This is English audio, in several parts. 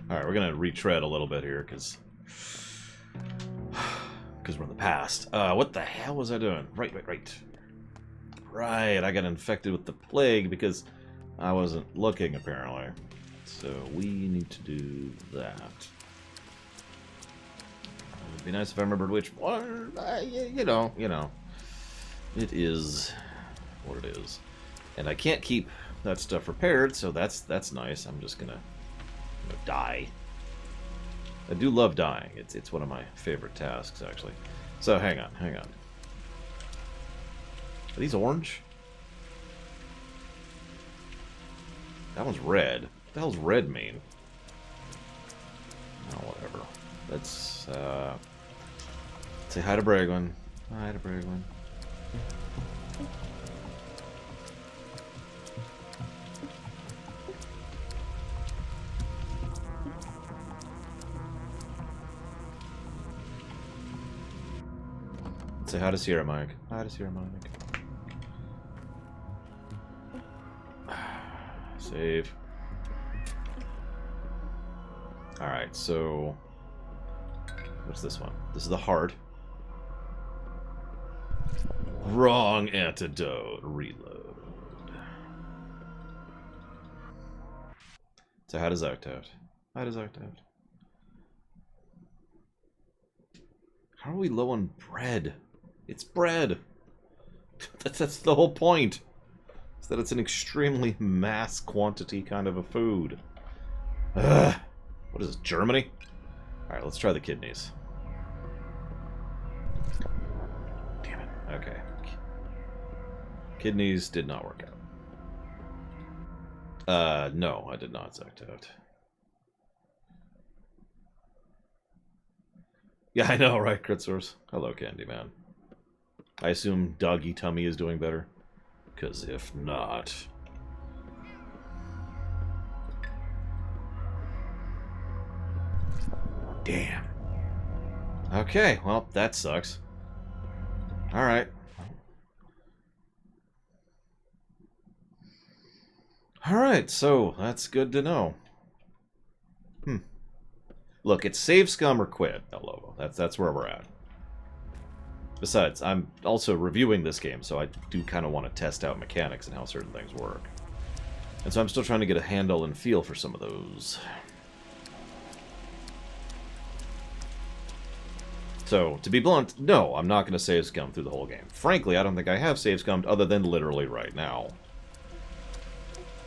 Alright, we're gonna retread a little bit here, because we're in the past. What the hell was I doing? Right. Right, I got infected with the plague because I wasn't looking, apparently. So we need to do that. It would be nice if I remembered which one. You know. It is what it is. And I can't keep that stuff repaired, so that's nice. I'm just gonna die. I do love dying. It's one of my favorite tasks, actually. So hang on. Are these orange? That one's red. What the hell's red mean? Oh, whatever. Let's say hi to Bragwin. Hi to Bragwin. Say hi to Sierra Mike. Hi to Sierra Mike. Save. Alright, so... what's this one? This is the heart. Wrong antidote. Reload. So how does Octoed? How does Octoed? How are we low on bread? It's bread. That's the whole point. Is that it's an extremely mass quantity kind of a food. Ugh. What is this, Germany? Alright, let's try the kidneys. Damn it. Okay. Kidneys did not work out. No, I did not sucked out. Yeah, I know, right, Crit Source? Hello, Candyman. I assume Doggy Tummy is doing better? Because if not... damn. Okay, well, that sucks. Alright. Alright, so that's good to know. Look, it's save scum or quit, El Lobo. That's where we're at. Besides, I'm also reviewing this game, so I do kind of want to test out mechanics and how certain things work. And so I'm still trying to get a handle and feel for some of those. So, to be blunt, no, I'm not going to save scum through the whole game. Frankly, I don't think I have save scummed other than literally right now.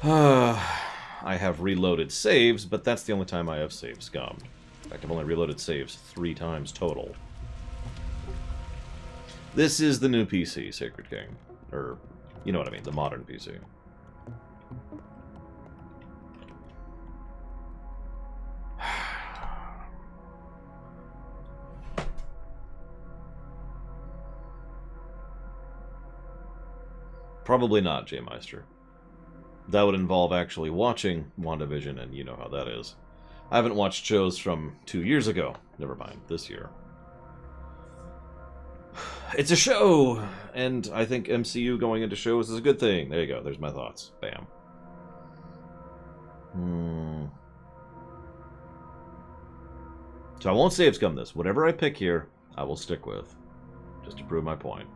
I have reloaded saves, but that's the only time I have save scummed. In fact, I've only reloaded saves 3 times total. This is the new PC, Sacred King. Or, you know what I mean, the modern PC. Probably not, J-Meister. That would involve actually watching WandaVision, and you know how that is. I haven't watched shows from 2 years ago. Never mind, this year. It's a show! And I think MCU going into shows is a good thing. There you go, there's my thoughts. Bam. So I won't save scum this. Whatever I pick here, I will stick with. Just to prove my point.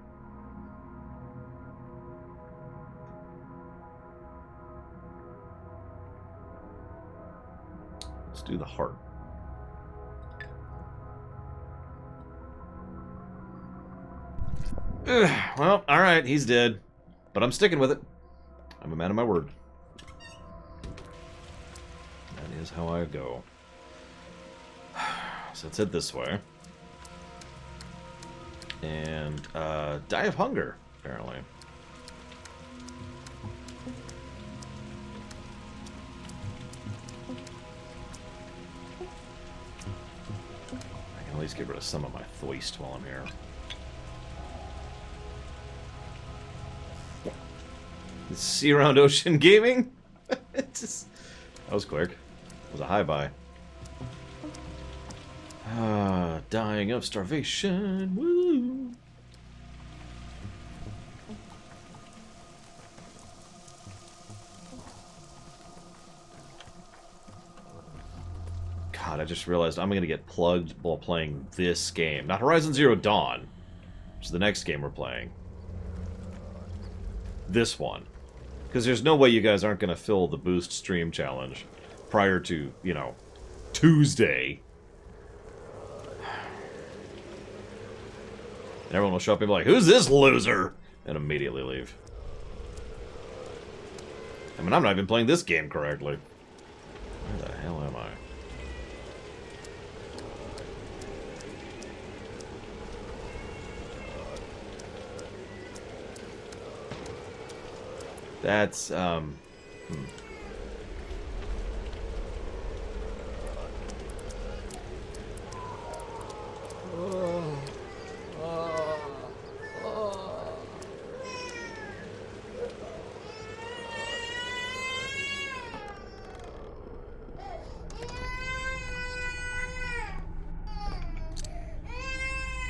Let's do the heart. Well, alright, he's dead. But I'm sticking with it. I'm a man of my word. That is how I go. So let's head this way. And, die of hunger, apparently. I can at least get rid of some of my thirst while I'm here. See around Ocean Gaming? It just... that was quick. It was a high buy. Dying of starvation. Woo! God, I just realized I'm going to get plugged while playing this game. Not Horizon Zero Dawn, which is the next game we're playing. This one. Because there's no way you guys aren't going to fill the Boost Stream Challenge prior to, you know, Tuesday. And everyone will show up and be like, who's this loser? And immediately leave. I mean, I'm not even playing this game correctly. Where the hell am I? That's, I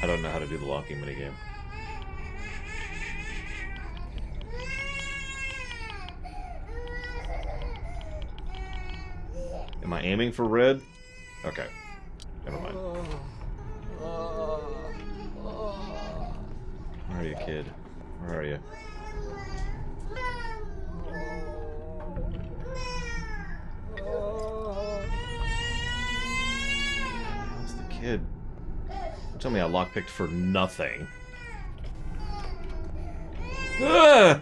don't know how to do the locking minigame. Am I aiming for red? Okay. Never mind. Where are you, kid? Where are you? How's the kid? Don't tell me I lockpicked for nothing. Ah!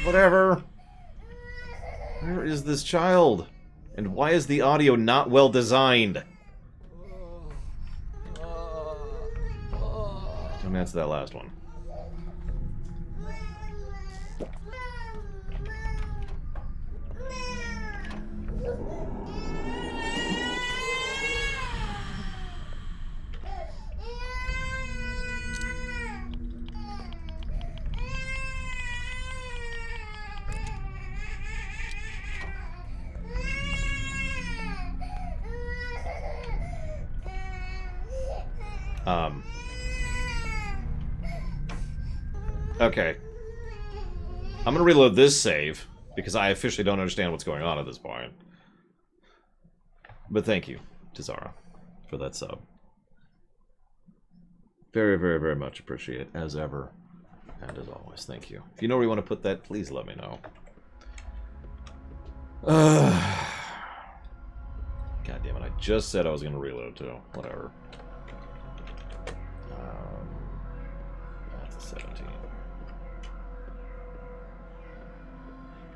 Whatever. Where is this child? And why is the audio not well designed? Tell me that's that last one. Okay. I'm gonna reload this save, because I officially don't understand what's going on at this point. But thank you, Tizara, for that sub. Very, very, very much appreciate, as ever, and as always, thank you. If you know where you want to put that, please let me know. God damn it, I just said I was gonna reload too. Whatever. That's a 17.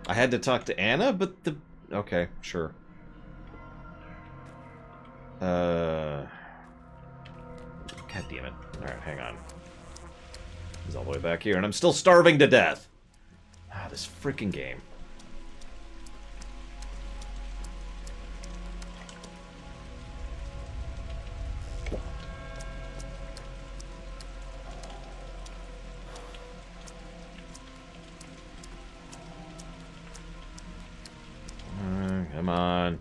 I had to talk to Anna, but the... Okay, sure. God damn it. Alright, hang on. He's all the way back here, and I'm still starving to death! Ah, this freaking game. Come on.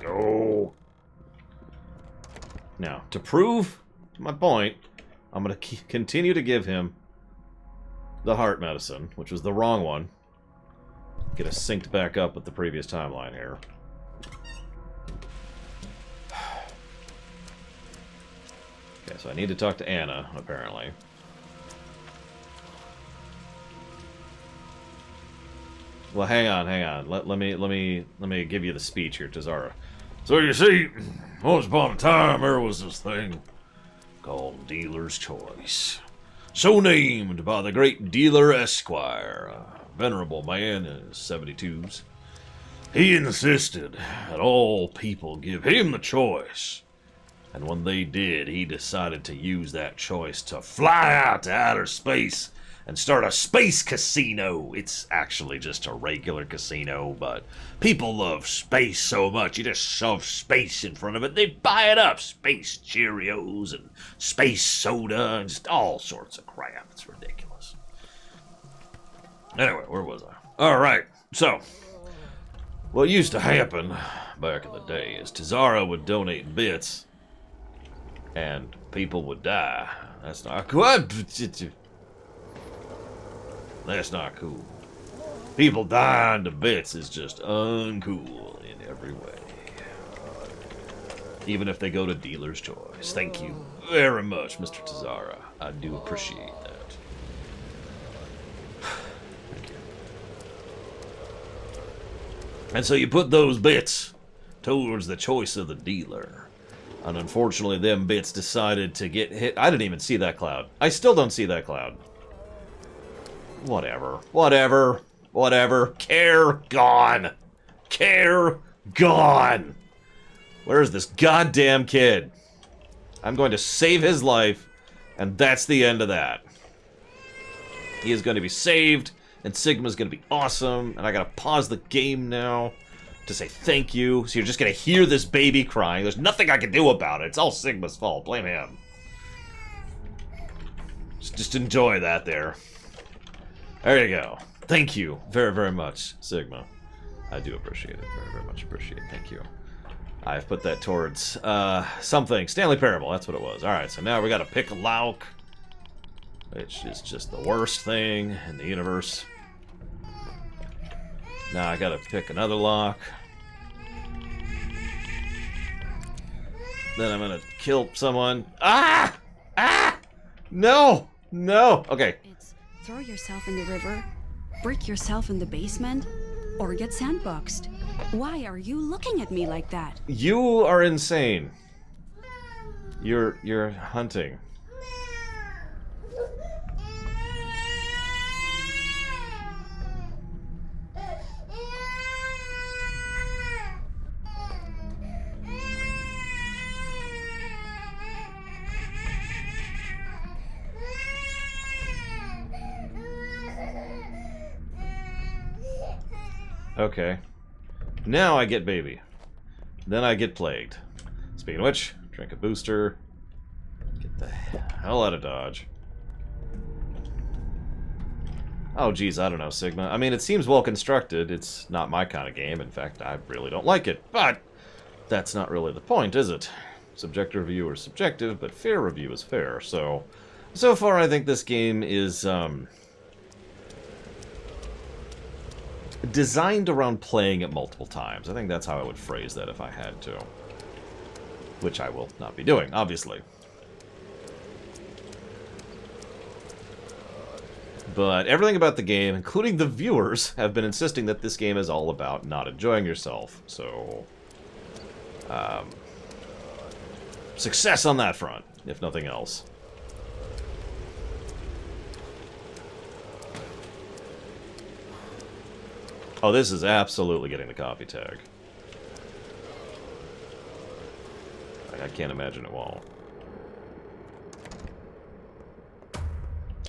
Go. Now, to prove my point, I'm going to continue to give him the heart medicine, which was the wrong one. Get us synced back up with the previous timeline here. Okay, so I need to talk to Anna, apparently. Well, hang on. Let me give you the speech here, Tizara. So you see, once upon a time there was this thing called Dealer's Choice, so named by the great Dealer Esquire, a venerable man in his 72s. He insisted that all people give him the choice, and when they did, he decided to use that choice to fly out to outer space and start a space casino. It's actually just a regular casino, but people love space so much, you just shove space in front of it, they buy it up. Space Cheerios and space soda and just all sorts of crap. It's ridiculous. Anyway, where was I? Alright, so, what used to happen back in the day is Tizara would donate bits, and people would die. That's not cool. That's not cool. People dying to bits is just uncool in every way. Even if they go to dealer's choice. Thank you very much, Mr. Tazara. I do appreciate that. Thank you. And so you put those bits towards the choice of the dealer. And unfortunately, them bits decided to get hit. I didn't even see that cloud. I still don't see that cloud. Whatever. Whatever. Whatever. Care gone. Care gone. Where's this goddamn kid? I'm going to save his life, and that's the end of that. He is going to be saved, and Sigma's going to be awesome, and I gotta pause the game now to say thank you. So you're just going to hear this baby crying. There's nothing I can do about it. It's all Sigma's fault. Blame him. Just enjoy that there. There you go. Thank you very, very much, Sigma. I do appreciate it. Very, very much appreciate it. Thank you. I've put that towards something. Stanley Parable, that's what it was. Alright, so now we gotta pick a Lauk, which is just the worst thing in the universe. Now I gotta pick another lock. Then I'm gonna kill someone. Ah! Ah! No! No! Okay. It's throw yourself in the river, break yourself in the basement, or get sandboxed. Why are you looking at me like that? You are insane. You're hunting. Okay. Now I get baby. Then I get plagued. Speaking of which, drink a booster. Get the hell out of Dodge. Oh, geez, I don't know, Sigma. I mean, it seems well constructed. It's not my kind of game. In fact, I really don't like it. But that's not really the point, is it? Subjective review is subjective, but fair review is fair. So far, I think this game is, designed around playing it multiple times. I think that's how I would phrase that if I had to. Which I will not be doing, obviously. But everything about the game, including the viewers, have been insisting that this game is all about not enjoying yourself. So, success on that front, if nothing else. Oh, this is absolutely getting the coffee tag. I can't imagine it won't.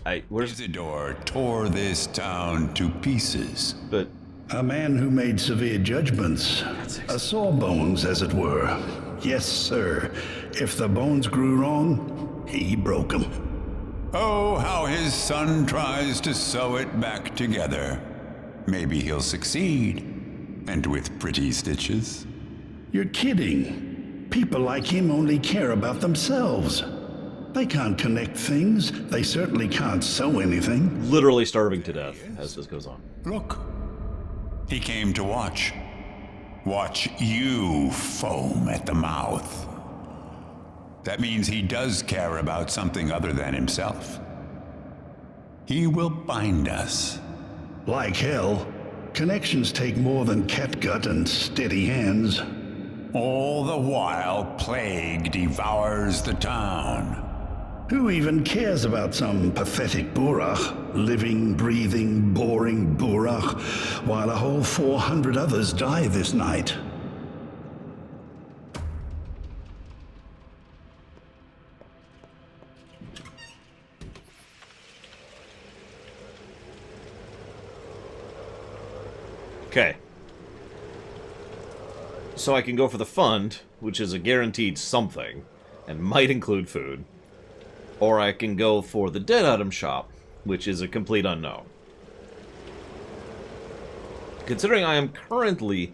Isidore tore this town to pieces. But a man who made severe judgments. A sawbones, as it were. Yes, sir. If the bones grew wrong, he broke them. Oh, how his son tries to sew it back together. Maybe he'll succeed. And with pretty stitches. You're kidding. People like him only care about themselves. They can't connect things. They certainly can't sew anything. literally starving to death as this goes on. Look. He came to watch. Watch you foam at the mouth. That means he does care about something other than himself. He will bind us. Like hell. Connections take more than catgut and steady hands. All the while, plague devours the town. Who even cares about some pathetic Burach? Living, breathing, boring Burach, while a whole 400 others die this night. Okay. So I can go for the fund, which is a guaranteed something, and might include food. Or I can go for the dead item shop, which is a complete unknown. Considering I am currently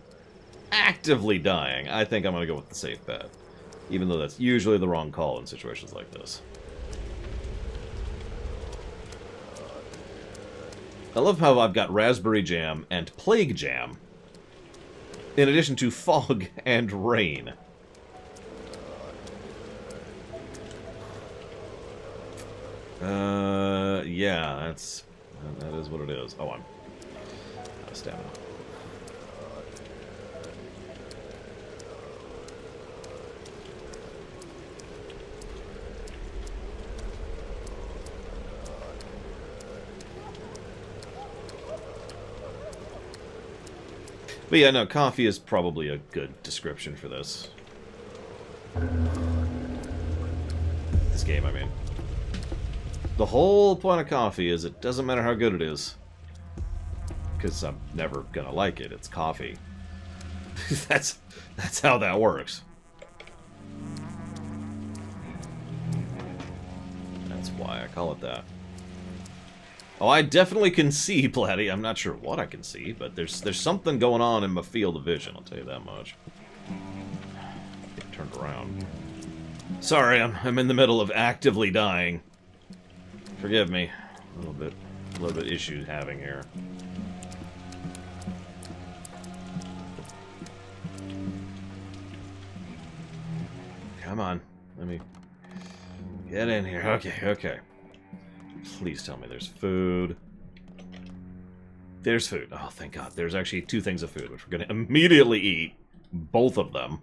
actively dying, I think I'm going to go with the safe bet. Even though that's usually the wrong call in situations like this. I love how I've got raspberry jam and plague jam, in addition to fog and rain. Yeah, that is what it is. Oh, I'm out of stamina. But yeah, no, coffee is probably a good description for this. This game, I mean. The whole point of coffee is it doesn't matter how good it is. Because I'm never gonna like it. It's coffee. That's how that works. That's why I call it that. Oh, I definitely can see, Platty. I'm not sure what I can see, but there's something going on in my field of vision, I'll tell you that much. Get turned around. Sorry, I'm in the middle of actively dying. Forgive me. A little bit issue having here. Come on. Let me get in here. Okay, okay. Please tell me there's food. There's food. Oh, thank God. There's actually 2 things of food, which we're going to immediately eat. Both of them.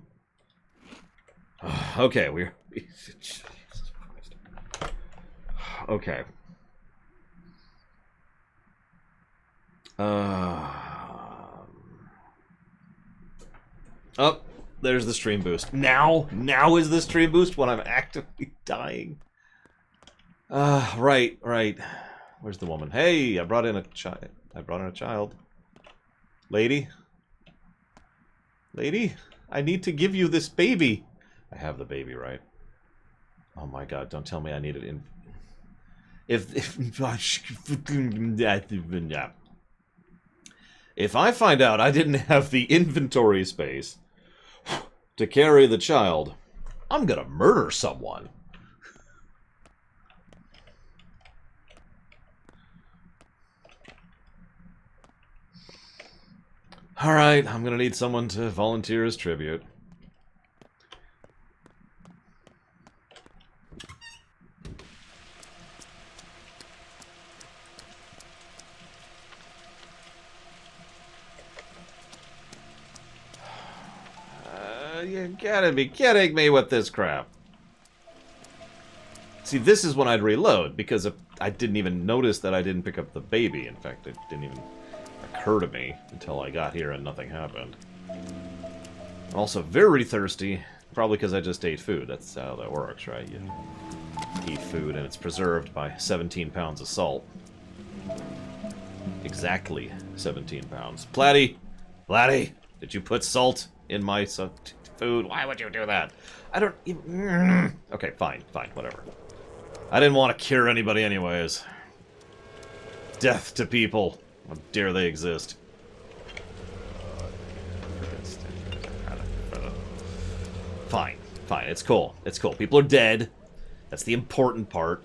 Okay, we're... Jesus Christ. Okay. Oh, there's the stream boost. Now is the stream boost when I'm actively dying. Right. Where's the woman? Hey, I brought in a child. Lady? Lady? I need to give you this baby. I have the baby, right? Oh my God, don't tell me I need it in... If I find out I didn't have the inventory space to carry the child, I'm gonna murder someone. Alright, I'm gonna need someone to volunteer as tribute. You gotta be kidding me with this crap. See, this is when I'd reload, because I didn't even notice that I didn't pick up the baby. In fact, it didn't even occur to me until I got here and nothing happened. I'm also very thirsty, probably because I just ate food. That's how that works, right? You eat food and it's preserved by 17 pounds of salt. Exactly 17 pounds. Platty! Platty! Did you put salt in my food? Why would you do that? I don't even... Okay, fine, whatever. I didn't want to cure anybody anyways. Death to people. How dare they exist? Fine, it's cool. It's cool. People are dead. That's the important part.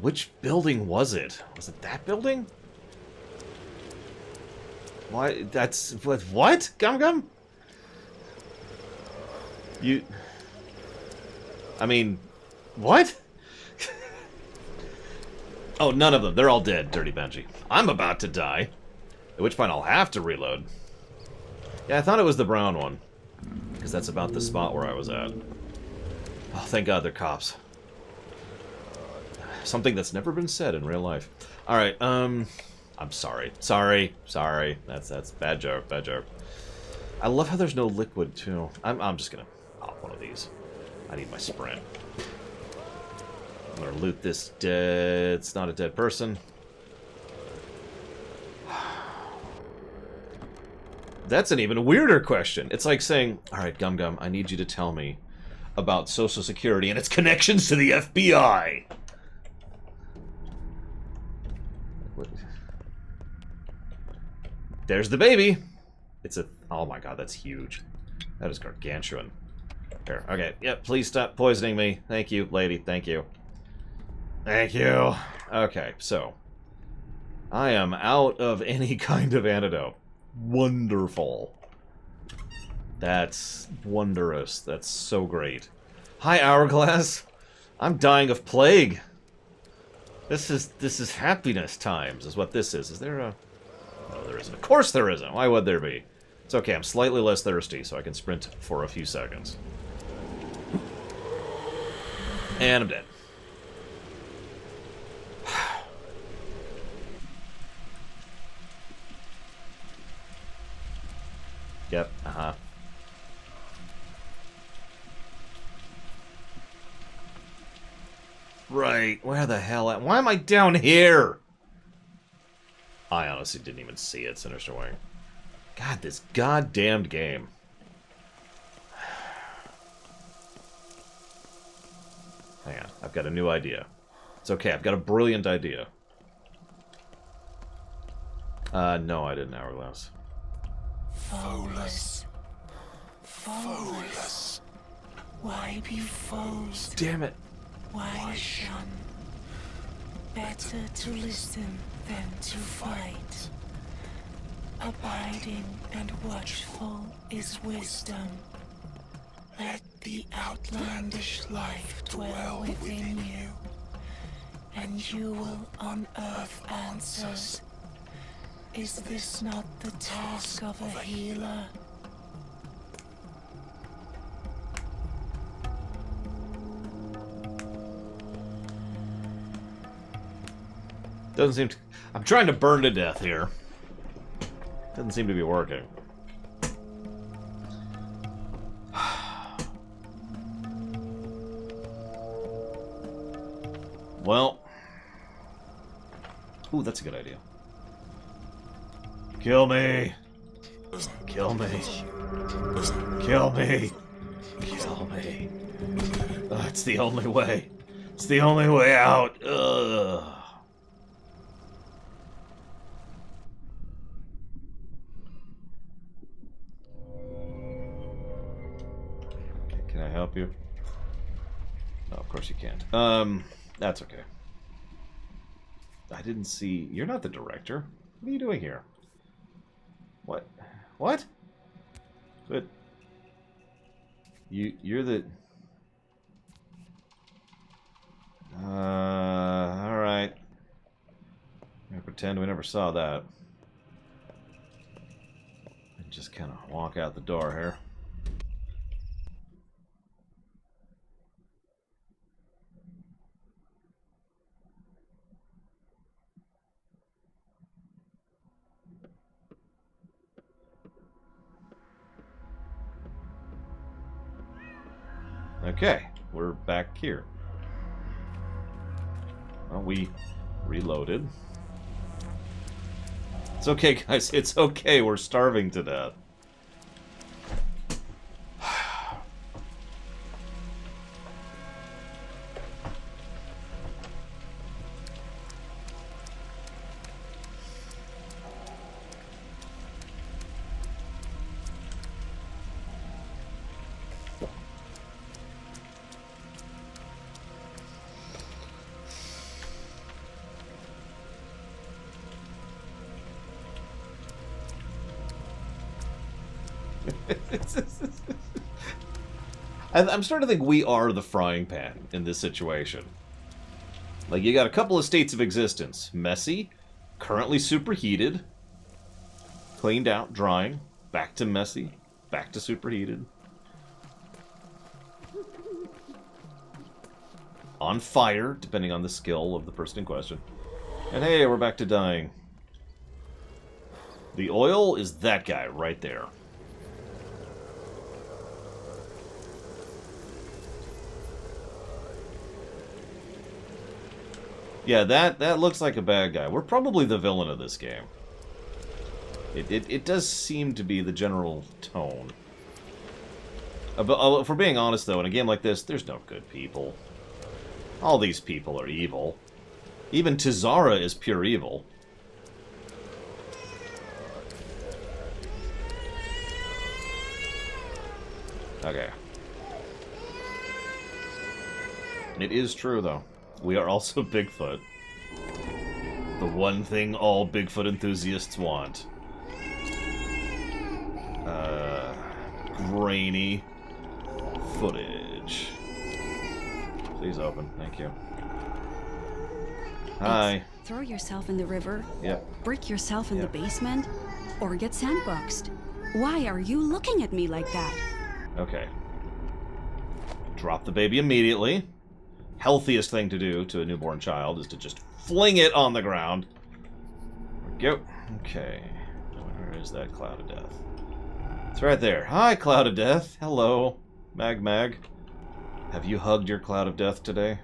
Which building was it? Was it that building? Why? That's... What? Gum Gum? You... I mean... What? Oh, none of them. They're all dead, Dirty Benji. I'm about to die. At which point I'll have to reload. Yeah, I thought it was the brown one. Because that's about the spot where I was at. Oh, thank God they're cops. Something that's never been said in real life. Alright, I'm sorry. Sorry. That's bad joke. I love how there's no liquid, too. I'm just gonna pop one of these. I need my sprint. I'm gonna loot this dead... It's not a dead person. That's an even weirder question. It's like saying, alright, Gum Gum, I need you to tell me about Social Security and its connections to the FBI. There's the baby. It's a... Oh my God, that's huge. That is gargantuan. Here, okay, yep, please stop poisoning me. Thank you, lady, thank you. Thank you. Okay, so I am out of any kind of antidote. Wonderful. That's wondrous. That's so great. Hi, Hourglass. I'm dying of plague. This is happiness times, is what this is. Is there a... No, there isn't. Of course there isn't. Why would there be? It's okay, I'm slightly less thirsty, so I can sprint for a few seconds. And I'm dead. Yep, uh-huh. Right, where the hell at? Why am I down here? I honestly didn't even see it, Sinister Wing. God, this goddamned game. Hang on, I've got a new idea. It's okay, I've got a brilliant idea. No, I didn't, Hourglass. Foeless. Foeless. Why be foes? Damn it. Why shun? Better to listen than to fight. Abiding and watchful is wisdom. Let the outlandish life dwell within you, and you will unearth answers. Is this not the task of a healer? Doesn't seem to... I'm trying to burn to death here. Doesn't seem to be working. Well. Ooh, that's a good idea. Kill me. Kill me. Kill me. Kill me. Oh, it's the only way. It's the only way out. Ugh. Can I help you? No, of course you can't. That's okay. I didn't see... You're not the director. What are you doing here? What? What? But... You're the... Alright. I'm gonna pretend we never saw that. And just kind of walk out the door here. Okay, we're back here. Well, we reloaded. It's okay, guys. It's okay. We're starving to death. I'm starting to think we are the frying pan in this situation. Like, you got a couple of states of existence. Messy, currently superheated, cleaned out, drying, back to messy, back to superheated. On fire, depending on the skill of the person in question. And hey, we're back to dying. The oil is that guy right there. Yeah, that looks like a bad guy. We're probably the villain of this game. It does seem to be the general tone. But if we're being honest, though, in a game like this, there's no good people. All these people are evil. Even Tizara is pure evil. Okay. It is true, though. We are also Bigfoot. The one thing all Bigfoot enthusiasts want. Grainy footage. Please open. Thank you. Hi. It's throw yourself in the river, Yep. break yourself in the Yep. basement, or get sandboxed. Why are you looking at me like that? Okay. Drop the baby immediately. Healthiest thing to do to a newborn child is to just fling it on the ground. There we go. Okay. Where is that cloud of death? It's right there. Hi, cloud of death. Hello. Mag. Have you hugged your cloud of death today?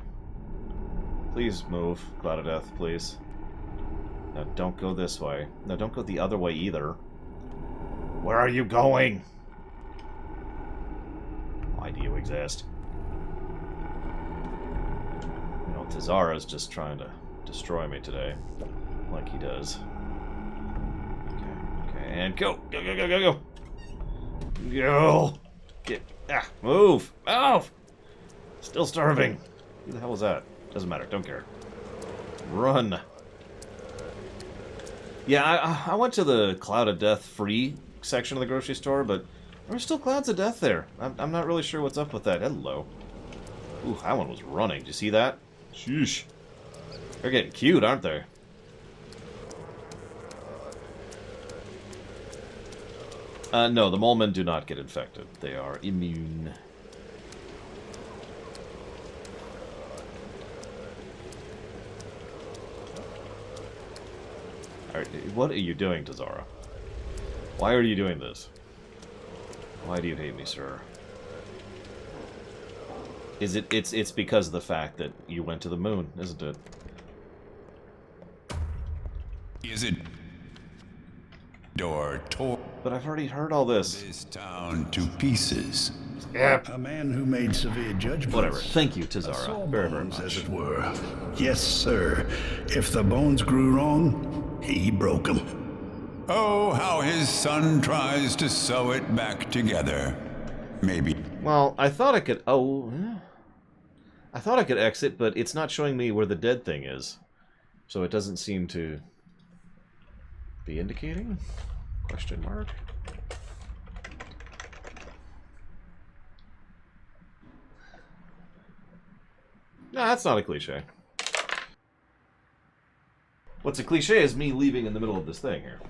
Please move, cloud of death, please. No, don't go this way. No, don't go the other way either. Where are you going? Why do you exist? You know, Tazara's just trying to destroy me today. Like he does. Okay, and go! Go! Go! Move! Move! Still starving. Who the hell was that? Doesn't matter, don't care. Run! Yeah, I went to the Cloud of Death free section of the grocery store, but there's still clouds of death there. I'm not really sure what's up with that. Hello. Ooh, that one was running. Did you see that? Sheesh. They're getting cute, aren't they? No, the mole men do not get infected. They are immune. Alright, what are you doing, Tazara? Why are you doing this? Why do you hate me, sir? It's because of the fact that you went to the moon, isn't it? Is it door tore But I've already heard all this. this town to pieces? Yep. A man who made severe judgments. Whatever. Thank you, A Tazara. sawbones, Very, very as much. it were. Yes, sir. If the bones grew wrong, he broke them. Oh, how his son tries to sew it back together. Maybe. Well, I thought I could... Oh, I thought I could exit, but it's not showing me where the dead thing is. So it doesn't seem to be indicating? Question mark? No, that's not a cliche. What's a cliche is me leaving in the middle of this thing here.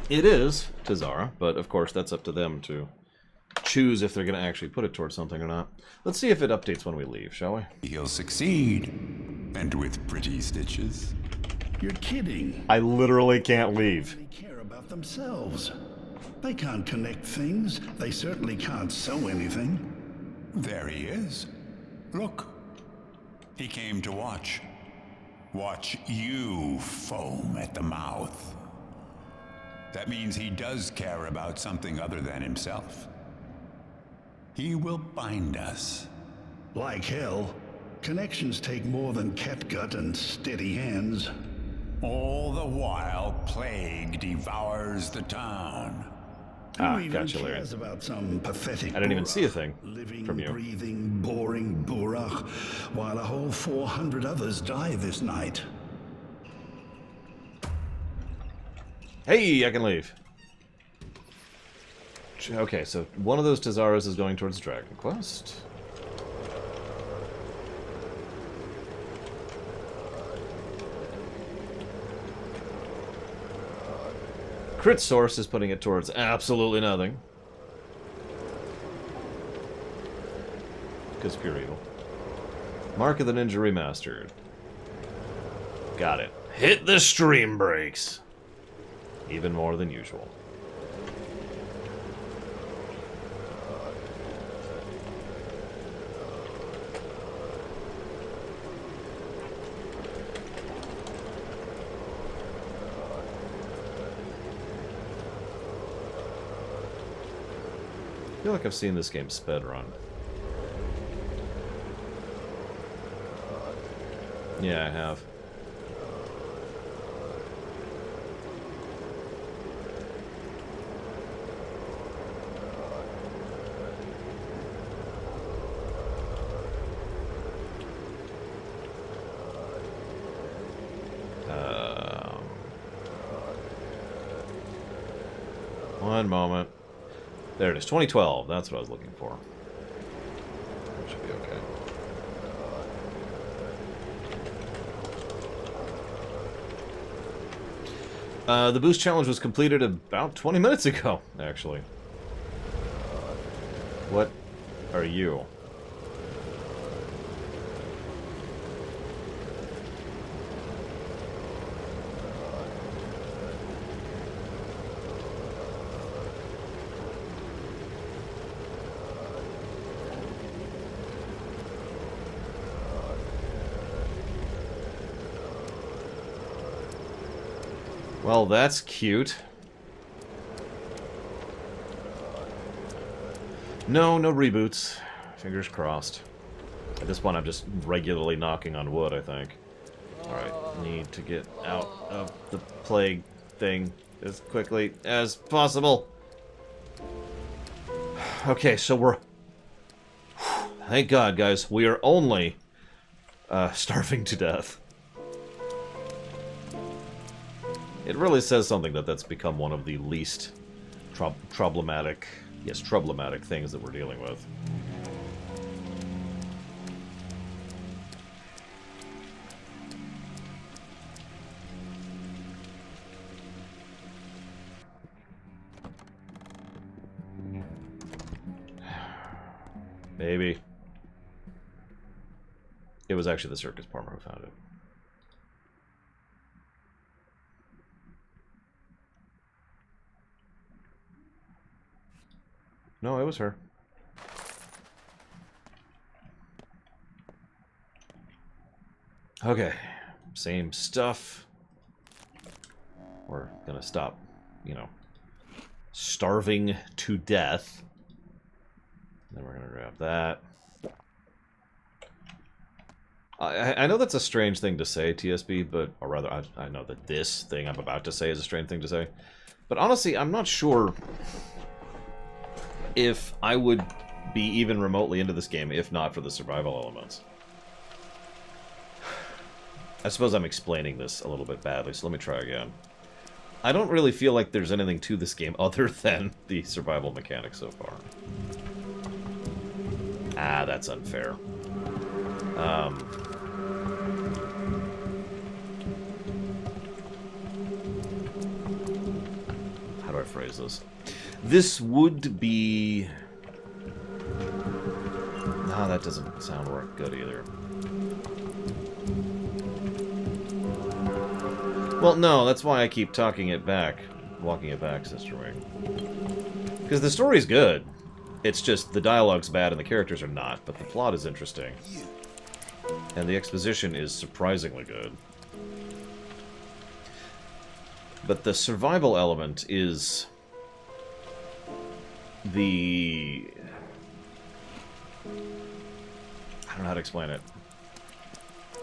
It is Tazara, but of course that's up to them to choose if they're going to actually put it towards something or not. Let's see if it updates when we leave, shall we? He'll succeed. And with pretty stitches. You're kidding. I literally can't leave. They care about themselves. They can't connect things. They certainly can't sew anything. There he is. Look. He came to watch. Watch you foam at the mouth. That means he does care about something other than himself. He will bind us. Like hell. Connections take more than catgut and steady hands. All the while, plague devours the town. Ah, Who even gotcha, Larry. cares about some pathetic I didn't even Burach, see a thing living, from you. breathing, boring Burach, while a whole 400 others die this night. Hey, I can leave. Okay, so one of those Tazaras is going towards Dragon Quest. Crit Source is putting it towards absolutely nothing. Because pure evil. Mark of the Ninja Remastered. Got it. Hit the stream brakes. Even more than usual. I feel like I've seen this game sped run. Yeah, I have. One moment. There it is, 2012. That's what I was looking for. That should be okay. The boost challenge was completed about 20 minutes ago, actually. What are you? Well, that's cute. No reboots. Fingers crossed. At this point, I'm just regularly knocking on wood, I think. Alright, need to get out of the plague thing as quickly as possible. Okay, so we're... Thank God, guys. We are only starving to death. It really says something that that's become one of the least problematic things that we're dealing with. Maybe. It was actually the circus farmer who found it. No, it was her. Okay. Same stuff. We're gonna stop, you know, starving to death. Then we're gonna grab that. I know that's a strange thing to say, TSB, but, or rather, I know that this thing I'm about to say is a strange thing to say. But honestly, I'm not sure if I would be even remotely into this game if not for the survival elements. I suppose I'm explaining this a little bit badly, so let me try again. I don't really feel like there's anything to this game other than the survival mechanics so far. Ah, that's unfair. How do I phrase this? This would be... No, that doesn't sound good either. Well, no, that's why I keep walking it back, Sister Wing. Because the story's good. It's just the dialogue's bad and the characters are not, but the plot is interesting. And the exposition is surprisingly good. But the survival element is... the... I don't know how to explain it.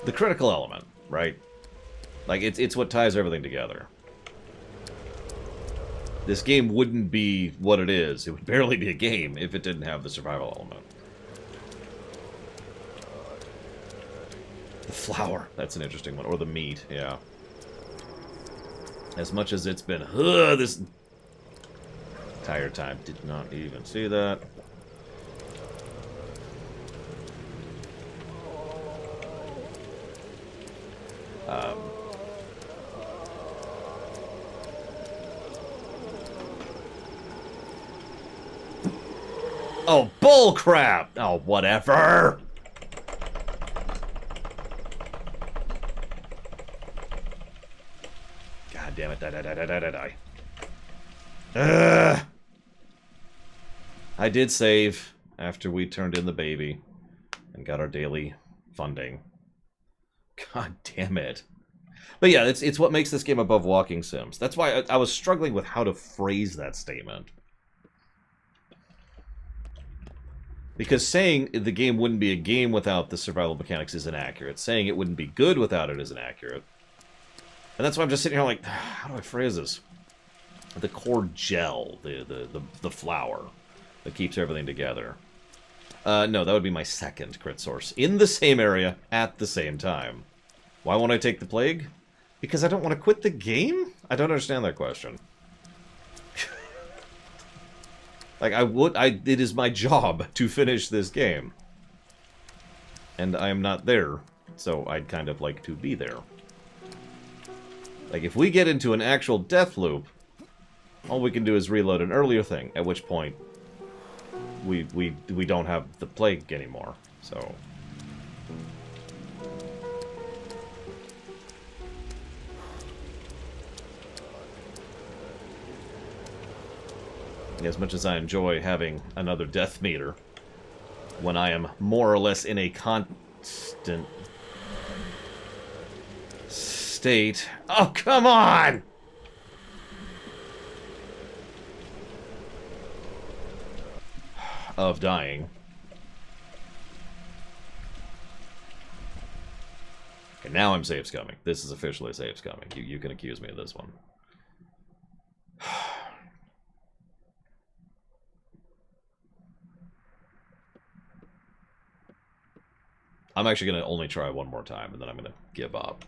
The critical element, right? Like, it's what ties everything together. This game wouldn't be what it is. It would barely be a game if it didn't have the survival element. The flour, that's an interesting one. Or the meat, yeah. As much as it's been, this entire time. Did not even see that. Oh, bull crap! Oh, whatever! God damn it. Die. I did save after we turned in the baby and got our daily funding. God damn it. But yeah, it's what makes this game above walking sims. That's why I was struggling with how to phrase that statement. Because saying the game wouldn't be a game without the survival mechanics is inaccurate. Saying it wouldn't be good without it is inaccurate. And that's why I'm just sitting here like, how do I phrase this? The core gel, the flour that keeps everything together. No, that would be my second crit source. In the same area, at the same time. Why won't I take the plague? Because I don't want to quit the game? I don't understand that question. Like, it is my job to finish this game. And I am not there, so I'd kind of like to be there. Like, if we get into an actual death loop, all we can do is reload an earlier thing, at which point we don't have the plague anymore, so... As much as I enjoy having another death meter, when I am more or less in a constant state... Oh, come on! Of dying. Okay, now I'm safe scumming. This is officially safe scumming. You can accuse me of this one. I'm actually going to only try one more time, and then I'm going to give up.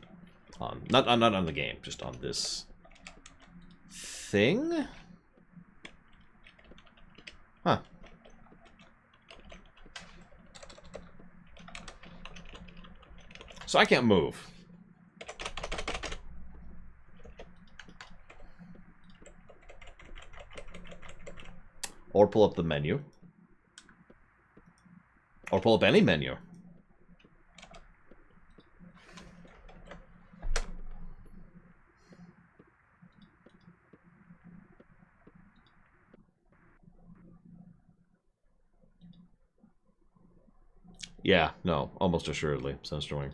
Not on the game, just on this thing? Huh. So I can't move. Or pull up the menu. Or pull up any menu. Yeah, no, almost assuredly, Sunstreaming.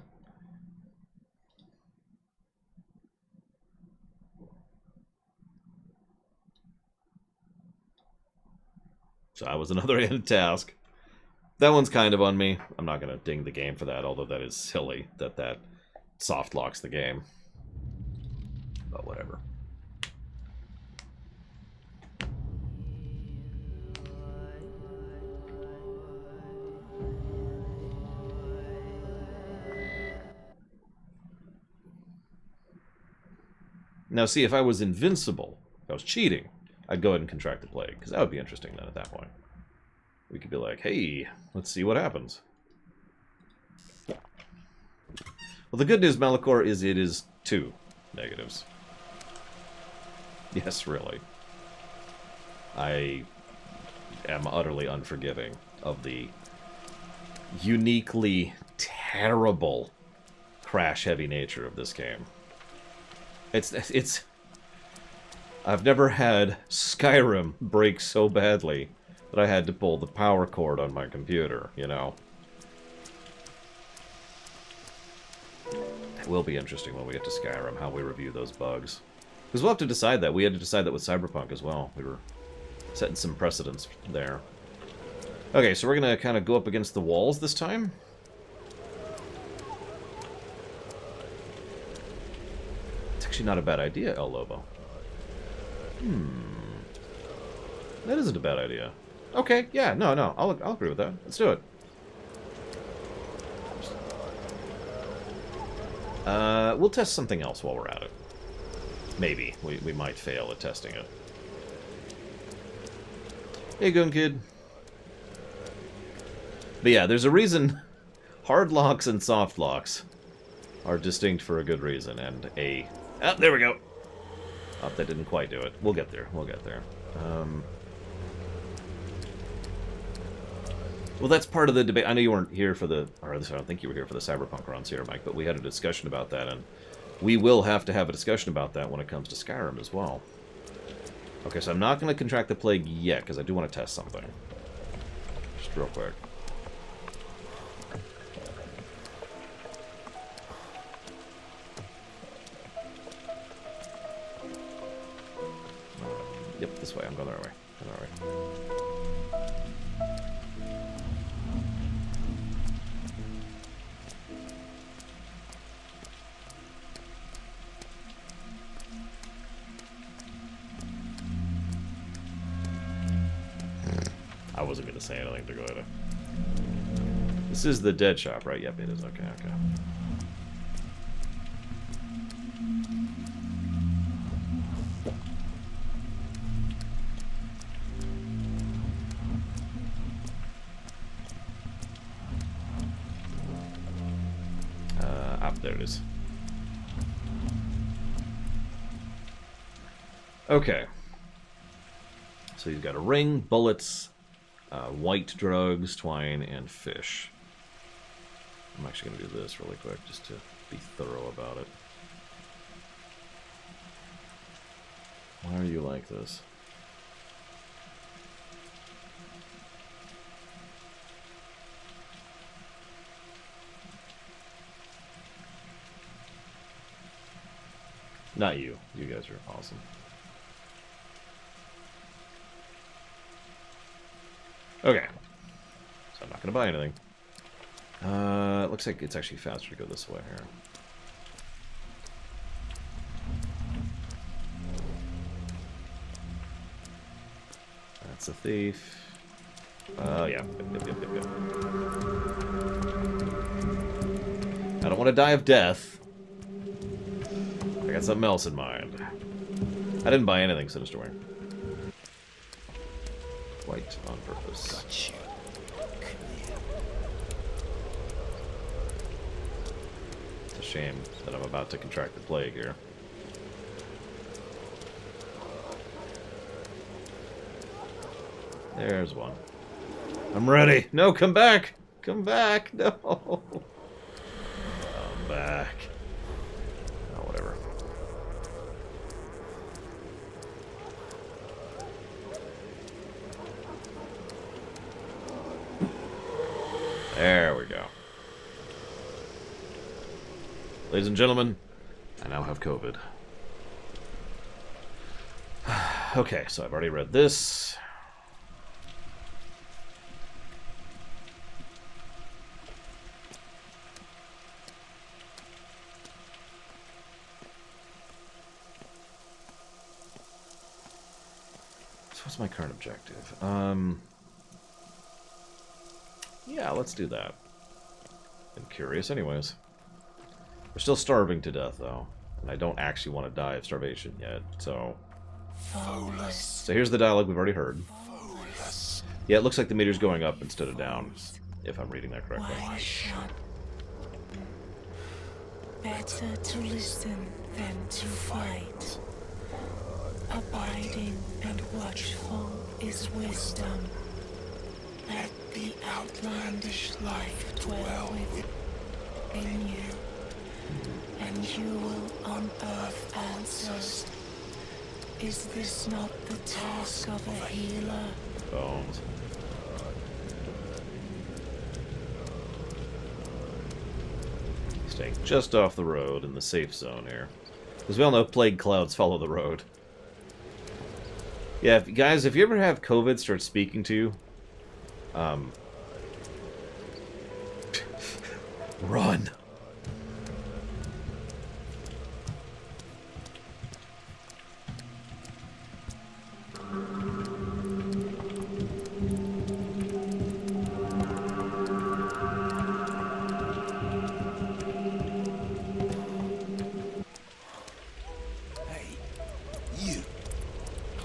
So that was another end task. That one's kind of on me. I'm not going to ding the game for that, although that is silly that soft locks the game. But whatever. Now, see, if I was invincible, if I was cheating, I'd go ahead and contract the plague, because that would be interesting then at that point. We could be like, hey, let's see what happens. Well, the good news, Malachor, is it is 2 negatives. Yes, really. I am utterly unforgiving of the uniquely terrible crash-heavy nature of this game. It's... I've never had Skyrim break so badly that I had to pull the power cord on my computer, you know. It will be interesting when we get to Skyrim, how we review those bugs. Because we'll have to decide that. We had to decide that with Cyberpunk as well. We were setting some precedents there. Okay, so we're going to kind of go up against the walls this time. It's actually not a bad idea, El Lobo. That isn't a bad idea. Okay, yeah, no, I'll agree with that. Let's do it. We'll test something else while we're at it. Maybe. We might fail at testing it. Hey, Goon Kid. But yeah, there's a reason hard locks and soft locks are distinct for a good reason, and a... Oh, there we go! Oh, that didn't quite do it. We'll get there. We'll get there. Well, that's part of the debate. I know you weren't here for the... Or I don't think you were here for the Cyberpunk runs here, Mike, but we had a discussion about that, and we will have to have a discussion about that when it comes to Skyrim as well. Okay, so I'm not going to contract the plague yet, because I do want to test something. Just real quick. Yep, this way. I'm going the right way. I'm going the right way. I wasn't going to say anything to go ahead. This is the dead shop, right? Yep, it is. Okay, okay. There it is. Okay. So you've got a ring, bullets, white drugs, twine, and fish. I'm actually going to do this really quick just to be thorough about it. Why are you like this? Not you. You guys are awesome. Okay. So I'm not going to buy anything. It looks like it's actually faster to go this way here. That's a thief. Oh, yeah. Yep. I don't want to die of death. I got something else in mind. I didn't buy anything, Sinister. Quite on purpose. Got you. It's a shame that I'm about to contract the plague here. There's one. I'm ready. No, come back. Come back. No. Come back. Oh, whatever. There we go. Ladies and gentlemen, I now have COVID. Okay, so I've already read this. So what's my current objective? Yeah, let's do that. I'm curious anyways. We're still starving to death, though. And I don't actually want to die of starvation yet, so... So here's the dialogue we've already heard. Yeah, it looks like the meter's going up instead of down, if I'm reading that correctly. Better to listen than to fight. Abiding and watchful is wisdom. Let the outlandish life dwell within you, and you will unearth answers. Is this not the task of a healer? Bones. Staying just off the road in the safe zone here. Because we all know plague clouds follow the road. Yeah, guys, if you ever have COVID start speaking to you, run.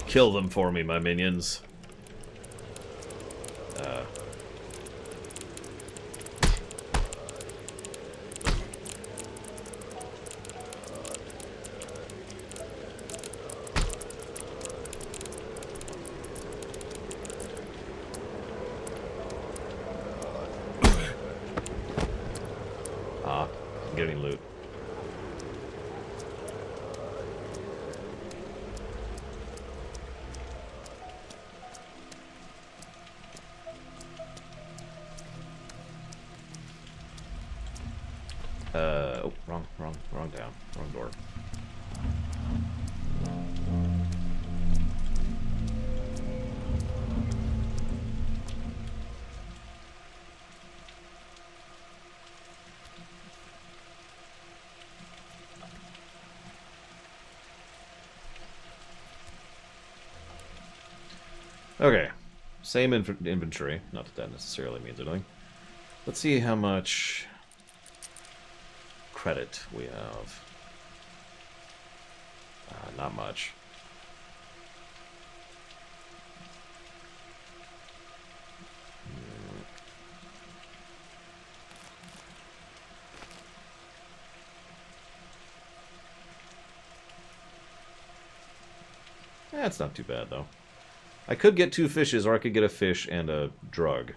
Kill them for me, my minions. I'm getting loot. Oh, wrong down. Wrong door. Okay. Same inventory. Not that that necessarily means anything. Let's see how much credit we have. Not much. That's not too bad, though. I could get 2 fishes, or I could get a fish and a drug.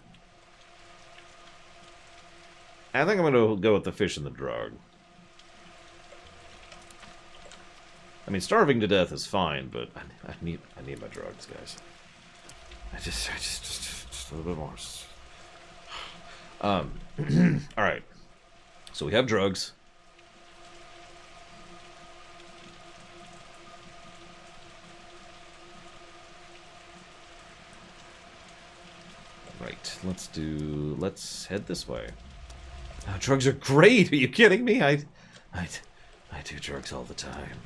I think I'm going to go with the fish and the drug. I mean, starving to death is fine, but I need my drugs, guys. Just a little bit more. All right. So we have drugs. Right. Let's head this way. Drugs are great. Are you kidding me? I do drugs all the time.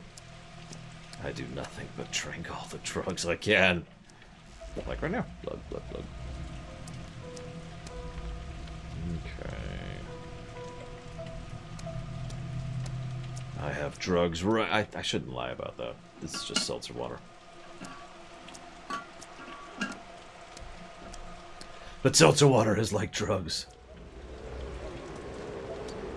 I do nothing but drink all the drugs I can. Like right now. Blood. Okay. I have drugs right. I shouldn't lie about that. This is just seltzer water. But seltzer water is like drugs.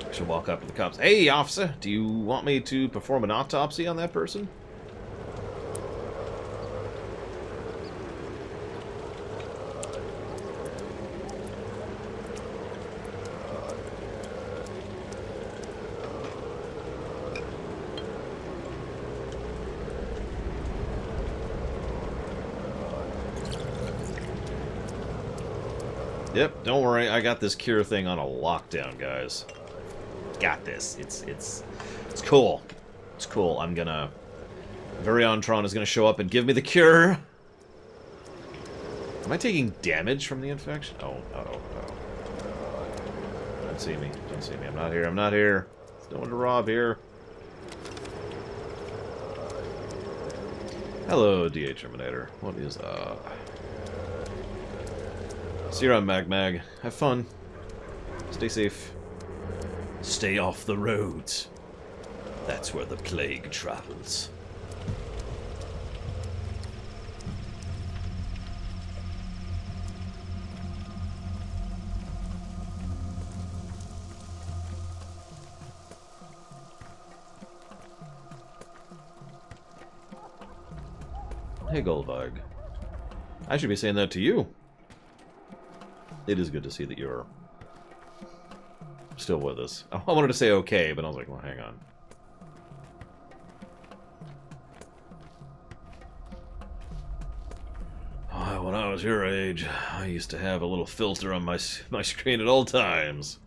I should walk up to the cops. Hey, officer, do you want me to perform an autopsy on that person? Yep, don't worry, I got this cure thing on a lockdown, guys. Got this. It's cool. It's cool. I'm gonna... Variontron is gonna show up and give me the cure. Am I taking damage from the infection? Oh. Don't see me. Don't see me. I'm not here. I'm not here. There's no one to rob here. Hello, DA Terminator. What is See you around, Mag. Have fun. Stay safe. Stay off the roads. That's where the plague travels. Hey, Goldbug. I should be saying that to you. It is good to see that you're still with us. I wanted to say okay, but I was like, well, hang on. When I was your age, I used to have a little filter on my screen at all times.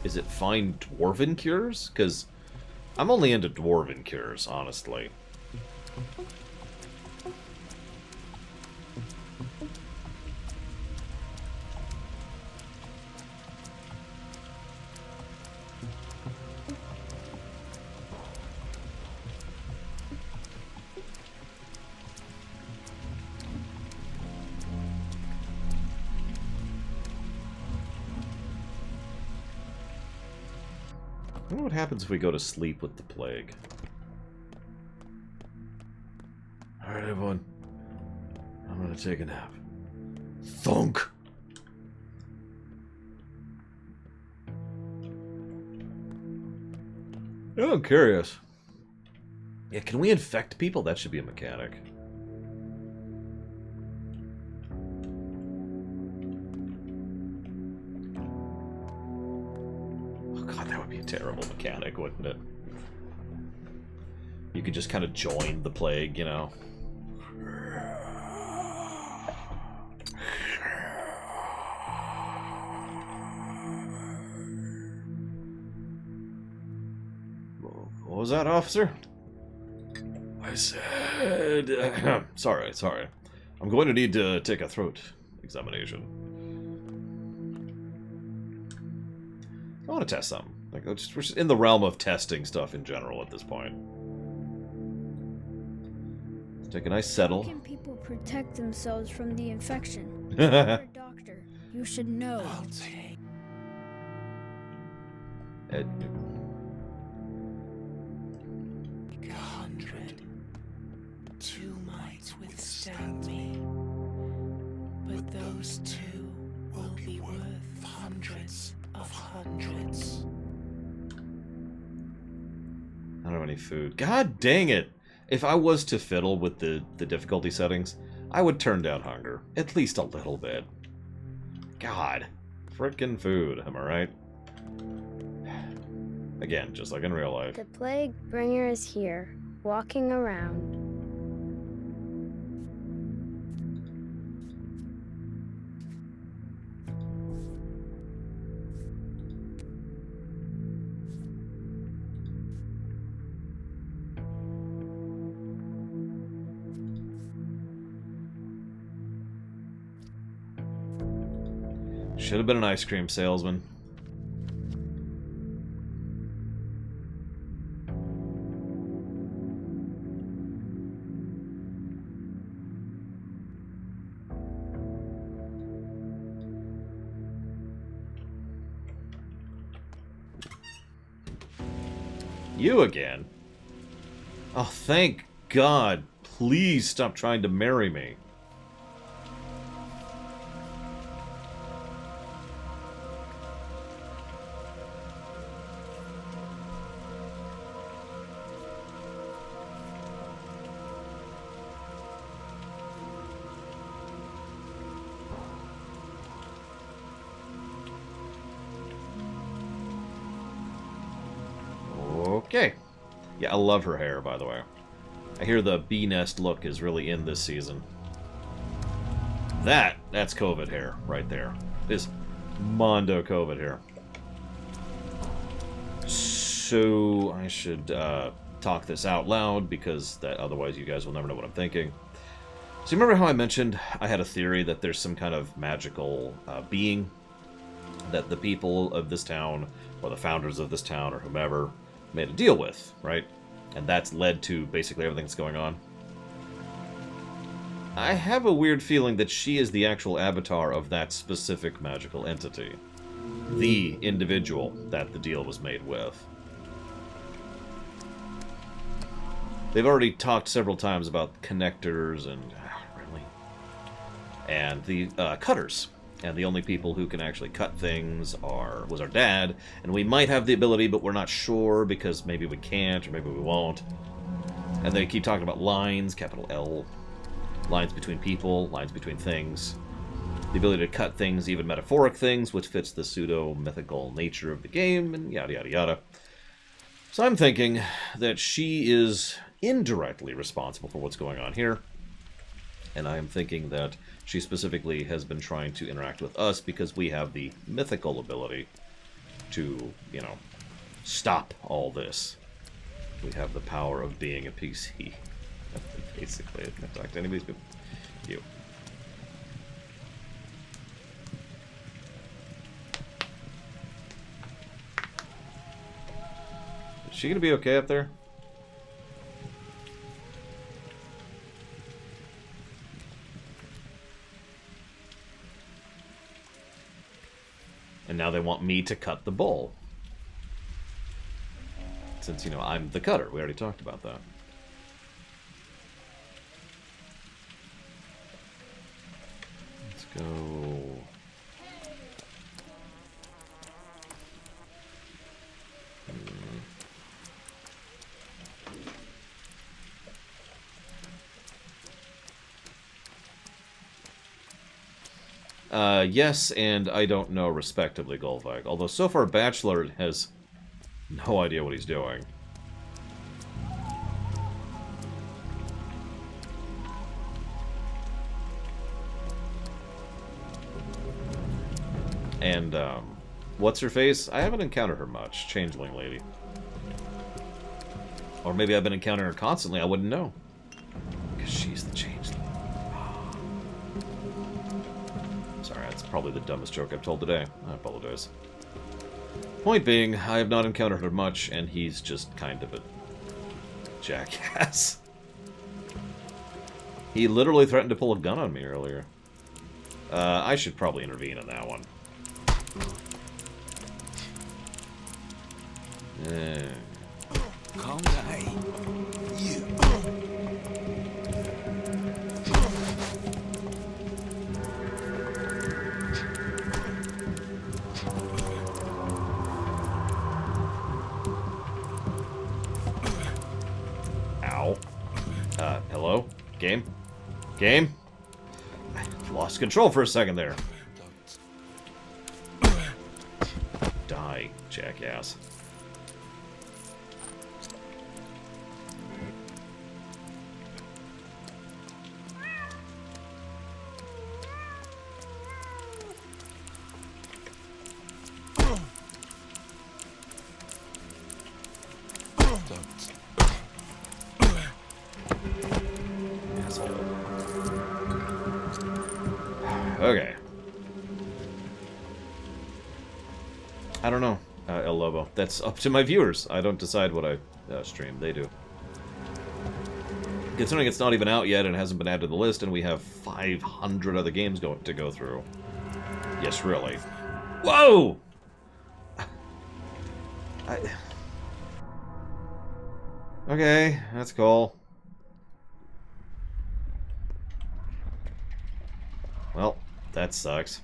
Is it fine dwarven cures? Because I'm only into dwarven cures, honestly. I wonder what happens if we go to sleep with the plague. Alright, everyone. I'm gonna take a nap. Thunk! Oh, I'm curious. Yeah, can we infect people? That should be a mechanic. Terrible mechanic, wouldn't it? You could just kind of join the plague, you know. was that, officer? I said... sorry. I'm going to need to take a throat examination. I want to test something. Like, we're just in the realm of testing stuff in general at this point. Let's take a nice settle. How can people protect themselves from the infection? You're a doctor. You should know. I'll take 100. 2 might withstand me, but those 2 will be worth hundreds of hundreds. I don't have any food. God dang it! If I was to fiddle with the difficulty settings, I would turn down hunger. At least a little bit. God. Frickin' food, am I right? Again, just like in real life. The plague bringer is here, walking around. Should have been an ice cream salesman. You again? Oh, thank God. Please stop trying to marry me. Okay. Yeah, I love her hair, by the way. I hear the bee nest look is really in this season. That's COVID hair right there. This Mondo COVID hair. So I should talk this out loud because otherwise you guys will never know what I'm thinking. So you remember how I mentioned I had a theory that there's some kind of magical being that the people of this town, or the founders of this town, or whomever, made a deal with, right? And that's led to basically everything that's going on. I have a weird feeling that she is the actual avatar of that specific magical entity. The individual that the deal was made with. They've already talked several times about connectors and... really? And the cutters. And the only people who can actually cut things was our dad. And we might have the ability, but we're not sure because maybe we can't or maybe we won't. And they keep talking about lines, capital L. Lines between people, lines between things. The ability to cut things, even metaphoric things, which fits the pseudo-mythical nature of the game, and yada yada yada. So I'm thinking that she is indirectly responsible for what's going on here. And I am thinking that she specifically has been trying to interact with us because we have the mythical ability to, you know, stop all this. We have the power of being a PC. Basically, I can't talk to anybody's people. You. Is she gonna be okay up there? And now they want me to cut the bowl. Since, you know, I'm the cutter. We already talked about that. Let's go... yes, and I don't know, respectively, Golvag. Although, so far, Bachelor has no idea what he's doing. And, what's her face? I haven't encountered her much. Changeling lady. Or maybe I've been encountering her constantly, I wouldn't know. Because she's the changeling. Sorry, that's probably the dumbest joke I've told today. I apologize. Point being, I have not encountered her much, and he's just kind of a jackass. He literally threatened to pull a gun on me earlier. I should probably intervene in that one. Calm down. You. Ow. Hello? Game? Game? I lost control for a second there. Die, jackass. Okay. I don't know, El Lobo. That's up to my viewers. I don't decide what I stream. They do. Considering it's not even out yet and hasn't been added to the list, and we have 500 other games to go through. Yes, really. Whoa! Okay, that's cool. Well, that sucks.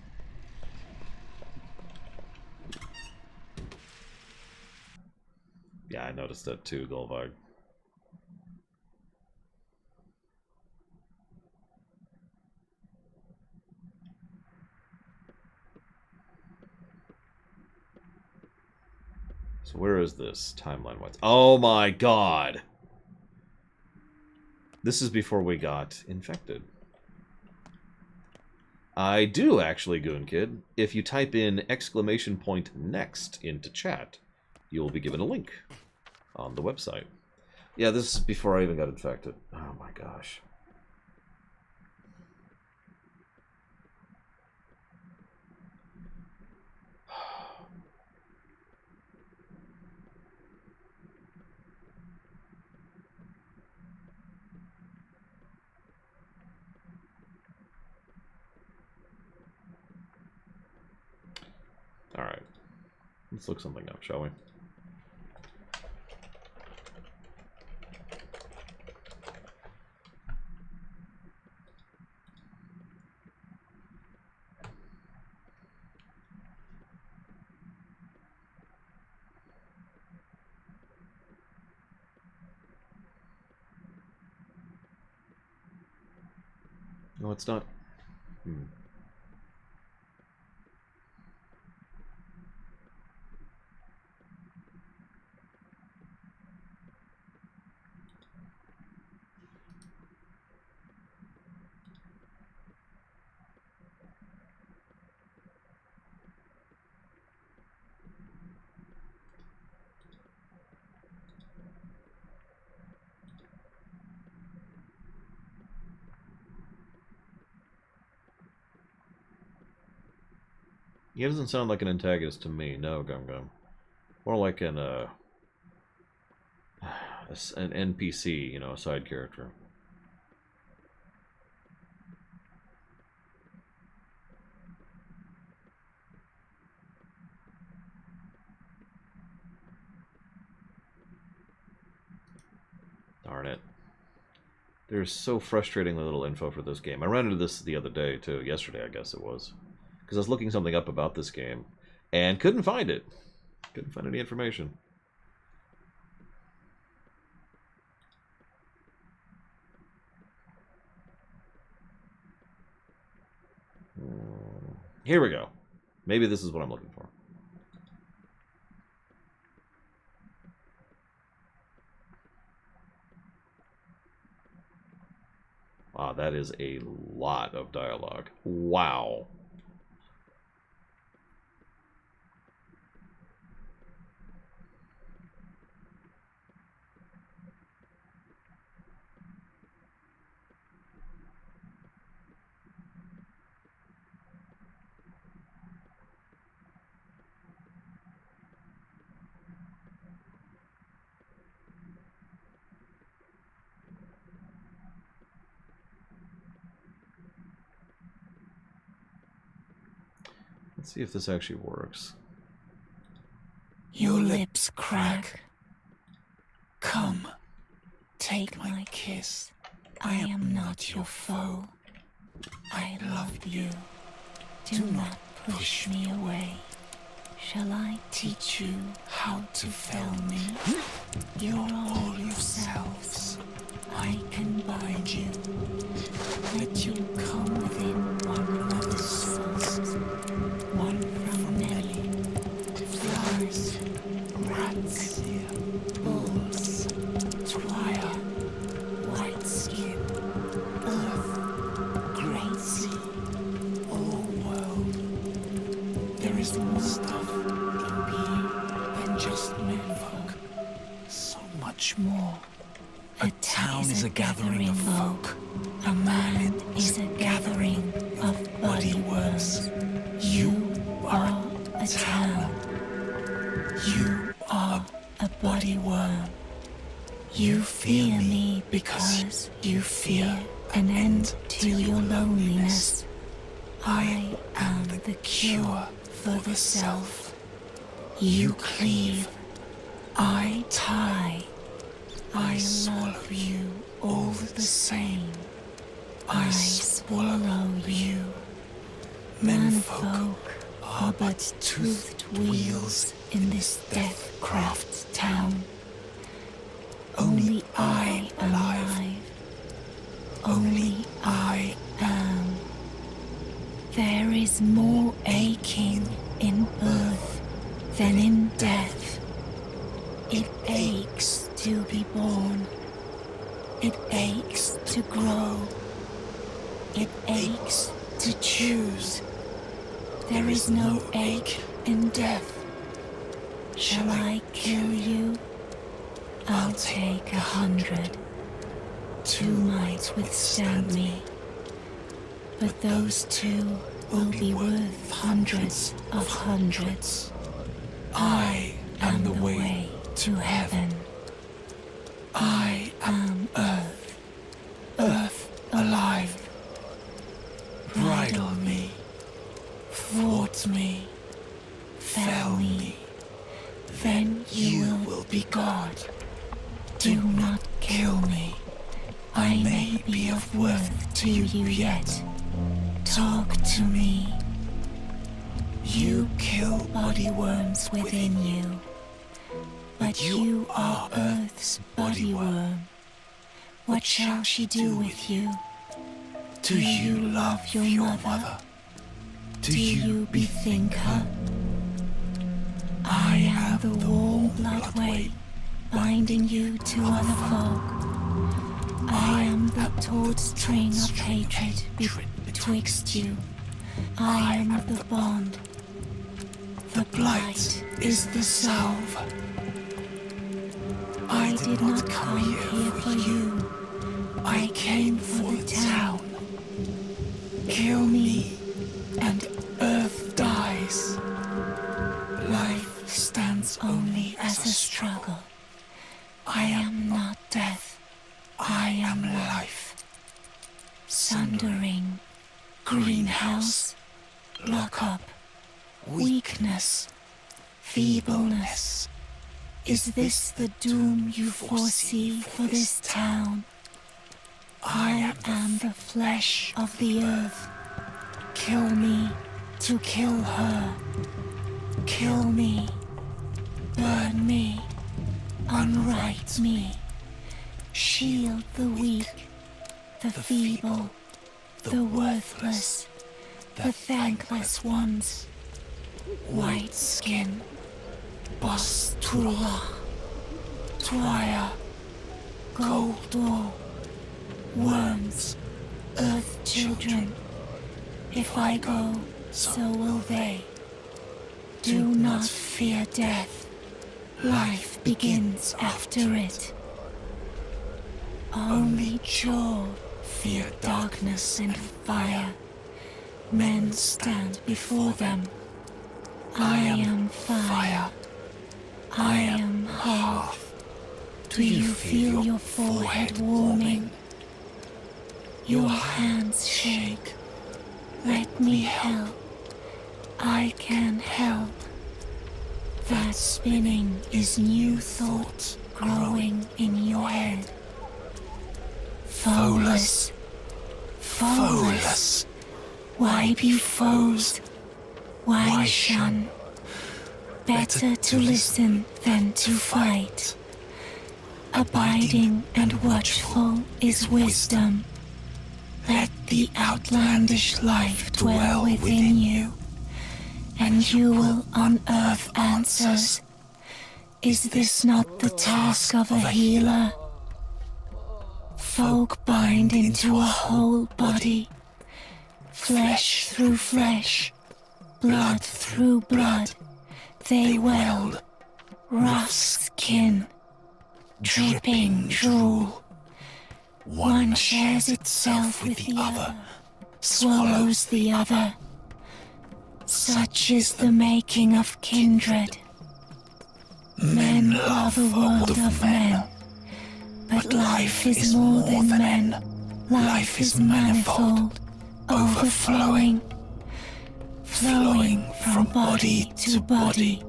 Yeah, I noticed that too, Golvag. So where is this timeline-wise? Oh my god! This is before we got infected. I do, actually, Goon Kid. If you type in !next into chat, you will be given a link on the website. Yeah, this is before I even got infected. Oh my gosh. Alright. Let's look something up, shall we? No, it's not. He doesn't sound like an antagonist to me, no, Gum Gum. More like an NPC, you know, a side character. Darn it. There's so frustratingly little info for this game. I ran into this the other day, too. Yesterday, I guess it was. Because I was looking something up about this game, and couldn't find it. Couldn't find any information. Here we go. Maybe this is what I'm looking for. Wow, that is a lot of dialogue. Wow. Let's see if this actually works. Your lips crack. Come, take my kiss. I am not your foe. I love you. Do not push me away. Shall I teach you how to fell me? You're all yourselves. I can bind you. Let you come within one another's souls. One from Nelly. Flowers, rats, bulls, twire, white skin, earth, great sea, all world. There is more stuff in being than just menfolk. So much more. A town is a gathering of folk. A man is a gathering of body worms. You are a town. You are a body worm. You fear me because you fear an end to your loneliness. I am the cure for the self. You cleave. I tie. I swallow you all the same. I swallow you. Menfolk are but toothed wheels in this deathcraft town. Only I am alive. Only I am. There is more aching in birth than in death. It aches to be born. It aches to grow. It aches to choose. There is no ache in death. Shall I kill you? I'll take 100. 2 might withstand me. But those 2 will be worth hundreds of hundreds. I am the way to heaven. I am Earth. Earth alive. Bridle me. Thwart me. Fell me. Then you will be God. Do not kill me. I may be of worth to you yet. Talk to me. You kill body worms within you. But you are Earth's body worm. What shall she do with you? Do you love your mother? Do you bethink her? I am the warm blood weight binding you to other folk. I am the taut string of hatred betwixt you. I am the bond. The blight is the salve. I did not come here for you. I came for the town. Kill me, and Earth dies. Life stands only as a struggle. I am not death. I am life. Sundering, greenhouse, lock-up, weakness, feebleness. Is this the doom you foresee for this town? I am the flesh of the earth. Kill me to kill her. Kill me. Burn me. Unright me. Shield the weak, the feeble, the worthless, the thankless ones. White skin. Bos Tula. Twire. Gold door. Worms. Earth children. If I go, so will they. Do not fear death. Life begins after it. Only Jaw fear darkness and fire. Men stand before them. I am fire. I am hearth. Do you feel your forehead warming? Your hands shake. Let me help. I can help. That spinning is new thought growing in your head. Foeless. Foeless. Why be foes? Why shun? Better to listen than to fight. Abiding and watchful is wisdom. Let the outlandish life dwell within you, and you will unearth answers. Is this not the task of a healer? Folk bind into a whole body, flesh through flesh, blood through blood. They weld, rough skin, dripping drool. One shares itself with the other, swallows the other. Such is the making of kindred. Men love a world of men, but life is more than men. Life is manifold, overflowing, flowing from body to body.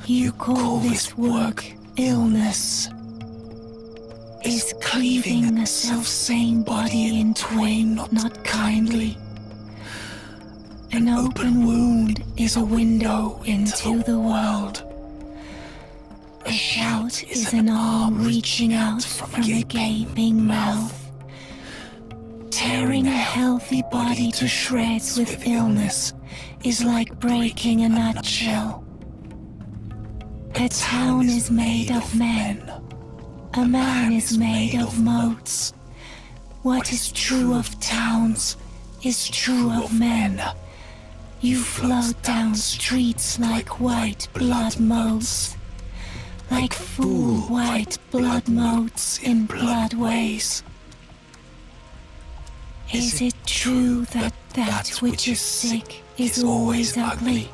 You call this work illness. Is cleaving a self-same body in twain not kindly? An open wound is a window into the world. A shout is an arm reaching out from a gaping mouth. Tearing a healthy body to shreds with illness is like breaking a nutshell. A town is made of men. A man is made of motes. What is true of towns is true of men. You float down streets like white blood motes. Like fool white blood motes in bloodways. Is it true that that which is sick is always ugly?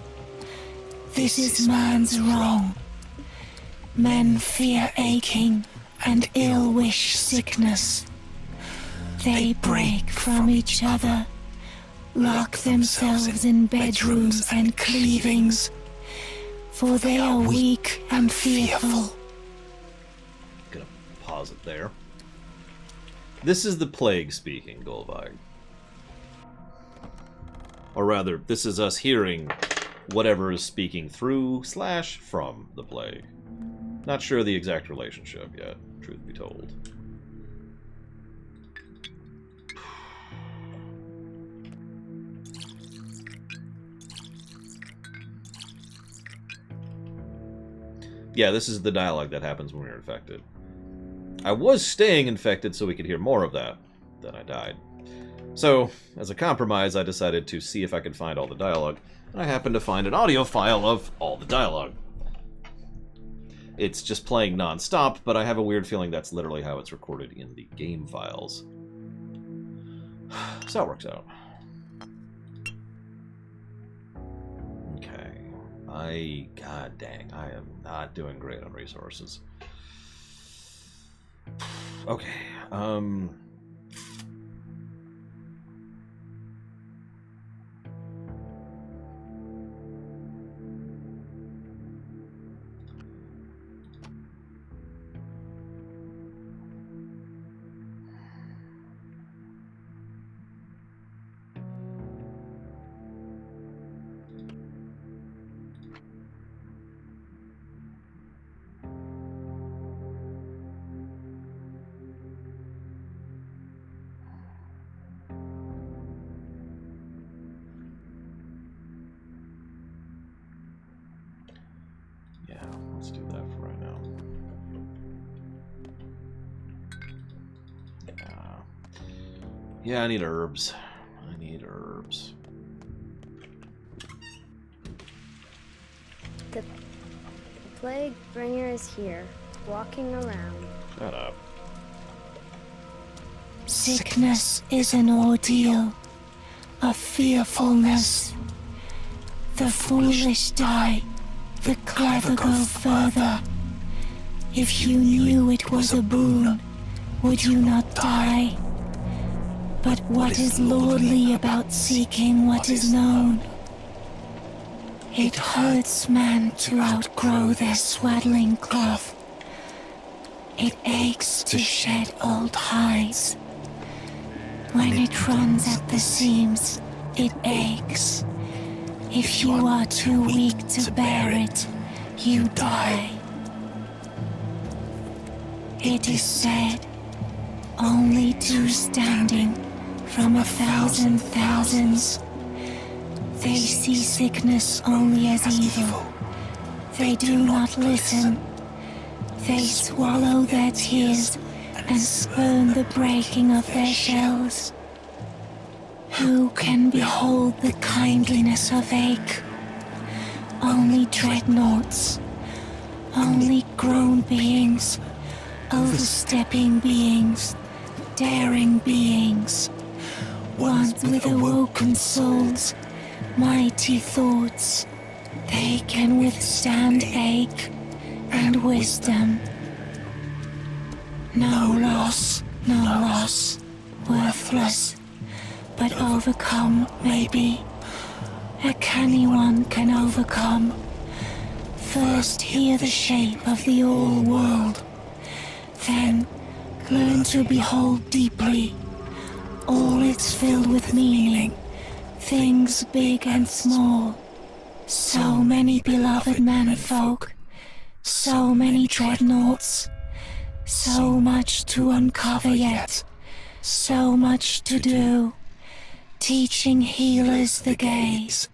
This is man's wrong. Men fear aching and ill-wish sickness. They break from each other, lock themselves in bedrooms and cleavings, for they are weak and fearful. Gonna pause it there. This is the plague speaking, Golvag. Or rather, this is us hearing whatever is speaking through / from the plague. Not sure the exact relationship yet, truth be told. Yeah, this is the dialogue that happens when we're infected. I was staying infected so we could hear more of that. Then I died. So, as a compromise, I decided to see if I could find all the dialogue. And I happened to find an audio file of all the dialogue. It's just playing non-stop, but I have a weird feeling that's literally how it's recorded in the game files. So that works out. Okay. God dang, I am not doing great on resources. Okay, yeah, let's do that for right now. Yeah, I need herbs. I need herbs. The plague bringer is here, walking around. Shut up. Sickness is an ordeal, a fearfulness. The foolish die, the clever go further. If you knew it was a boon, would you not die? But what is lordly about seeking what is known? It hurts man to outgrow their swaddling cloth. It aches to shed old hides. When it runs at the seams, it aches. If you are too weak to bear it, you die. It is said, only two standing from 1,000 thousands. They see sickness only as evil. They do not listen. They swallow their tears and spurn the breaking of their shells. Who can behold the kindliness of ache? Only dreadnoughts, only grown beings, overstepping beings, daring beings, ones with awoken souls, mighty thoughts. They can withstand ache and wisdom. No loss, worthless, but overcome maybe. A canny one can overcome. First hear the shape of the all world, then learn to behold deeply. All it's filled with meaning, things big and small. So many beloved manfolk, so many dreadnoughts, so much to uncover yet, so much to do. Teaching healers the gaze,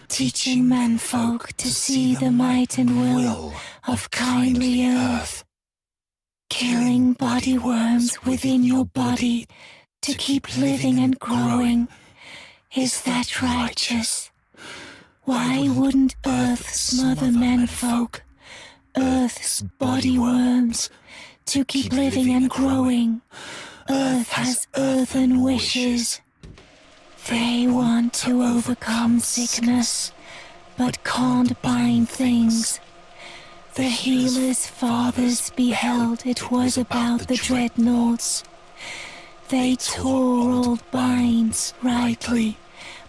teaching menfolk to see the might and will of kindly earth. Killing body worms within your body to keep living and growing. Is that righteous? Why wouldn't Earth smother menfolk, Earth's body worms, to keep living and growing? Earth has earthen wishes. They want to overcome sickness, but can't bind things. The healer's fathers beheld it was about the dreadnoughts. They tore old binds rightly,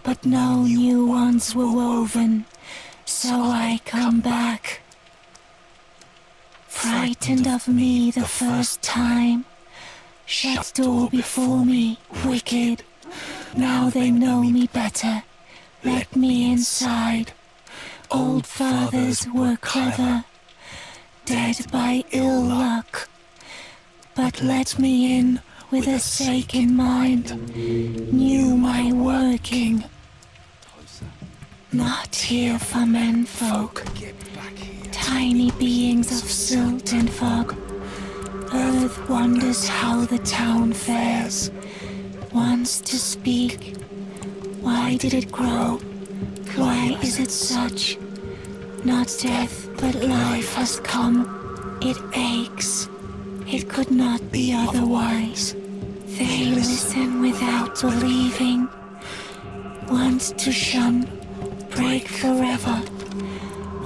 but no new ones were woven, so I come back. Frightened of me the first time, shut door before me, wicked. Now they know me better, let me inside. Old fathers were clever, dead by ill luck, but let me in with a sake in mind, knew my working. Not here for menfolk, tiny beings of silt and fog. Earth wonders how the town fares, wants to speak. Why did it grow? Why is it such? Not death, but life has come. It aches. It could not be otherwise. They listen without believing. Want to shun, break forever.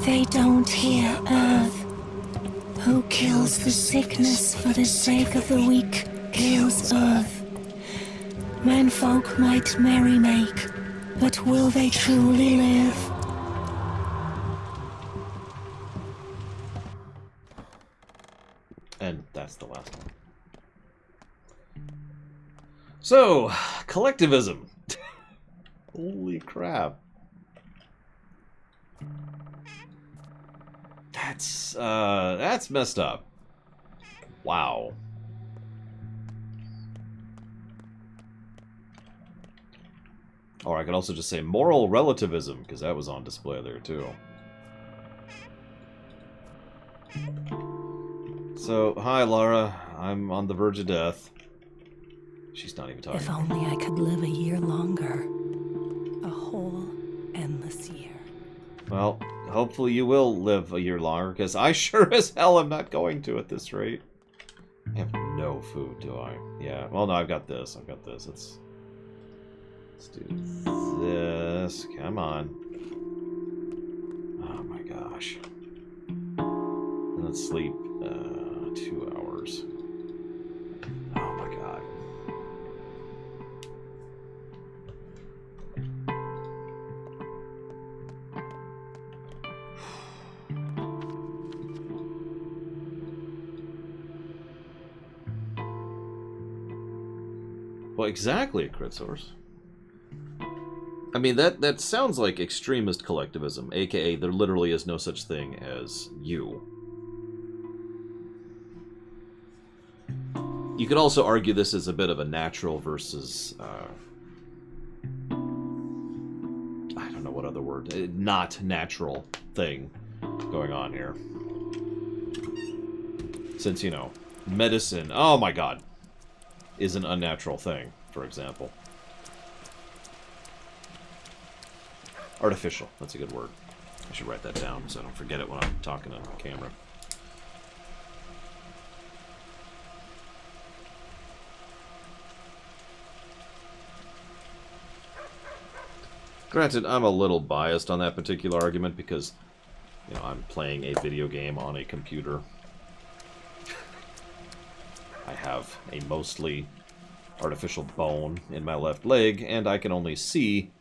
They don't hear Earth. Who kills the sickness for the sake of the weak kills Earth. Menfolk might merry make, but will they truly live? And that's the last one. So, collectivism. Holy crap. That's messed up. Wow. Or I could also just say moral relativism, because that was on display there too. So, hi Laura, I'm on the verge of death. She's not even talking. If only I could live a year longer. A whole endless year. Well, hopefully you will live a year longer, because I sure as hell am not going to at this rate. I have no food, do I? Yeah, well no, I've got this. Let's do this. Come on. Oh my gosh. And let's sleep 2 hours. Oh my god. Well, exactly, a crit source. I mean, that sounds like extremist collectivism, aka there literally is no such thing as you. You could also argue this is a bit of a natural versus, I don't know what other word, not natural thing going on here. Since, you know, medicine, oh my god, is an unnatural thing, for example. Artificial, that's a good word. I should write that down so I don't forget it when I'm talking on camera. Granted, I'm a little biased on that particular argument because, you know, I'm playing a video game on a computer. I have a mostly artificial bone in my left leg, and I can only see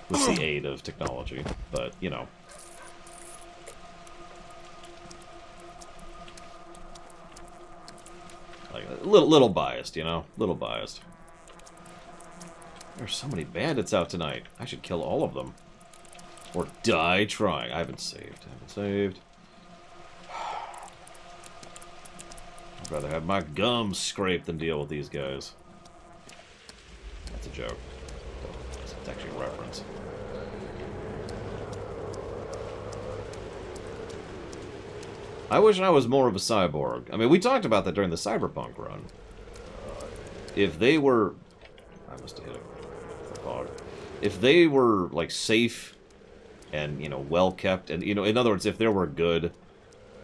with the aid of technology, but, you know. Like, a little biased, you know? Little biased. There's so many bandits out tonight. I should kill all of them. Or die trying. I haven't saved. I'd rather have my gums scraped than deal with these guys. That's a joke. It's actually a reference. I wish I was more of a cyborg. I mean, we talked about that during the Cyberpunk run. If they were... I must have hit it. If they were, like, safe and, you know, well-kept, and, you know, in other words, if there were good,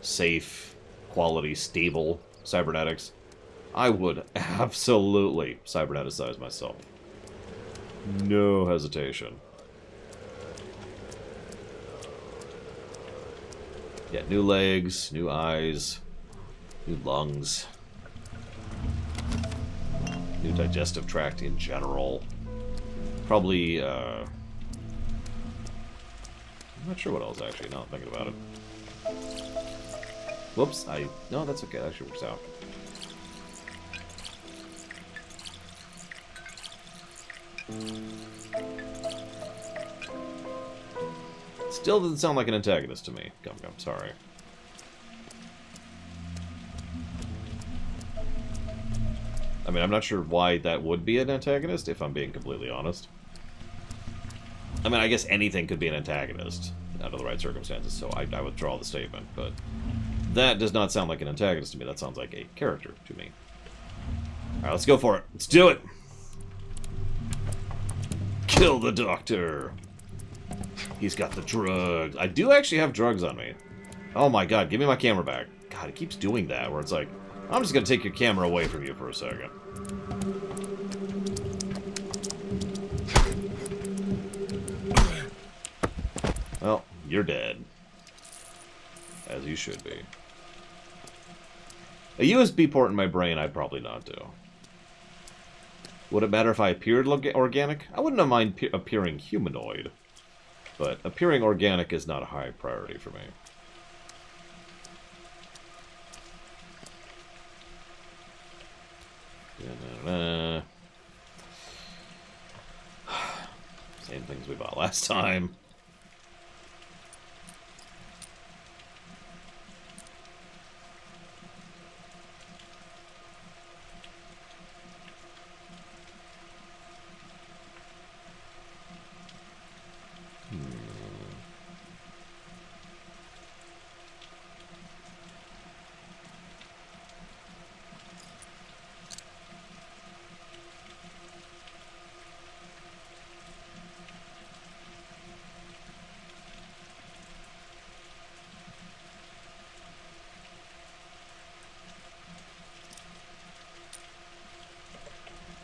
safe, quality, stable cybernetics, I would absolutely cyberneticize myself. No hesitation. Yeah, new legs, new eyes, new lungs, new digestive tract in general. Probably, I'm not sure what else, actually, now I'm thinking about it. Whoops, no, that's okay, that actually works out. Still doesn't sound like an antagonist to me. Gum, sorry. I mean, I'm not sure why that would be an antagonist, if I'm being completely honest. I mean, I guess anything could be an antagonist under the right circumstances, so I withdraw the statement, but that does not sound like an antagonist to me. That sounds like a character to me. Alright, let's go for it. Let's do it! Kill the doctor! He's got the drugs. I do actually have drugs on me. Oh my god, give me my camera back. God, it keeps doing that, where it's like, I'm just gonna take your camera away from you for a second. Well, you're dead. As you should be. A USB port in my brain, I'd probably not do. Would it matter if I appeared organic? I wouldn't mind appearing humanoid. But appearing organic is not a high priority for me. Same things we bought last time.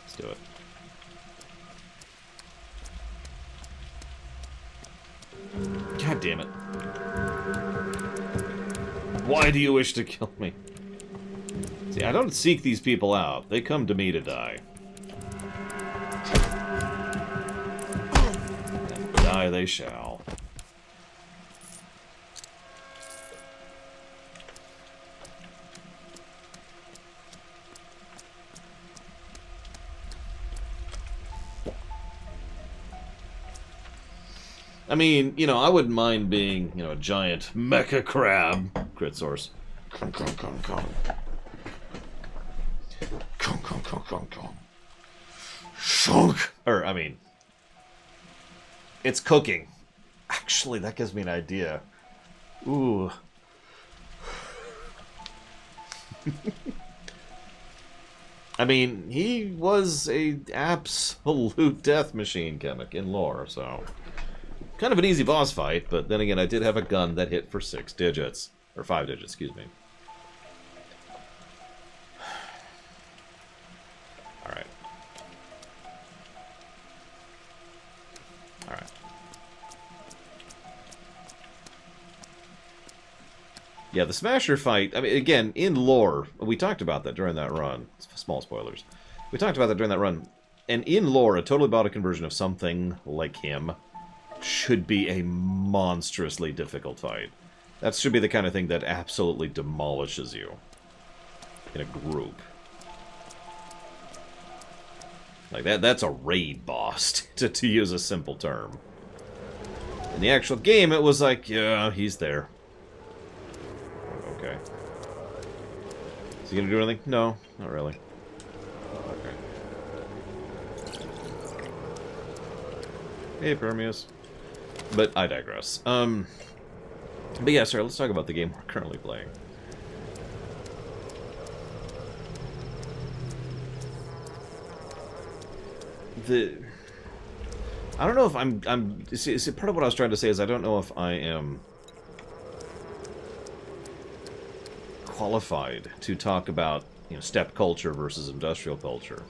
Let's do it. God damn it. Why do you wish to kill me? See, I don't seek these people out. They come to me to die. And die they shall. I mean, you know, I wouldn't mind being, you know, a giant mecha crab. Crit source. Kong, kong, kong, kong. Kong, kong, kong, kong, kong. Shunk. Or, I mean, it's cooking. Actually, that gives me an idea. Ooh. I mean, he was a absolute death machine chemic in lore, so... Kind of an easy boss fight, but then again, I did have a gun that hit for 6 digits. Or 5 digits, excuse me. Alright. Alright. Yeah, the Smasher fight, I mean, again, in lore, we talked about that during that run. Small spoilers. We talked about that during that run. And in lore, a totally body conversion of something like him should be a monstrously difficult fight. That should be the kind of thing that absolutely demolishes you in a group. Like, that's a raid boss, to use a simple term. In the actual game, it was like, yeah, he's there. Okay. Is he gonna do anything? No, not really. Okay. Hey, Permeus. But I digress. But yeah, sorry, let's talk about the game we're currently playing. I don't know if see, part of what I was trying to say is I don't know if I am qualified to talk about, you know, steppe culture versus industrial culture.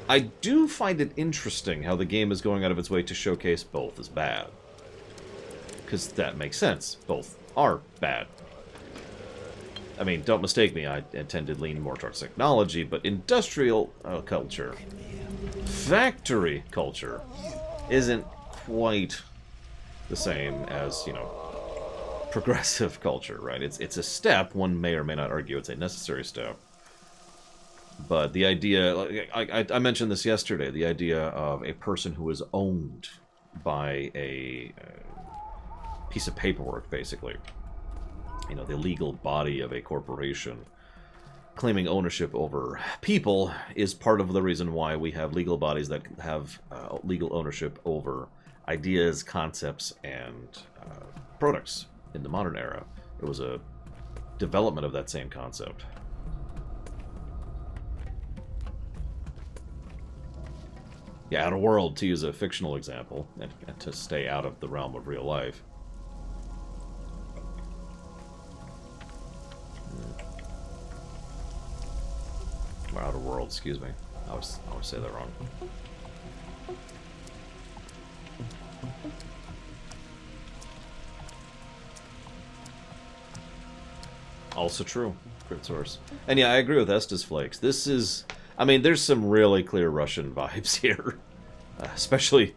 I do find it interesting how the game is going out of its way to showcase both as bad. Because that makes sense. Both are bad. I mean, don't mistake me, I tend to lean more towards technology, but industrial culture, factory culture, isn't quite the same as, you know, progressive culture, right? It's a step. One may or may not argue it's a necessary step. But the idea, I mentioned this yesterday, the idea of a person who is owned by a piece of paperwork, basically. You know, the legal body of a corporation claiming ownership over people is part of the reason why we have legal bodies that have legal ownership over ideas, concepts, and products in the modern era. It was a development of that same concept. Yeah, Outer World, to use a fictional example, and to stay out of the realm of real life. Or Outer World, excuse me. I always say that wrong. Also true. Crit source. And yeah, I agree with Estes Flakes. This is... I mean, there's some really clear Russian vibes here. Especially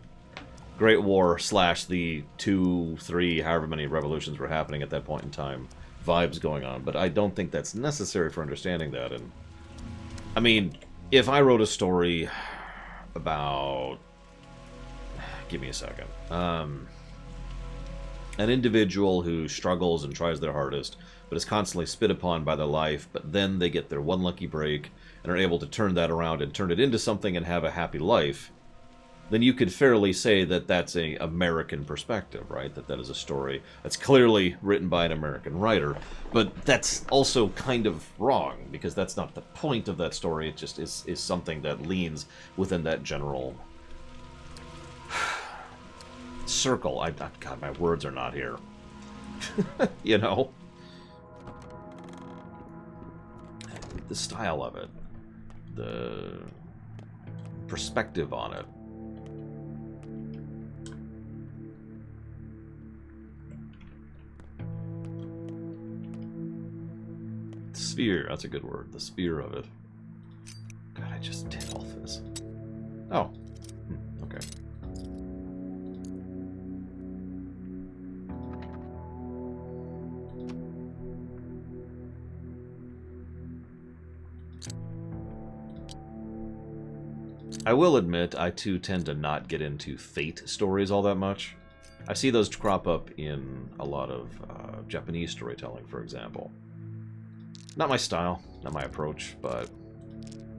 Great War / the 2, 3, however many revolutions were happening at that point in time. Vibes going on. But I don't think that's necessary for understanding that. And I mean, if I wrote a story about... Give me a second. An individual who struggles and tries their hardest, but is constantly spit upon by their life, but then they get their one lucky break and are able to turn that around and turn it into something and have a happy life, then you could fairly say that that's an American perspective, right? That is a story that's clearly written by an American writer. But that's also kind of wrong, because that's not the point of that story. It just is something that leans within that general circle. God, my words are not here. You know? The style of it. The perspective on it. Sphere, that's a good word. The sphere of it. God, I just did all this. Oh. Okay. I will admit, I too tend to not get into Fate stories all that much. I see those crop up in a lot of Japanese storytelling, for example. Not my style, not my approach, but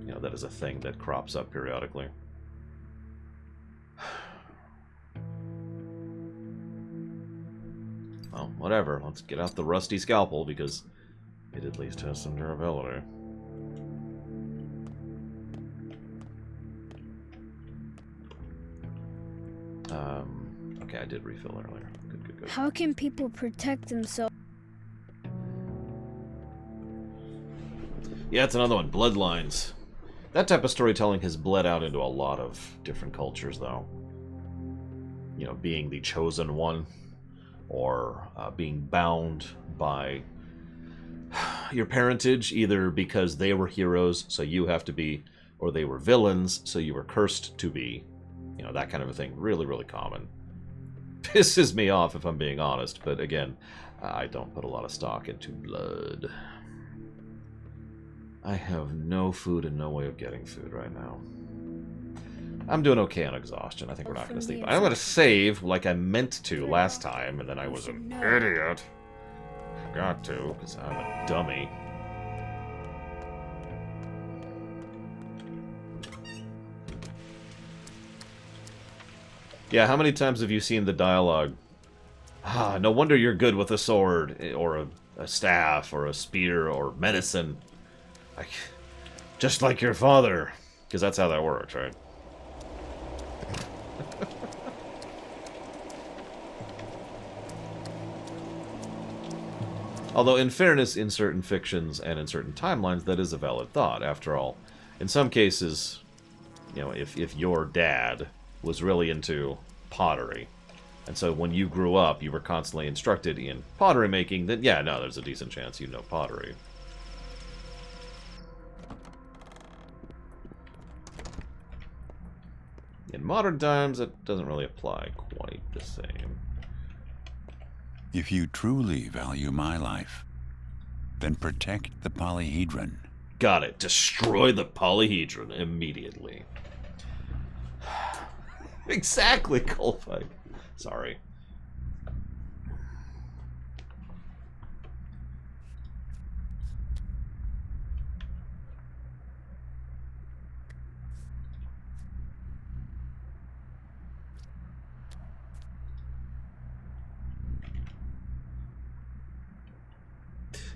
you know, that is a thing that crops up periodically. Well, whatever. Let's get out the rusty scalpel because it at least has some durability. Okay, I did refill earlier. Good, good, good. How can people protect themselves? Yeah, it's another one. Bloodlines. That type of storytelling has bled out into a lot of different cultures, though. You know, being the chosen one, or being bound by your parentage, either because they were heroes, so you have to be, or they were villains, so you were cursed to be. You know, that kind of a thing. Really, really common. Pisses me off, if I'm being honest, but again, I don't put a lot of stock into blood. I have no food and no way of getting food right now. I'm doing okay on exhaustion. I think we're not going to sleep. I'm going to save like I meant to last time, and then I was an idiot. Forgot to, because I'm a dummy. Yeah, how many times have you seen the dialogue? Ah, no wonder you're good with a sword, or a staff, or a spear, or medicine. Like, just like your father. Because that's how that works, right? Although, in fairness, in certain fictions and in certain timelines, that is a valid thought. After all, in some cases, you know, if your dad was really into pottery, and so when you grew up, you were constantly instructed in pottery making, then yeah, no, there's a decent chance you know pottery. In modern times, it doesn't really apply quite the same. If you truly value my life, then protect the polyhedron. Got it. Destroy the polyhedron immediately. Exactly, Colfight. Sorry.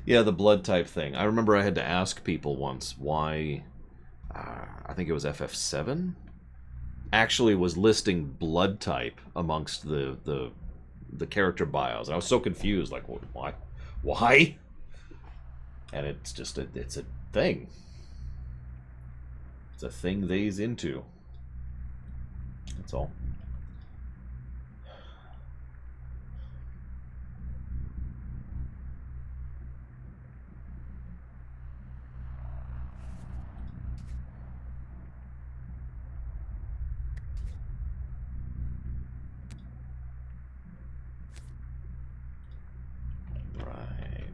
Yeah, the blood type thing. I remember I had to ask people once why, I think it was FF7, actually was listing blood type amongst the character bios. And I was so confused, like, why? Why? And it's just, it's a thing. It's a thing they's into. That's all. Right.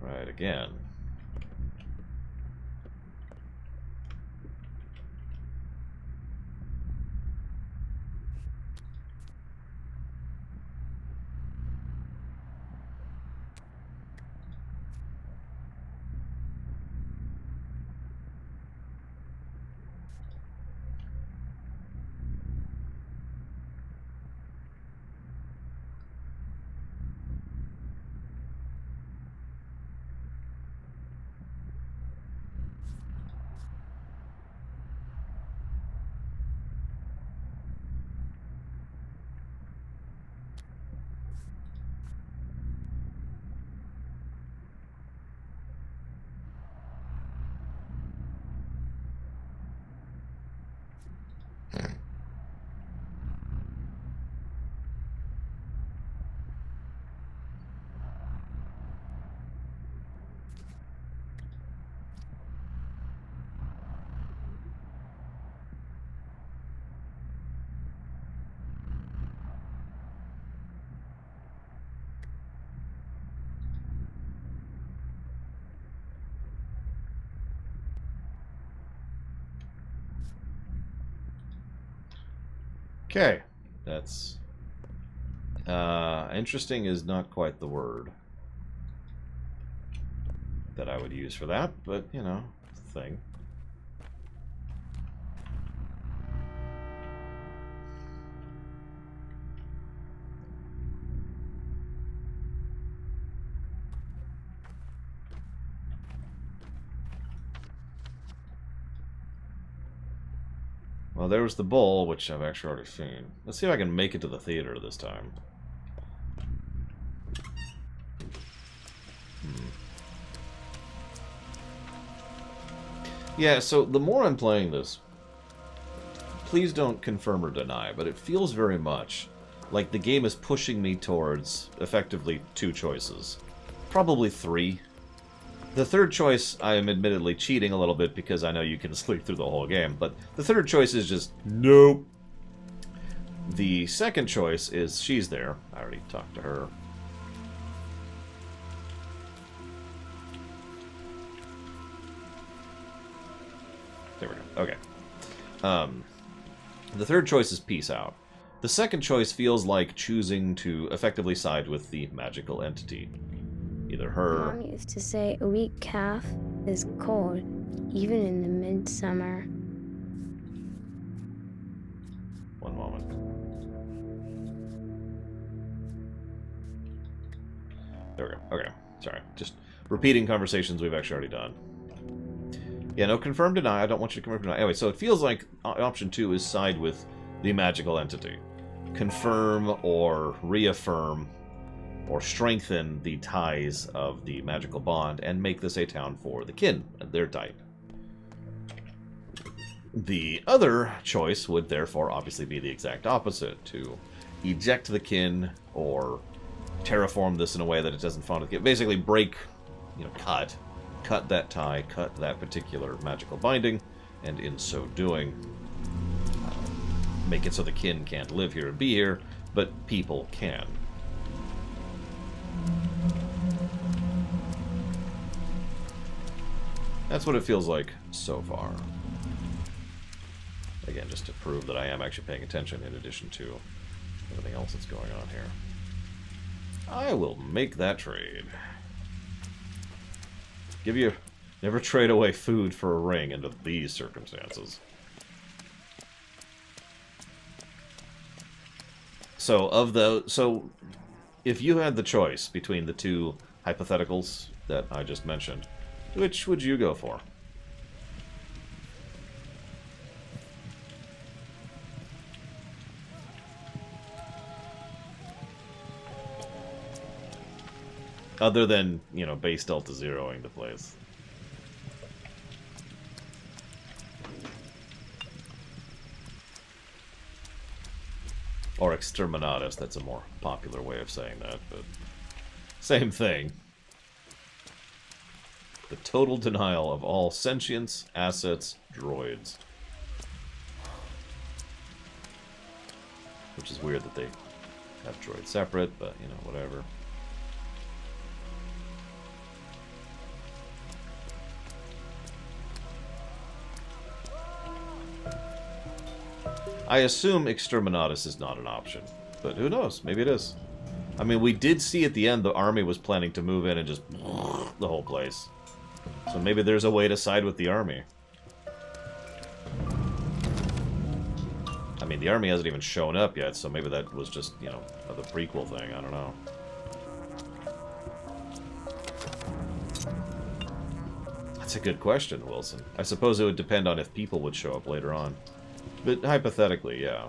Right, again. Okay. That's... interesting is not quite the word that I would use for that, but, you know, it's a thing. Well, there was the bowl, which I've actually already seen. Let's see if I can make it to the theater this time. Yeah, so the more I'm playing this, please don't confirm or deny, but it feels very much like the game is pushing me towards, effectively, 2 choices. Probably 3. The third choice, I am admittedly cheating a little bit because I know you can sleep through the whole game, but the third choice is just, nope. The second choice is, she's there. I already talked to her. There we go. Okay. The third choice is peace out. The second choice feels like choosing to effectively side with the magical entity. Either her... Mom used to say a weak calf is cold, even in the midsummer. One moment. There we go. Okay. Sorry. Just repeating conversations we've actually already done. Yeah, no, confirm, deny. I don't want you to confirm, deny. Anyway, so it feels like option 2 is side with the magical entity. Confirm or reaffirm or strengthen the ties of the magical bond and make this a town for the kin and their type. The other choice would therefore obviously be the exact opposite, to eject the kin or terraform this in a way that it doesn't fall. Basically break, you know, cut that tie, cut that particular magical binding, and in so doing, make it so the kin can't live here and be here, but people can. That's what it feels like so far. Again, just to prove that I am actually paying attention in addition to everything else that's going on here. I will make that trade. Never trade away food for a ring under these circumstances. So if you had the choice between the 2 hypotheticals that I just mentioned, which would you go for? Other than, you know, base delta zeroing the place. Or exterminatus, that's a more popular way of saying that, but same thing. The total denial of all sentience, assets, droids. Which is weird that they have droids separate, but, you know, whatever. I assume exterminatus is not an option, but who knows? Maybe it is. I mean, we did see at the end the army was planning to move in and just the whole place. So maybe there's a way to side with the army. I mean, the army hasn't even shown up yet, so maybe that was just, you know, the prequel thing. I don't know. That's a good question, Wilson. I suppose it would depend on if people would show up later on. But hypothetically, yeah.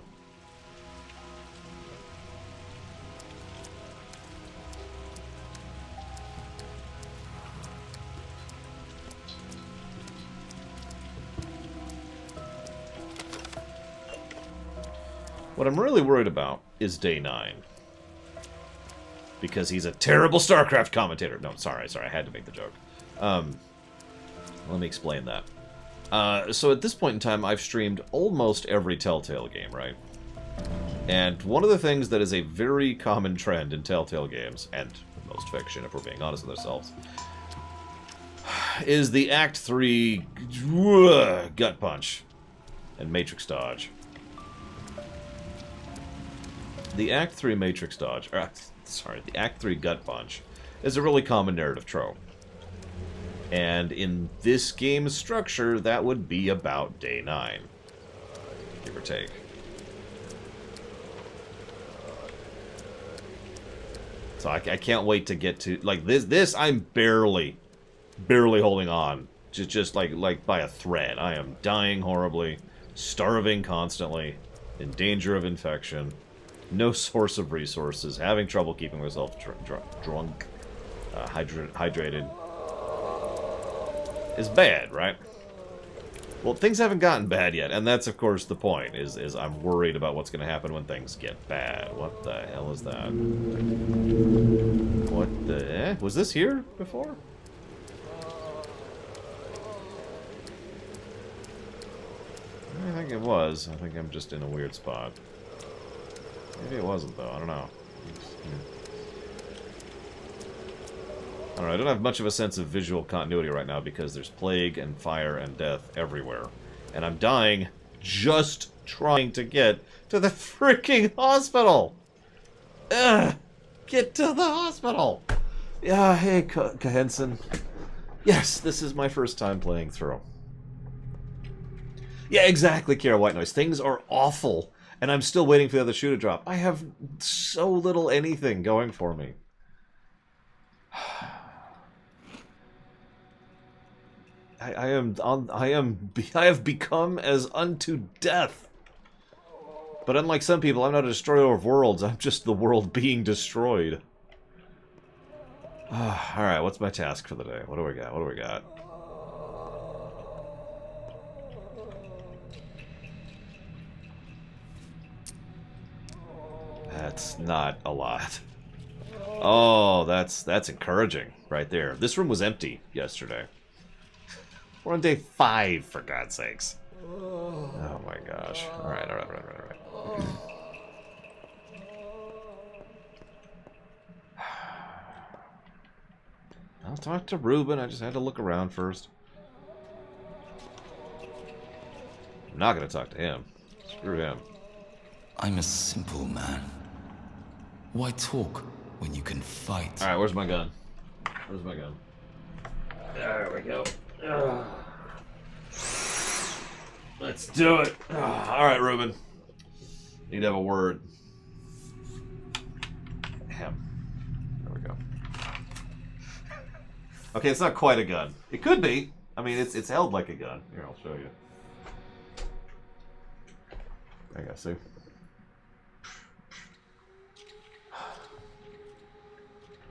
What I'm really worried about is Day 9. Because he's a terrible StarCraft commentator. No, sorry, I had to make the joke. Let me explain that. So at this point in time, I've streamed almost every Telltale game, right? And one of the things that is a very common trend in Telltale games, and most fiction, if we're being honest with ourselves, is the Act 3 gut punch and Matrix dodge. The Act 3 Matrix Dodge, sorry, the Act 3 Gut Punch is a really common narrative trope. And in this game's structure, that would be about day 9. Give or take. So I can't wait to get to... Like, this I'm barely holding on. Just like by a thread. I am dying horribly, starving constantly, in danger of infection, no source of resources, having trouble keeping myself drunk, hydrated. Is bad, right? Well, things haven't gotten bad yet, and that's, of course, the point, is I'm worried about what's going to happen when things get bad. What the hell is that? What the... Was this here before? I think it was. I think I'm just in a weird spot. Maybe it wasn't, though. I don't know. I don't know, I don't have much of a sense of visual continuity right now because there's plague and fire and death everywhere. And I'm dying just trying to get to the freaking hospital! Ugh! Get to the hospital! Yeah, hey, Henson. Yes, this is my first time playing through. Yeah, exactly, Kara White Noise. Things are awful, and I'm still waiting for the other shoe to drop. I have so little anything going for me. I have become as unto death. But unlike some people, I'm not a destroyer of worlds. I'm just the world being destroyed. Alright, what's my task for the day? What do we got? What do we got? That's not a lot. Oh, that's encouraging right there. This room was empty yesterday. We're on day 5, for God's sakes. Oh my gosh. Alright. I'll talk to Ruben. I just had to look around first. I'm not going to talk to him. Screw him. I'm a simple man. Why talk when you can fight? Alright, where's my gun? Where's my gun? There we go. Let's do it. Alright, Ruben. Need to have a word. Damn. There we go. Okay, it's not quite a gun. It could be. I mean, it's held like a gun. Here, I'll show you. I gotta see.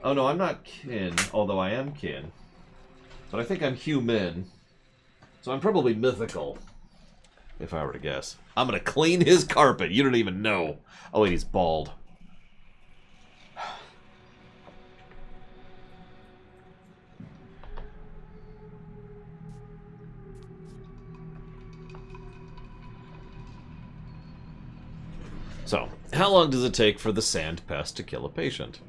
Oh no, I'm not kin, although I am kin. But I think I'm human. So I'm probably mythical, if I were to guess. I'm gonna clean his carpet. You don't even know. Oh wait, he's bald. So, how long does it take for the sand pest to kill a patient?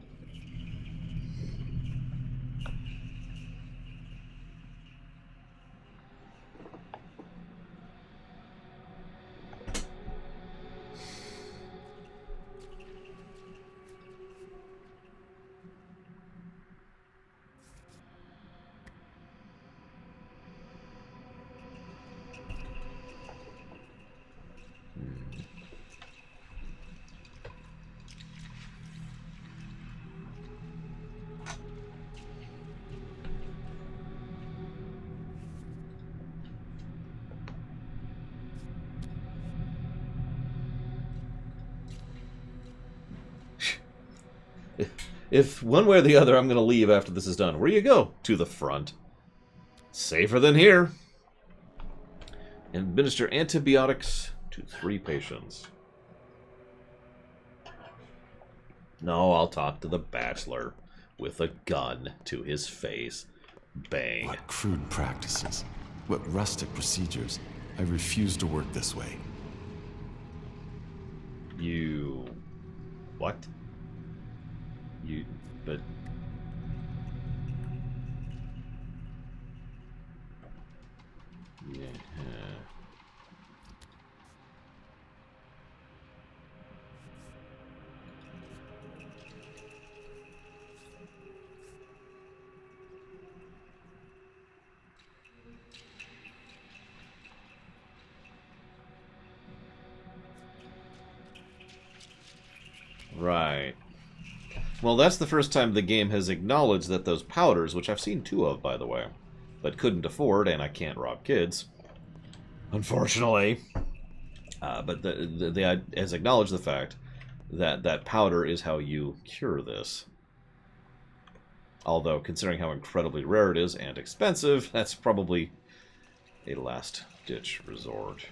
If one way or the other I'm going to leave after this is done, where do you go? To the front. Safer than here. Administer antibiotics to 3 patients. No, I'll talk to the bachelor with a gun to his face. Bang. What crude practices. What rustic procedures. I refuse to work this way. You... What? You... But... Yeah. Right. Well, that's the first time the game has acknowledged that those powders, which I've seen 2 of, by the way, but couldn't afford, and I can't rob kids, unfortunately. But they has acknowledged the fact that that powder is how you cure this. Although, considering how incredibly rare it is and expensive, that's probably a last-ditch resort.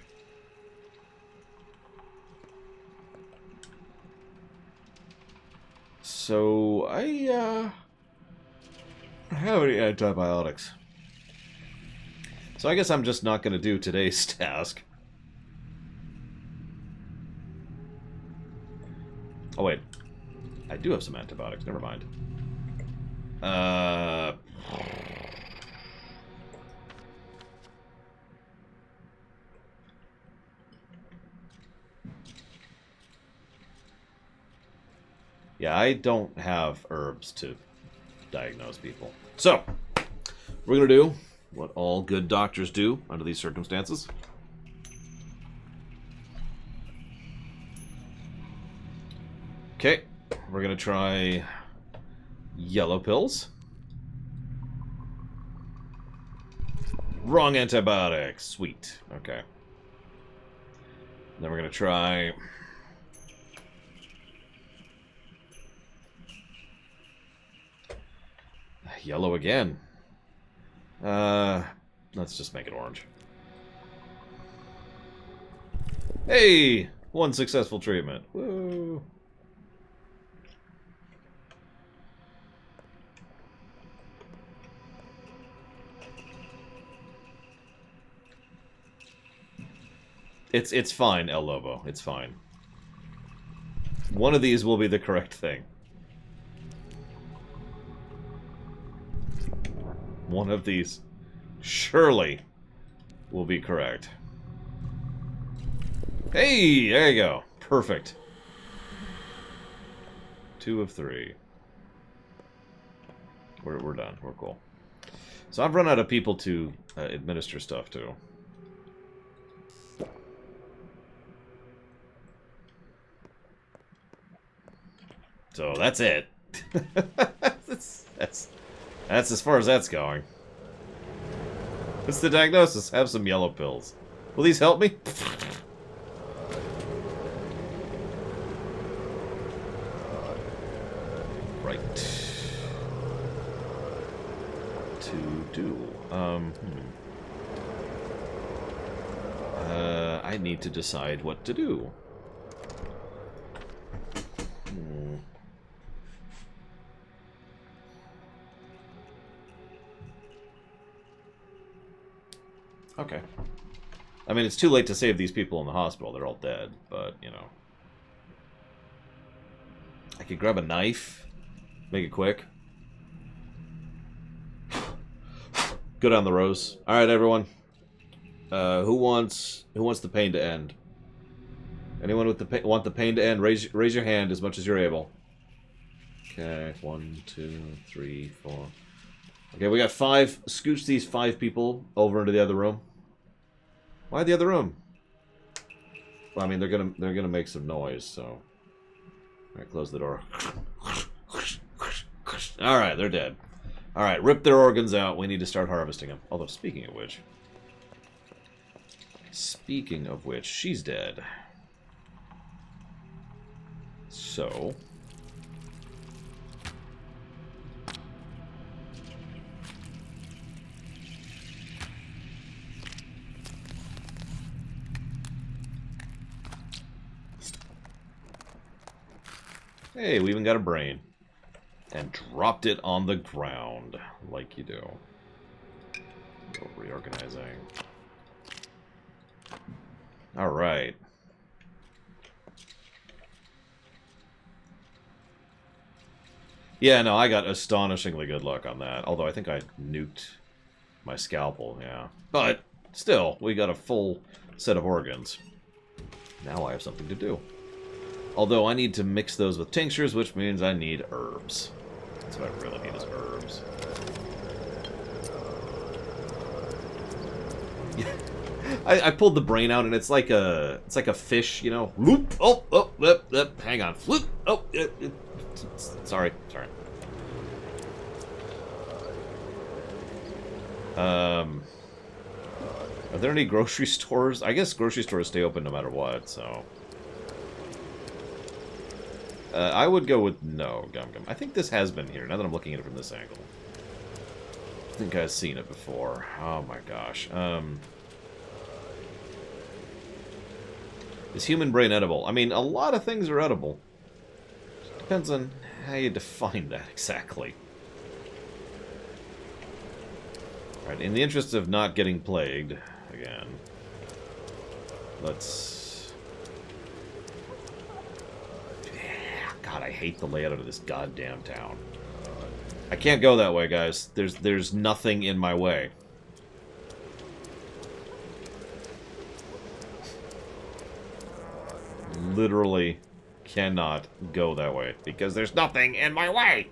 So, I don't have any antibiotics. So I guess I'm just not going to do today's task. Oh, wait. I do have some antibiotics. Never mind. Yeah, I don't have herbs to diagnose people. So, we're going to do what all good doctors do under these circumstances. Okay, we're going to try yellow pills. Wrong antibiotics. Sweet. Okay. Then we're going to try yellow again. Let's just make it orange. Hey! 1 successful treatment. Woo! It's fine, El Lobo. It's fine. One of these will be the correct thing. One of these surely will be correct. Hey, there you go. Perfect. 2 of 3. We're done. We're cool. So I've run out of people to administer stuff to. So that's it. that's as far as that's going. What's the diagnosis? Have some yellow pills. Will these help me? Right. To do. I need to decide what to do. Okay. I mean, it's too late to save these people in the hospital. They're all dead, but, you know. I could grab a knife. Make it quick. Go down the rows. Alright, everyone. Who wants the pain to end? Anyone with want the pain to end? Raise your hand as much as you're able. Okay, 1, 2, 3, 4. Okay, we got 5. Scooch these 5 people over into the other room. Why the other room? Well, I mean, they're gonna make some noise, so. All right, close the door. All right, they're dead. All right, rip their organs out. We need to start harvesting them. Although, speaking of which, she's dead. So. Hey, we even got a brain. And dropped it on the ground, like you do. Reorganizing. Alright. Yeah, no, I got astonishingly good luck on that. Although I think I nuked my scalpel, yeah. But, still, we got a full set of organs. Now I have something to do. Although I need to mix those with tinctures, which means I need herbs. That's what I really need is herbs. I pulled the brain out, and it's like a fish, you know. Loop. Oh, oh, hang on. Floop. Oh, sorry. Are there any grocery stores? I guess grocery stores stay open no matter what, so. I would go with no, Gum Gum. I think this has been here, now that I'm looking at it from this angle. I think I've seen it before. Oh my gosh. Is human brain edible? I mean, a lot of things are edible. Depends on how you define that exactly. Alright, in the interest of not getting plagued, again, let's... God, I hate the layout of this goddamn town. I can't go that way, guys. There's nothing in my way. Literally cannot go that way because there's nothing in my way.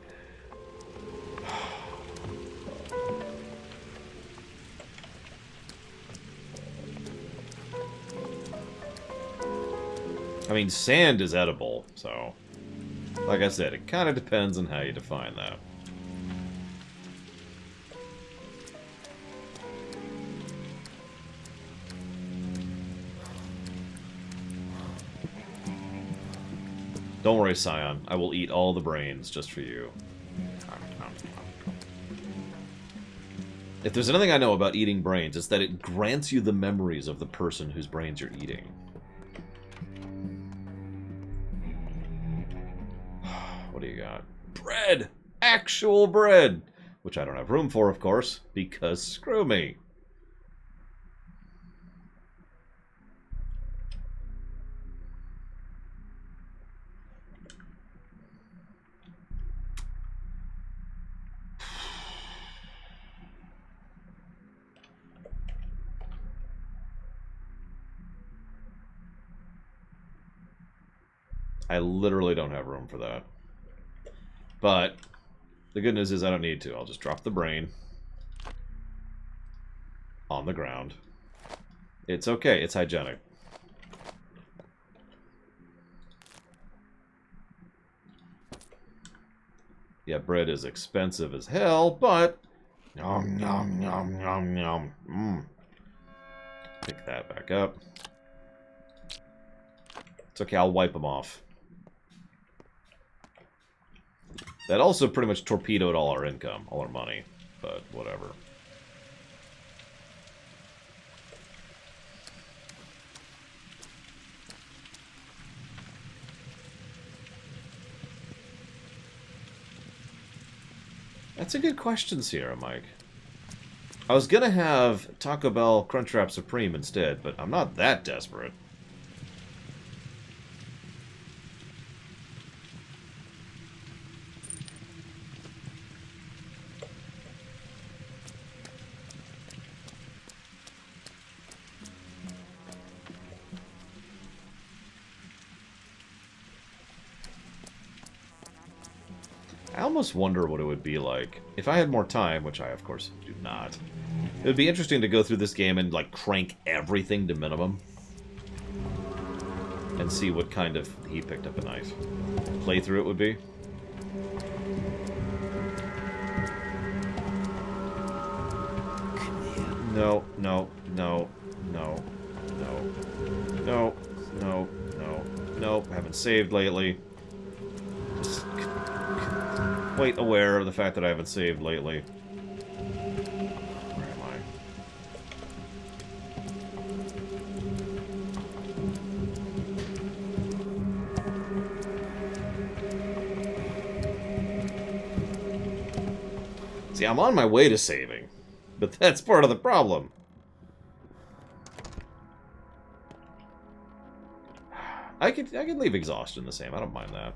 I mean, sand is edible, so like I said, it kind of depends on how you define that. Don't worry, Scion. I will eat all the brains just for you. If there's anything I know about eating brains, it's that it grants you the memories of the person whose brains you're eating. What do you got? Bread! Actual bread! Which I don't have room for, of course, because screw me. I literally don't have room for that. But the good news is I don't need to. I'll just drop the brain on the ground. It's okay. It's hygienic. Yeah, bread is expensive as hell, but... Nom, nom, nom, nom, nom. Pick that back up. It's okay, I'll wipe them off. That also pretty much torpedoed all our income, all our money, but whatever. That's a good question, Sierra Mike. I was gonna have Taco Bell Crunchwrap Supreme instead, but I'm not that desperate. I almost wonder what it would be like if I had more time, which I of course do not. It would be interesting to go through this game and like crank everything to minimum and see what kind of he picked up a knife playthrough it would be. No, no, no, no, no, no, no, no, no. Haven't saved lately. Just quite aware of the fact that I haven't saved lately. Where am I? See, I'm on my way to saving, but that's part of the problem. I could leave exhaustion the same. I don't mind that.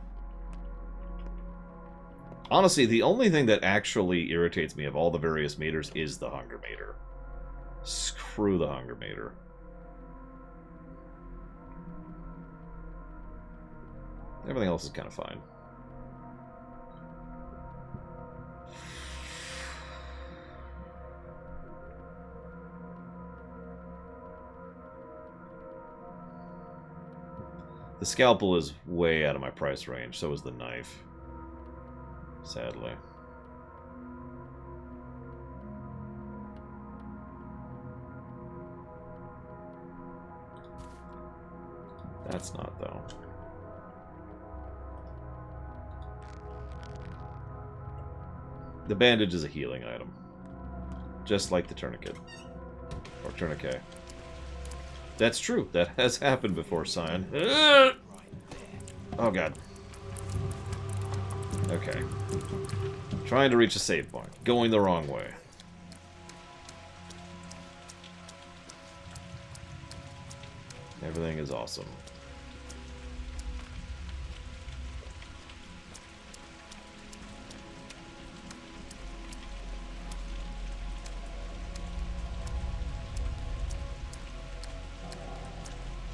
Honestly, the only thing that actually irritates me of all the various meters is the hunger meter. Screw the hunger meter. Everything else is kind of fine. The scalpel is way out of my price range, so is the knife. Sadly. That's not, though. The bandage is a healing item. Just like the tourniquet. Or tourniquet. That's true. That has happened before, Scion. Oh, God. Okay. Trying to reach a save point. Going the wrong way. Everything is awesome.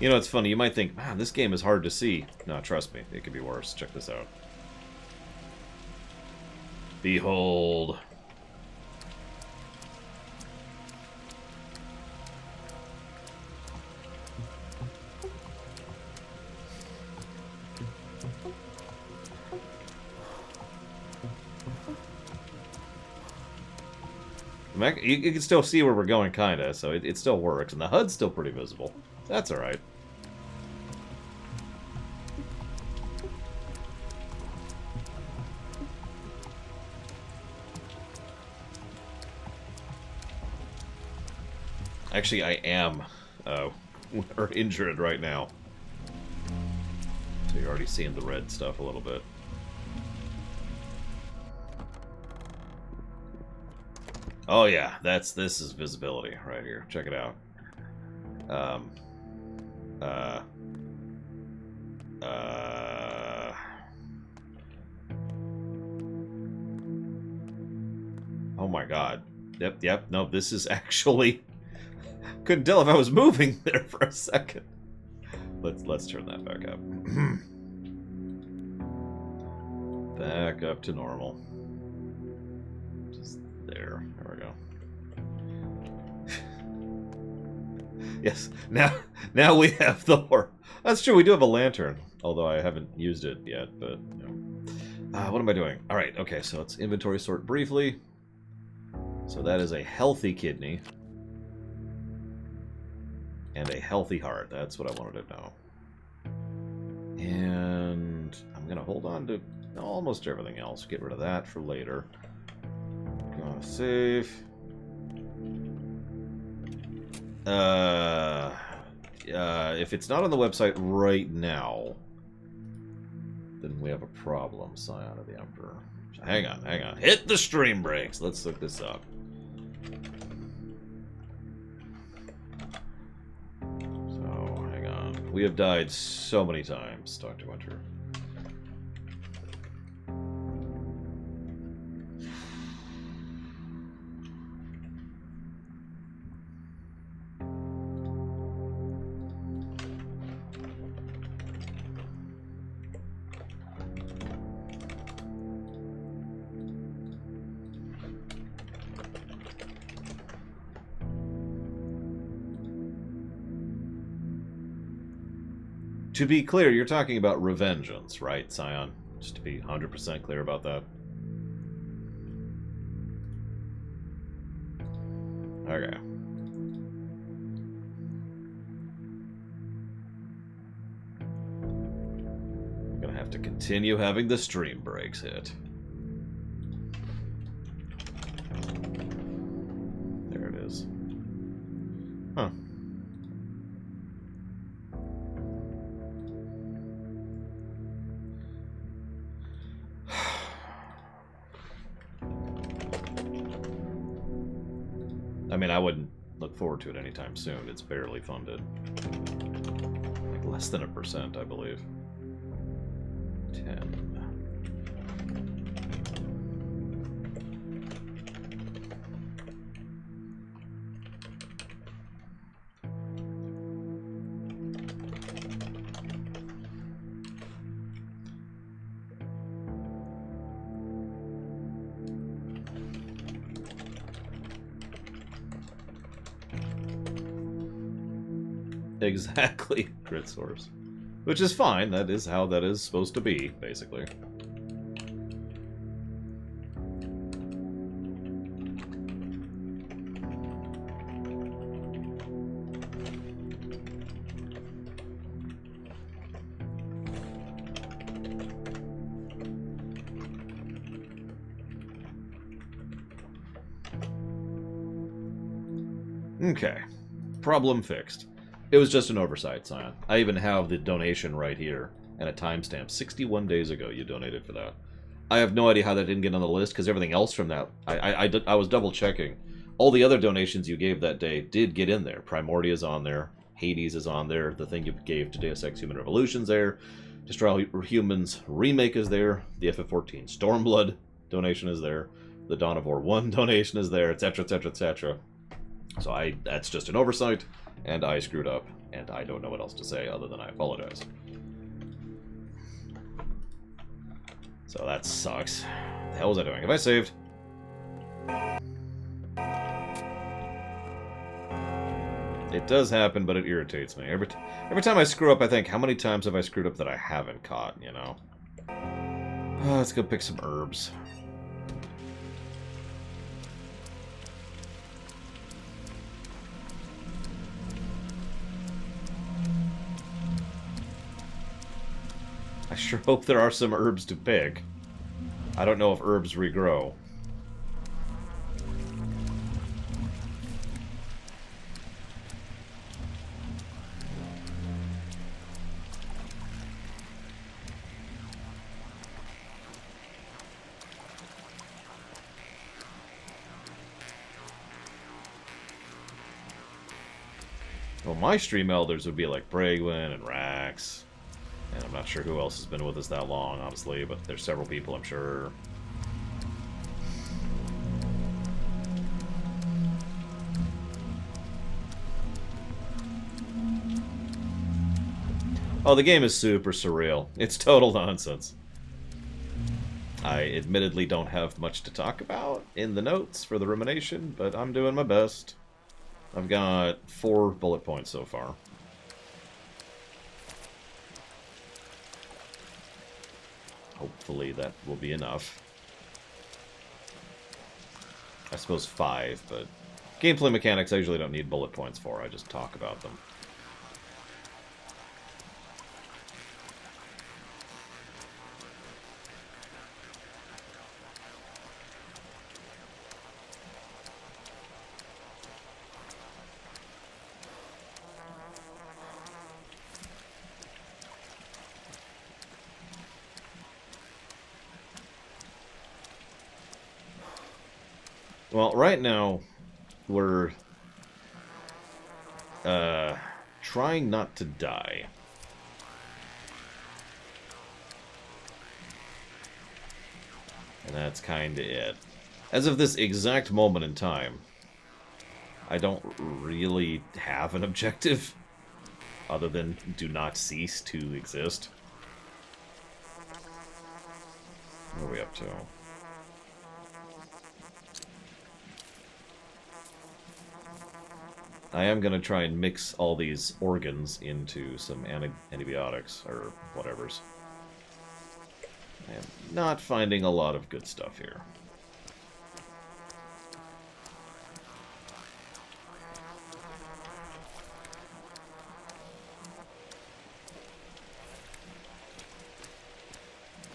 You know, it's funny. You might think, man, this game is hard to see. No, trust me. It could be worse. Check this out. Behold. You can still see where we're going, kinda, so it still works. And the HUD's still pretty visible. That's alright. Actually, I am injured right now. So you're already seeing the red stuff a little bit. Oh yeah, this is visibility right here. Check it out. Oh my God. Yep. No, this is actually. Couldn't tell if I was moving there for a second. Let's turn that back up. Back up to normal. Just there. There we go. Yes. Now we have the horror. That's true. We do have a lantern, although I haven't used it yet. But you know. What am I doing? All right. Okay. So let's inventory sort briefly. So that is a healthy kidney. And a healthy heart. That's what I wanted to know. And I'm going to hold on to almost everything else. Get rid of that for later. Gonna save. If it's not on the website right now, then we have a problem, Scion of the Emperor. Hang on. Hit the stream brakes. Let's look this up. We have died so many times, Dr. Winter. To be clear, you're talking about Revengeance, right, Scion? Just to be 100% clear about that. Okay. I'm gonna have to continue having the stream breaks hit. There it is. Huh. I mean, I wouldn't look forward to it anytime soon. It's barely funded. Like less than 1%, I believe. 10. Exactly, crit source. Which is fine. That is how that is supposed to be, basically. Okay. Problem fixed. It was just an oversight, Scion. I even have the donation right here, and a timestamp. 61 days ago you donated for that. I have no idea how that didn't get on the list, because everything else from that... I was double-checking. All the other donations you gave that day did get in there. Primordia's on there. Hades is on there. The thing you gave to Deus Ex Human Revolution's there. Destroy All Humans Remake is there. The FF14 Stormblood donation is there. The Dawn of War 1 donation is there, etc., etc., etc. So that's just an oversight, and I screwed up, and I don't know what else to say other than I apologize. So that sucks. What the hell was I doing? Have I saved? It does happen, but it irritates me. Every time I screw up, I think, how many times have I screwed up that I haven't caught, you know? Let's go pick some herbs. I sure hope there are some herbs to pick. I don't know if herbs regrow. Well, my stream elders would be like Bragwin and Rax. And I'm not sure who else has been with us that long, honestly, but there's several people, I'm sure. Oh, the game is super surreal. It's total nonsense. I admittedly don't have much to talk about in the notes for the rumination, but I'm doing my best. I've got 4 bullet points so far. Hopefully that will be enough. I suppose 5, but gameplay mechanics I usually don't need bullet points for, I just talk about them. Well, right now, we're trying not to die. And that's kinda it. As of this exact moment in time, I don't really have an objective, other than do not cease to exist. What are we up to? I am going to try and mix all these organs into some antibiotics, or whatevers. I am not finding a lot of good stuff here.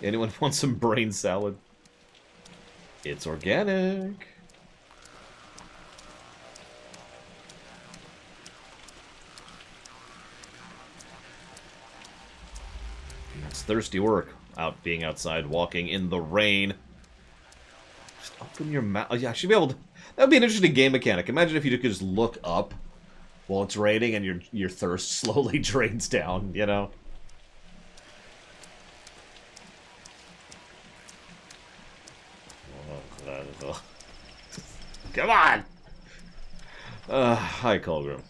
Anyone want some brain salad? It's organic. It's thirsty work, being outside, walking in the rain. Just open your mouth. Oh, yeah, I should be able to... That would be an interesting game mechanic. Imagine if you could just look up while it's raining and your thirst slowly drains down, you know? Come on! Hi, Colgrim.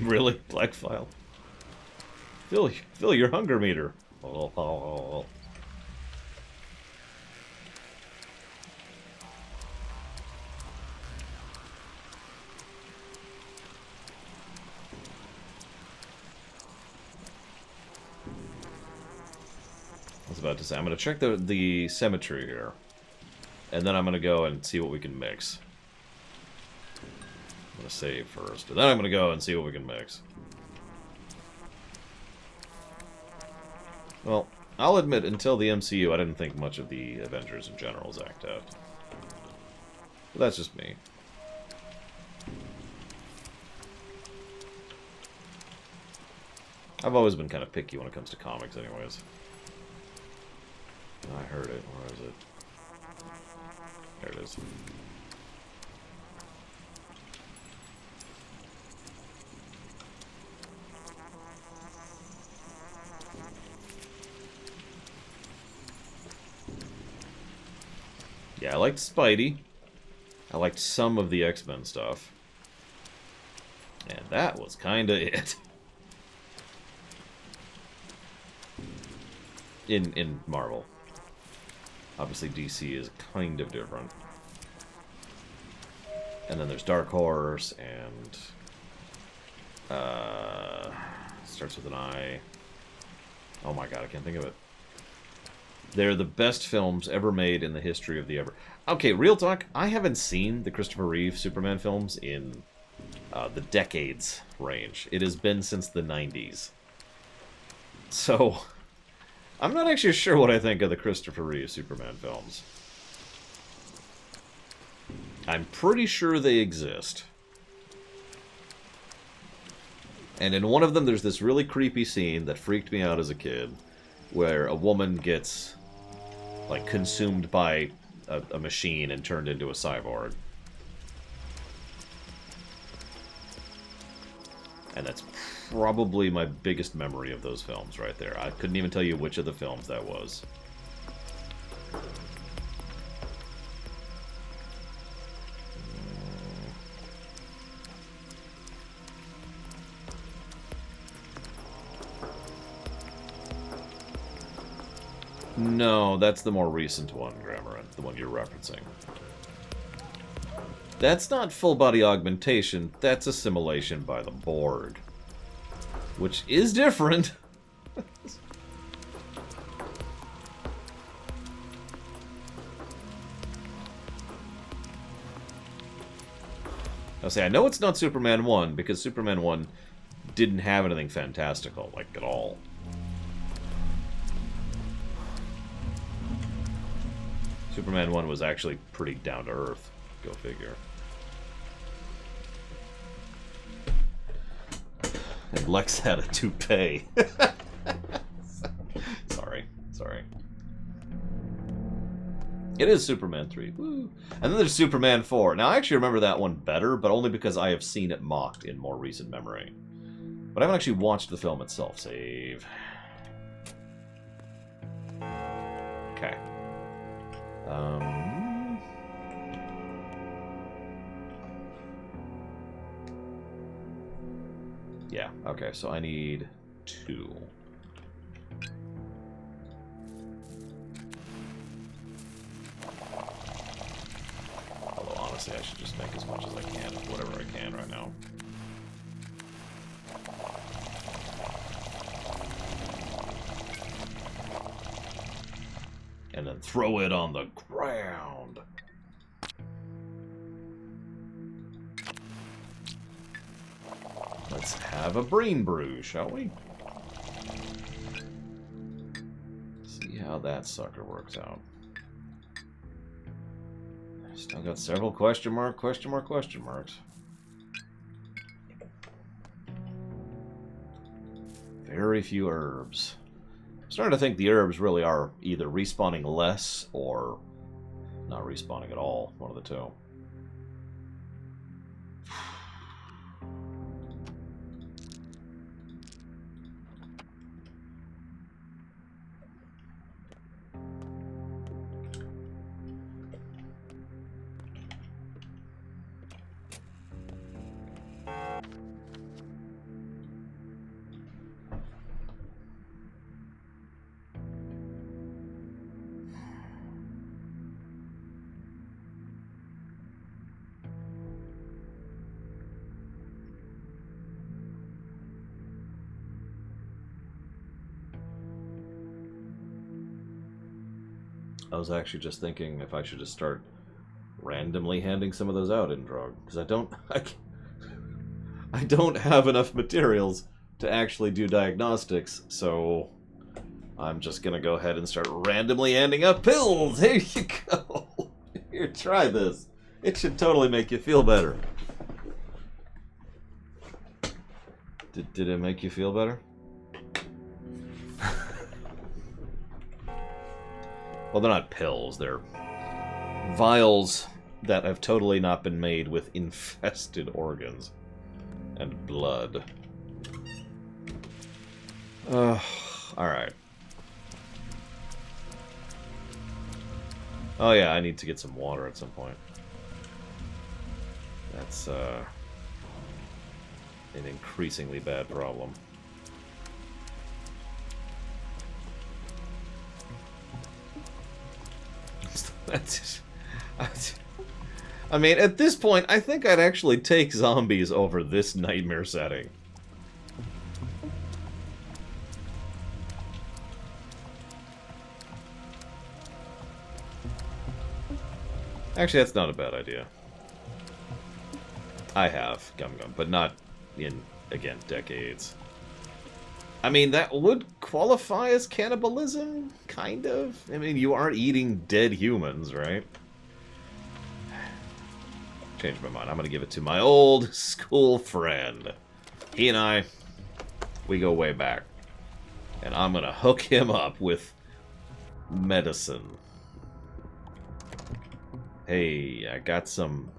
Really? Black file? Fill your hunger meter. Oh. I was about to say, I'm going to check the cemetery here. And then I'm going to go and see what we can mix. I'm going to save first. And then I'm going to go and see what we can mix. Well, I'll admit, until the MCU, I didn't think much of the Avengers in general's act out. But that's just me. I've always been kind of picky when it comes to comics anyways. I heard it. Where is it? There it is. Yeah, I liked Spidey. I liked some of the X-Men stuff. And that was kinda it. In Marvel. Obviously DC is kind of different. And then there's Dark Horse and starts with an I. Oh my god, I can't think of it. They're the best films ever made in the history of the ever. Okay, real talk, I haven't seen the Christopher Reeve Superman films in the decades range. It has been since the 90s. So, I'm not actually sure what I think of the Christopher Reeve Superman films. I'm pretty sure they exist. And in one of them, there's this really creepy scene that freaked me out as a kid, where a woman gets, like, consumed by a machine and turned into a cyborg. And that's probably my biggest memory of those films right there. I couldn't even tell you which of the films that was. No, that's the more recent one, Grammar, the one you're referencing. That's not full-body augmentation, that's assimilation by the Borg. Which is different. I'll say, I know it's not Superman 1, because Superman 1 didn't have anything fantastical, like, at all. Superman 1 was actually pretty down-to-earth. Go figure. And Lex had a toupee. Sorry. It is Superman 3. Woo. And then there's Superman 4. Now, I actually remember that one better, but only because I have seen it mocked in more recent memory. But I haven't actually watched the film itself. Save. Okay. Yeah, okay, so I need 2. Although, honestly, I should just make as much as I can, whatever I can right now. And then throw it on the ground. Let's have a brain brew, shall we? See how that sucker works out. Still got several question marks. Very few herbs. I'm starting to think the herbs really are either respawning less or not respawning at all. One of the two. I was actually just thinking if I should just start randomly handing some of those out in drug, because I don't have enough materials to actually do diagnostics, so I'm just gonna go ahead and start randomly handing out pills. Here you go. Here, try this. It should totally make you feel better. Did it make you feel better? Well, they're not pills. They're vials that have totally not been made with infested organs and blood. Alright. Oh yeah, I need to get some water at some point. That's, an increasingly bad problem. I mean, at this point, I think I'd actually take zombies over this nightmare setting. Actually, that's not a bad idea. I have Gum Gum, but not in, again, decades. I mean, that would qualify as cannibalism, kind of. I mean, you aren't eating dead humans, right? Changed my mind. I'm going to give it to my old school friend. He and I, we go way back. And I'm going to hook him up with medicine. Hey, I got some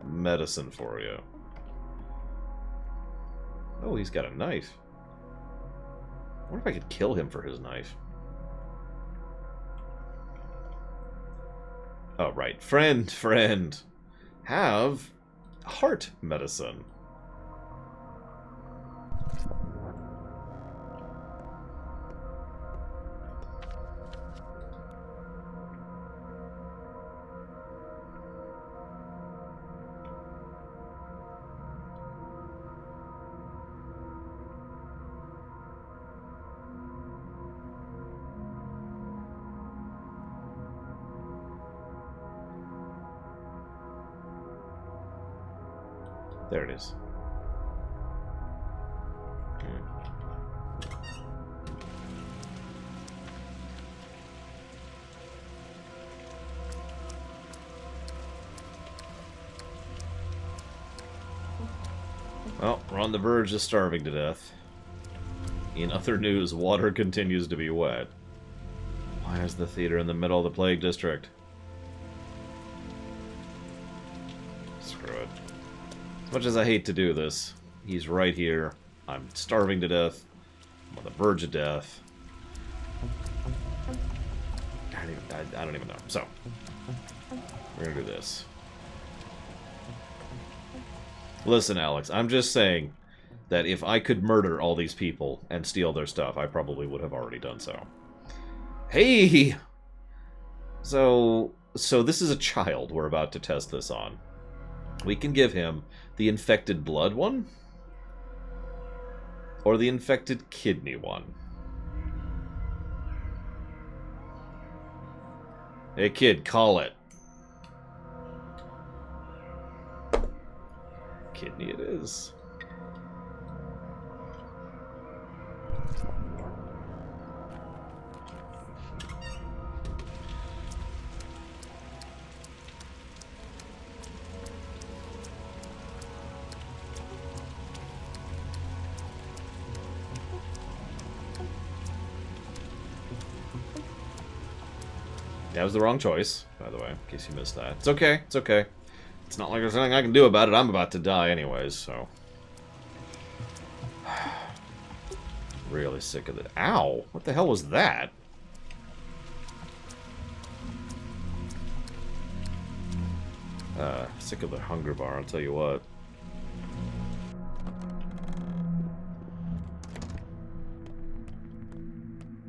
medicine for you. Oh, he's got a knife. I wonder if I could kill him for his knife. Oh, right. Friend. Have heart medicine. There it is. Well, we're on the verge of starving to death. In other news, water continues to be wet. Why is the theater in the middle of the Plague District? Screw it. As much as I hate to do this, he's right here. I'm starving to death. I'm on the verge of death. I don't even know. So, we're gonna do this. Listen, Alex, I'm just saying that if I could murder all these people and steal their stuff, I probably would have already done so. Hey! So this is a child we're about to test this on. We can give him the infected blood one, or the infected kidney one. Hey kid, call it. Kidney it is. That was the wrong choice, by the way, in case you missed that. It's okay, it's okay. It's not like there's anything I can do about it. I'm about to die anyways, so. Really sick of it. Ow! What the hell was that? Sick of the hunger bar, I'll tell you what.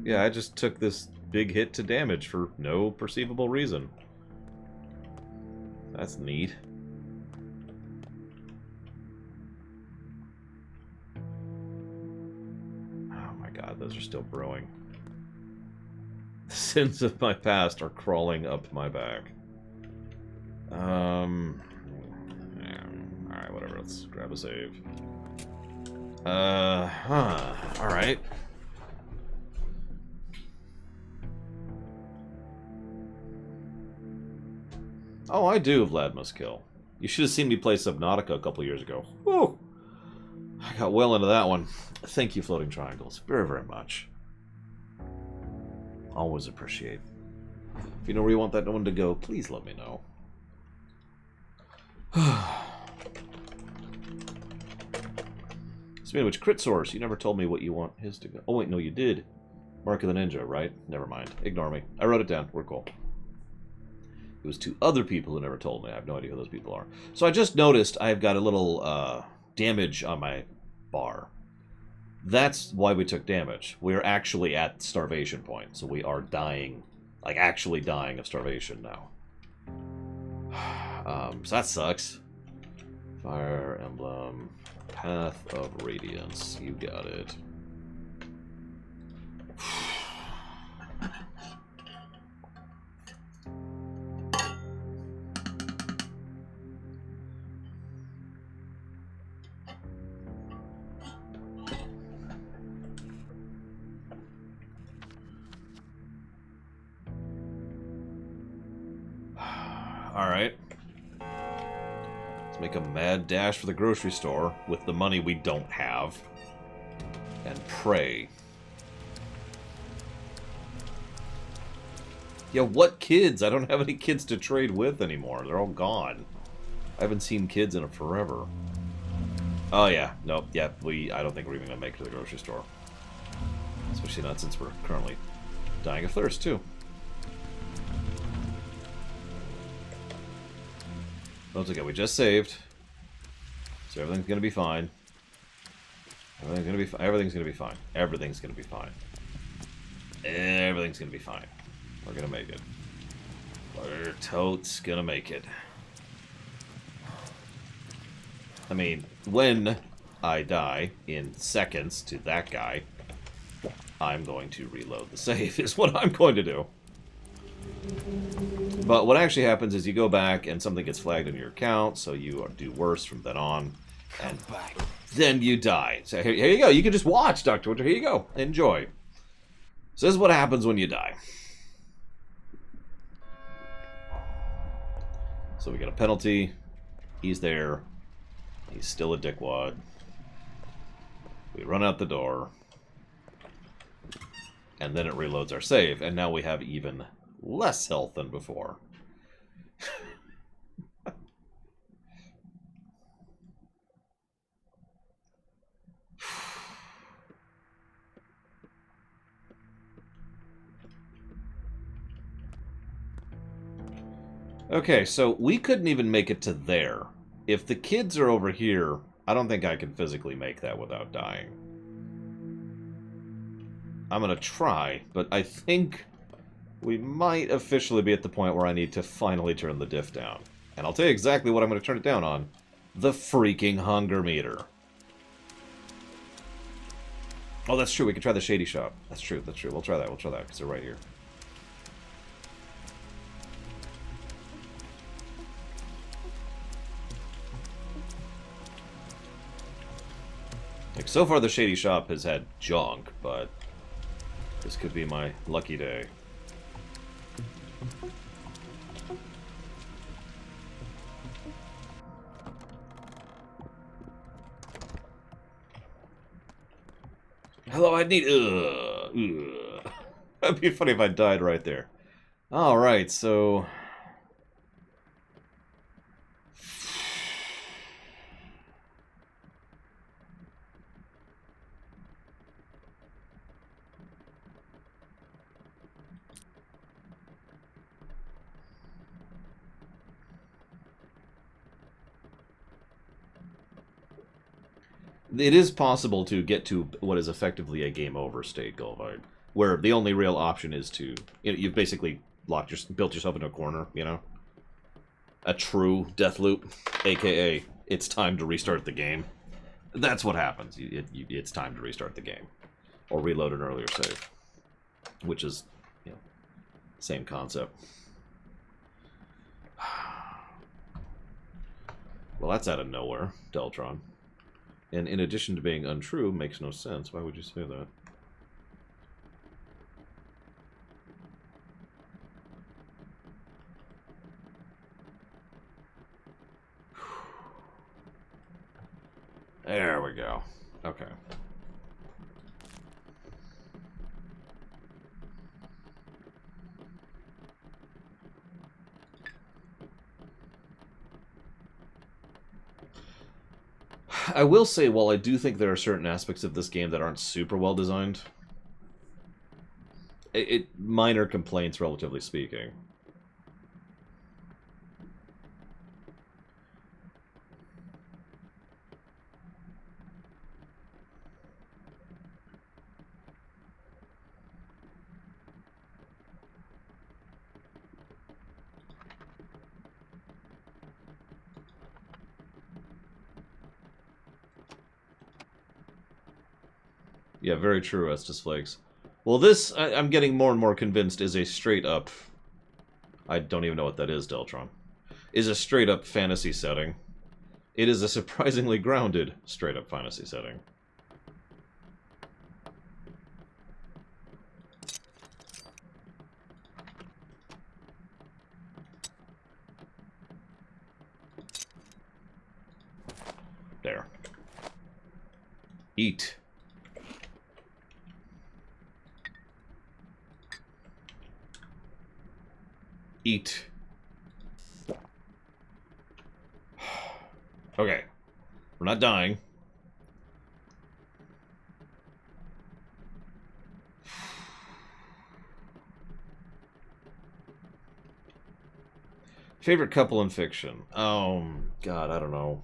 Yeah, I just took this big hit to damage for no perceivable reason. That's neat. Oh my god, those are still brewing. This sins of my past are crawling up my back. Alright, whatever. Let's grab a save. Alright. Oh, I do, Vlad must kill. You should have seen me play Subnautica a couple years ago. Woo! I got well into that one. Thank you, Floating Triangles, very, very much. Always appreciate. If you know where you want that one to go, please let me know. Speaking of which, Crit Source, you never told me what you want his to go. Oh wait, no, you did. Mark of the Ninja, right? Never mind. Ignore me. I wrote it down. We're cool. It was 2 other people who never told me. I have no idea who those people are. So I just noticed I've got a little damage on my bar. That's why we took damage. We're actually at starvation point, so we are dying, like actually dying of starvation now. So that sucks. Fire Emblem, Path of Radiance. You got it. Alright. Let's make a mad dash for the grocery store with the money we don't have. And pray. Yeah, what kids? I don't have any kids to trade with anymore. They're all gone. I haven't seen kids in forever. Oh yeah, nope, yeah, I don't think we're even gonna make it to the grocery store. Especially not since we're currently dying of thirst, too. That's okay, we just saved. So everything's gonna be fine. Everything's gonna be fine. Everything's gonna be fine. Everything's gonna be fine. Everything's gonna be fine. We're gonna make it. We're totes gonna make it. I mean, when I die in seconds to that guy, I'm going to reload the save, is what I'm going to do. But what actually happens is you go back and something gets flagged in your account, so you do worse from then on, and then you die. So here you go. You can just watch, Dr. Winter. Here you go. Enjoy. So this is what happens when you die. So we get a penalty. He's there. He's still a dickwad. We run out the door. And then it reloads our save, and now we have even less health than before. Okay, so we couldn't even make it to there. If the kids are over here, I don't think I can physically make that without dying. I'm gonna try, but I think we might officially be at the point where I need to finally turn the diff down. And I'll tell you exactly what I'm going to turn it down on. The freaking hunger meter. Oh, that's true. We can try the Shady Shop. That's true. That's true. We'll try that. We'll try that because they're right here. Like, so far the Shady Shop has had junk, but this could be my lucky day. Hello, I need... That'd be funny if I died right there. Alright, so... It is possible to get to what is effectively a game over state, Golvard, where the only real option is to... You've basically built yourself into a corner, you know? A true death loop, a.k.a. it's time to restart the game. That's what happens. It's time to restart the game. Or reload an earlier save. Which is, you know, Same concept. Well, that's out of nowhere, Deltron. And in addition to being untrue, makes no sense. Why would you say that? There we go. Okay. I will say, while I do think there are certain aspects of this game that aren't super well designed, minor complaints, relatively speaking. Yeah, very true, Estes Flakes. Well, this, I'm getting more and more convinced, is a straight-up... I don't even know what that is, Deltron. Is a straight-up fantasy setting. It is a surprisingly grounded straight-up fantasy setting. There. Eat. Eat. Okay. We're not dying. Favorite couple in fiction? Oh, God, I don't know.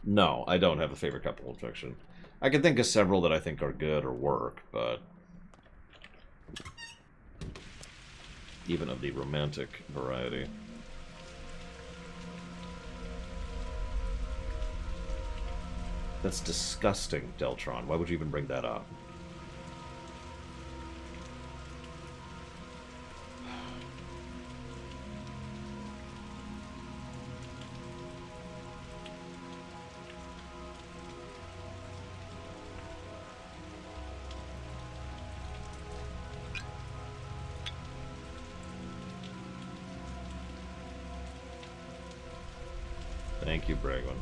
No, I don't have a favorite couple in fiction. I can think of several that I think are good or work, but... even of the romantic variety. That's disgusting, Deltron. Why would you even bring that up? Thank you, Bragwin.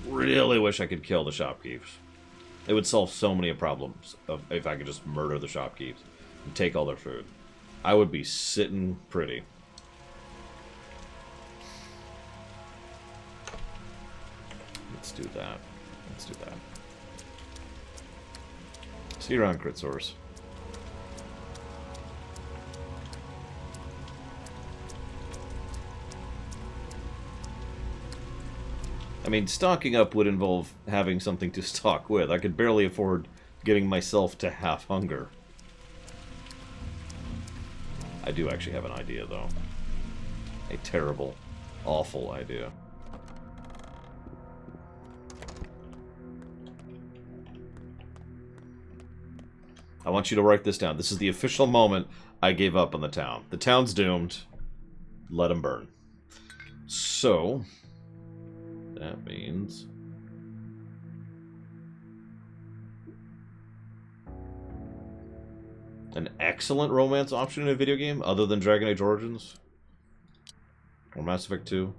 Really wish I could kill the shopkeepers. It would solve so many problems if I could just murder the shopkeepers and take all their food. I would be sitting pretty. Let's do that. Let's do that. See you around, Crit Source. I mean, stocking up would involve having something to stock with. I could barely afford getting myself to half hunger. I do actually have an idea, though. A terrible, awful idea. I want you to write this down. This is the official moment I gave up on the town. The town's doomed. Let them burn. So... that means... an excellent romance option in a video game, other than Dragon Age Origins? Or Mass Effect 2?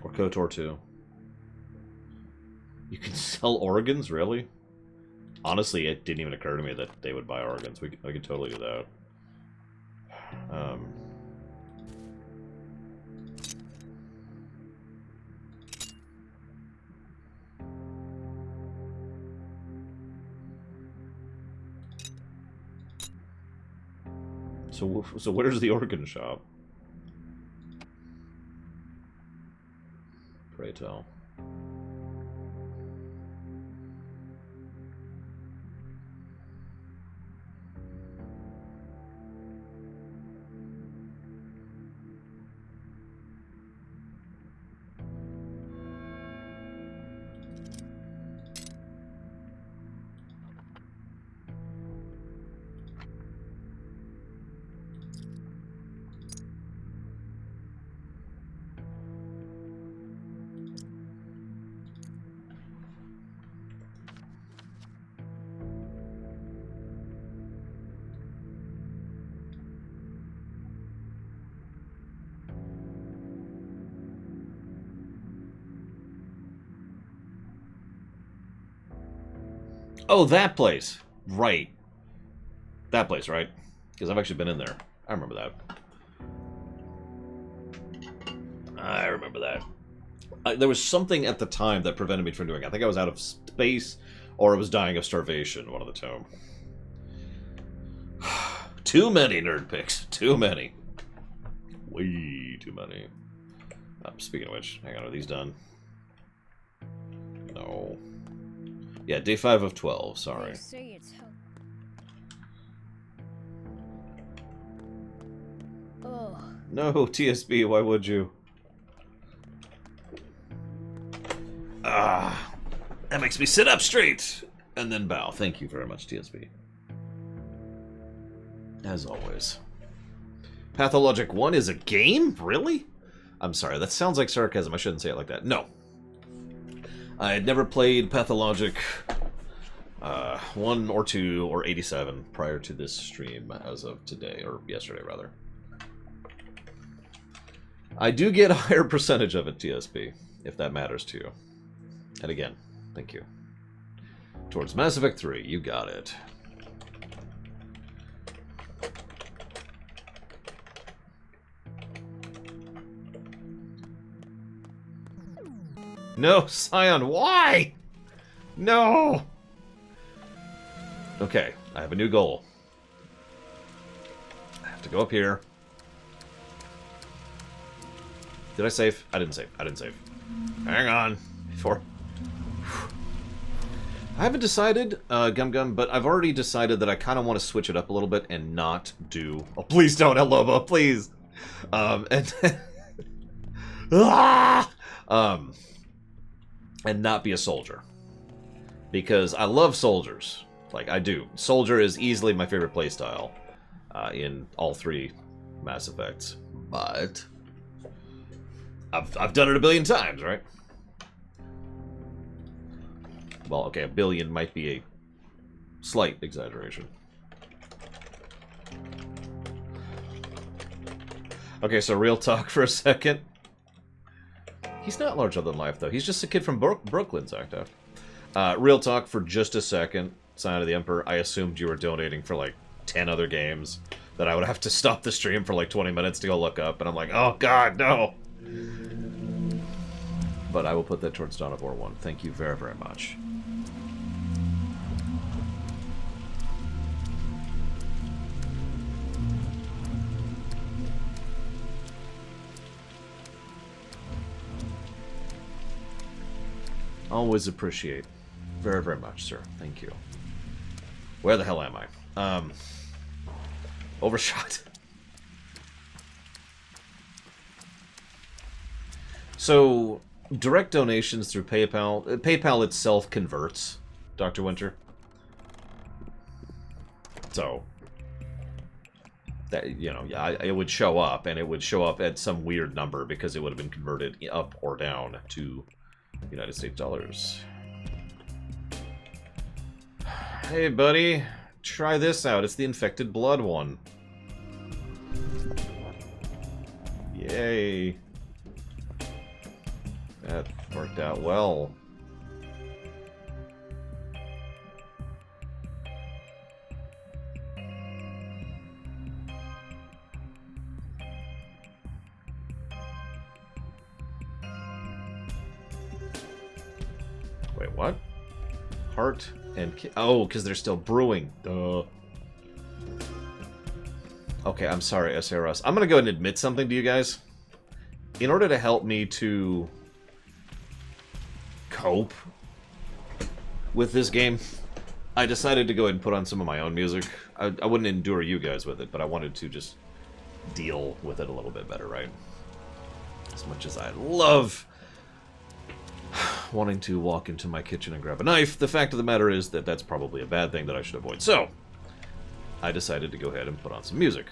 Or KOTOR 2? You can sell organs? Really? Honestly, it didn't even occur to me that they would buy organs. I could totally do that. So where's the organ shop? Pray tell. Oh, that place. Right. That place, right? Because I've actually been in there. I remember that. I remember that. There was something at the time that prevented me from doing it. I think I was out of space, or I was dying of starvation, one of the two. Too many nerd picks. Too many. Way too many. Speaking of which, hang on, are these done? No. Yeah, day 5 of 12, sorry. Oh. No, TSB, why would you? Ah, that makes me sit up straight and then bow. Thank you very much, TSB. As always. Pathologic 1 is a game? Really? I'm sorry, that sounds like sarcasm. I shouldn't say it like that. No. I had never played Pathologic 1 or 2 or 87 prior to this stream as of today, or yesterday rather. I do get a higher percentage of it, TSP, if that matters to you. And again, thank you. Towards Mass Effect 3, you got it. No, Scion, why? No! Okay, I have a new goal. I have to go up here. Did I save? I didn't save. I didn't save. Hang on. Before. I haven't decided, Gum, but I've already decided that I kind of want to switch it up a little bit and not do... Oh, please don't, Lobo, please! And not be a soldier. Because I love soldiers. Like, I do. Soldier is easily my favorite playstyle in all 3 Mass Effects. But I've done it a billion times, right? Well, okay, a billion might be a slight exaggeration. Okay, so real talk for a second. He's not larger than life, though. He's just a kid from Brooklyn, Zacta. Real talk for just a second. Sign of the Emperor, I assumed you were donating for like 10 other games that I would have to stop the stream for like 20 minutes to go look up, and I'm like, oh god, no! But I will put that towards Dawn of War 1. Thank you very, very much. Always appreciate. Very, very much, sir. Thank you. Where the hell am I? Overshot. So, direct donations through PayPal. PayPal itself converts, Dr. Winter. So, that, you know, yeah, it would show up, and it would show up at some weird number because it would have been converted up or down to United States dollars. Hey, buddy. Try this out. It's the infected blood one. Yay. That worked out well. Wait, what? Heart and... Oh, because they're still brewing. Duh. Okay. Okay, I'm sorry, SRS. I'm gonna go ahead and admit something to you guys. In order to help me to cope with this game, I decided to go ahead and put on some of my own music. I wouldn't endure you guys with it, but I wanted to just deal with it a little bit better, right? As much as I love wanting to walk into my kitchen and grab a knife, the fact of the matter is that that's probably a bad thing that I should avoid. So, I decided to go ahead and put on some music.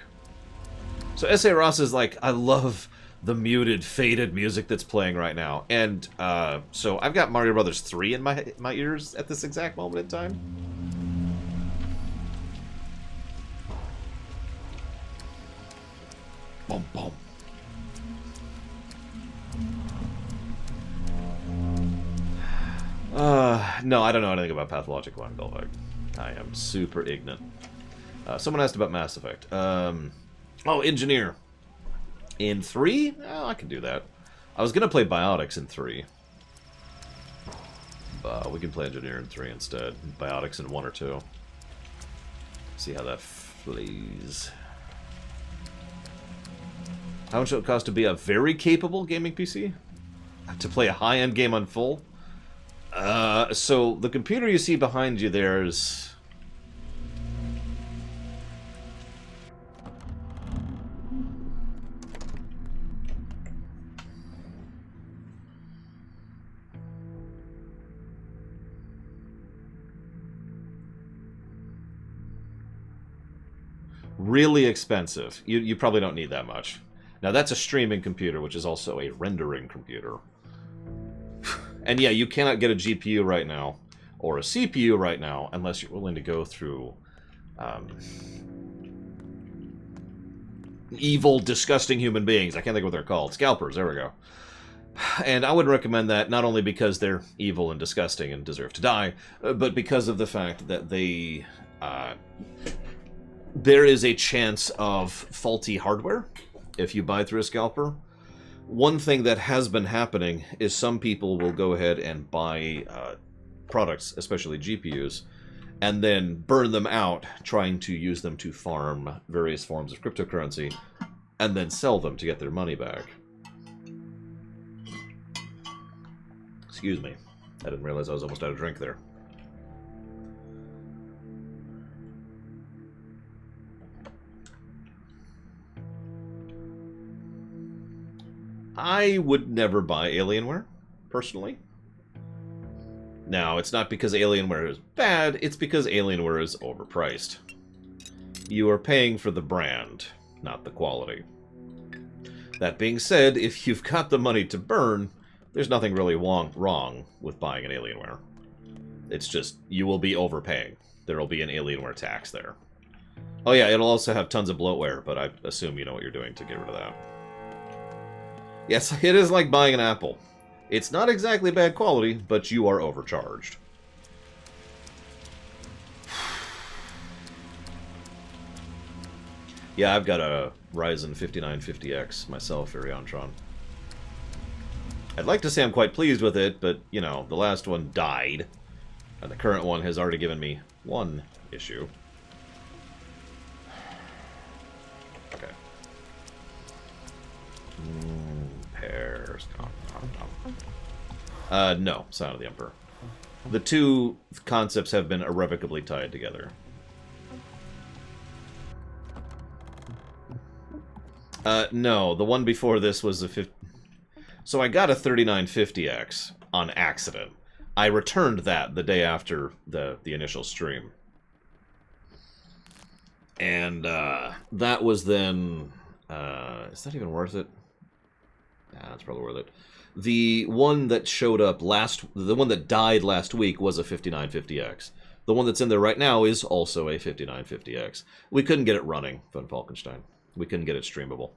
So S.A. Ross is like, I love the muted, faded music that's playing right now. And so I've got Mario Brothers 3 in my ears at this exact moment in time. Boom, boom. No, I don't know anything about Pathologic 1, Belvag. I am super ignorant. Someone asked about Mass Effect. Oh, Engineer. In 3? Oh, I can do that. I was going to play Biotics in 3. But we can play Engineer in 3 instead. Biotics in 1 or 2. See how that plays. How much would it cost to be a very capable gaming PC? To play a high-end game on full? So the computer you see behind you there is... really expensive. You probably don't need that much. Now that's a streaming computer, which is also a rendering computer. And yeah, you cannot get a GPU right now, or a CPU right now, unless you're willing to go through evil, disgusting human beings. I can't think of what they're called. Scalpers, there we go. And I would recommend that not only because they're evil and disgusting and deserve to die, but because of the fact that they... there is a chance of faulty hardware if you buy through a scalper. One thing that has been happening is some people will go ahead and buy products, especially GPUs, and then burn them out, trying to use them to farm various forms of cryptocurrency, and then sell them to get their money back. Excuse me. I didn't realize I was almost out of drink there. I would never buy Alienware, personally. Now, it's not because Alienware is bad, it's because Alienware is overpriced. You are paying for the brand, not the quality. That being said, if you've got the money to burn, there's nothing really wrong with buying an Alienware. It's just, you will be overpaying. There will be an Alienware tax there. Oh yeah, it'll also have tons of bloatware, but I assume you know what you're doing to get rid of that. Yes, it is like buying an Apple. It's not exactly bad quality, but you are overcharged. Yeah, I've got a Ryzen 5950X myself, Ariantron. I'd like to say I'm quite pleased with it, but, you know, the last one died. And the current one has already given me one issue. Okay. Pears. No, Sign of the Emperor. The two concepts have been irrevocably tied together. No, the one before this was a 50... So I got a 3950X on accident. I returned that the day after the initial stream. And that was then... is that even worth it? Yeah, that's probably worth it. The one that showed up the one that died last week was a 5950X. The one that's in there right now is also a 5950X. We couldn't get it running, Von Falkenstein. We couldn't get it streamable.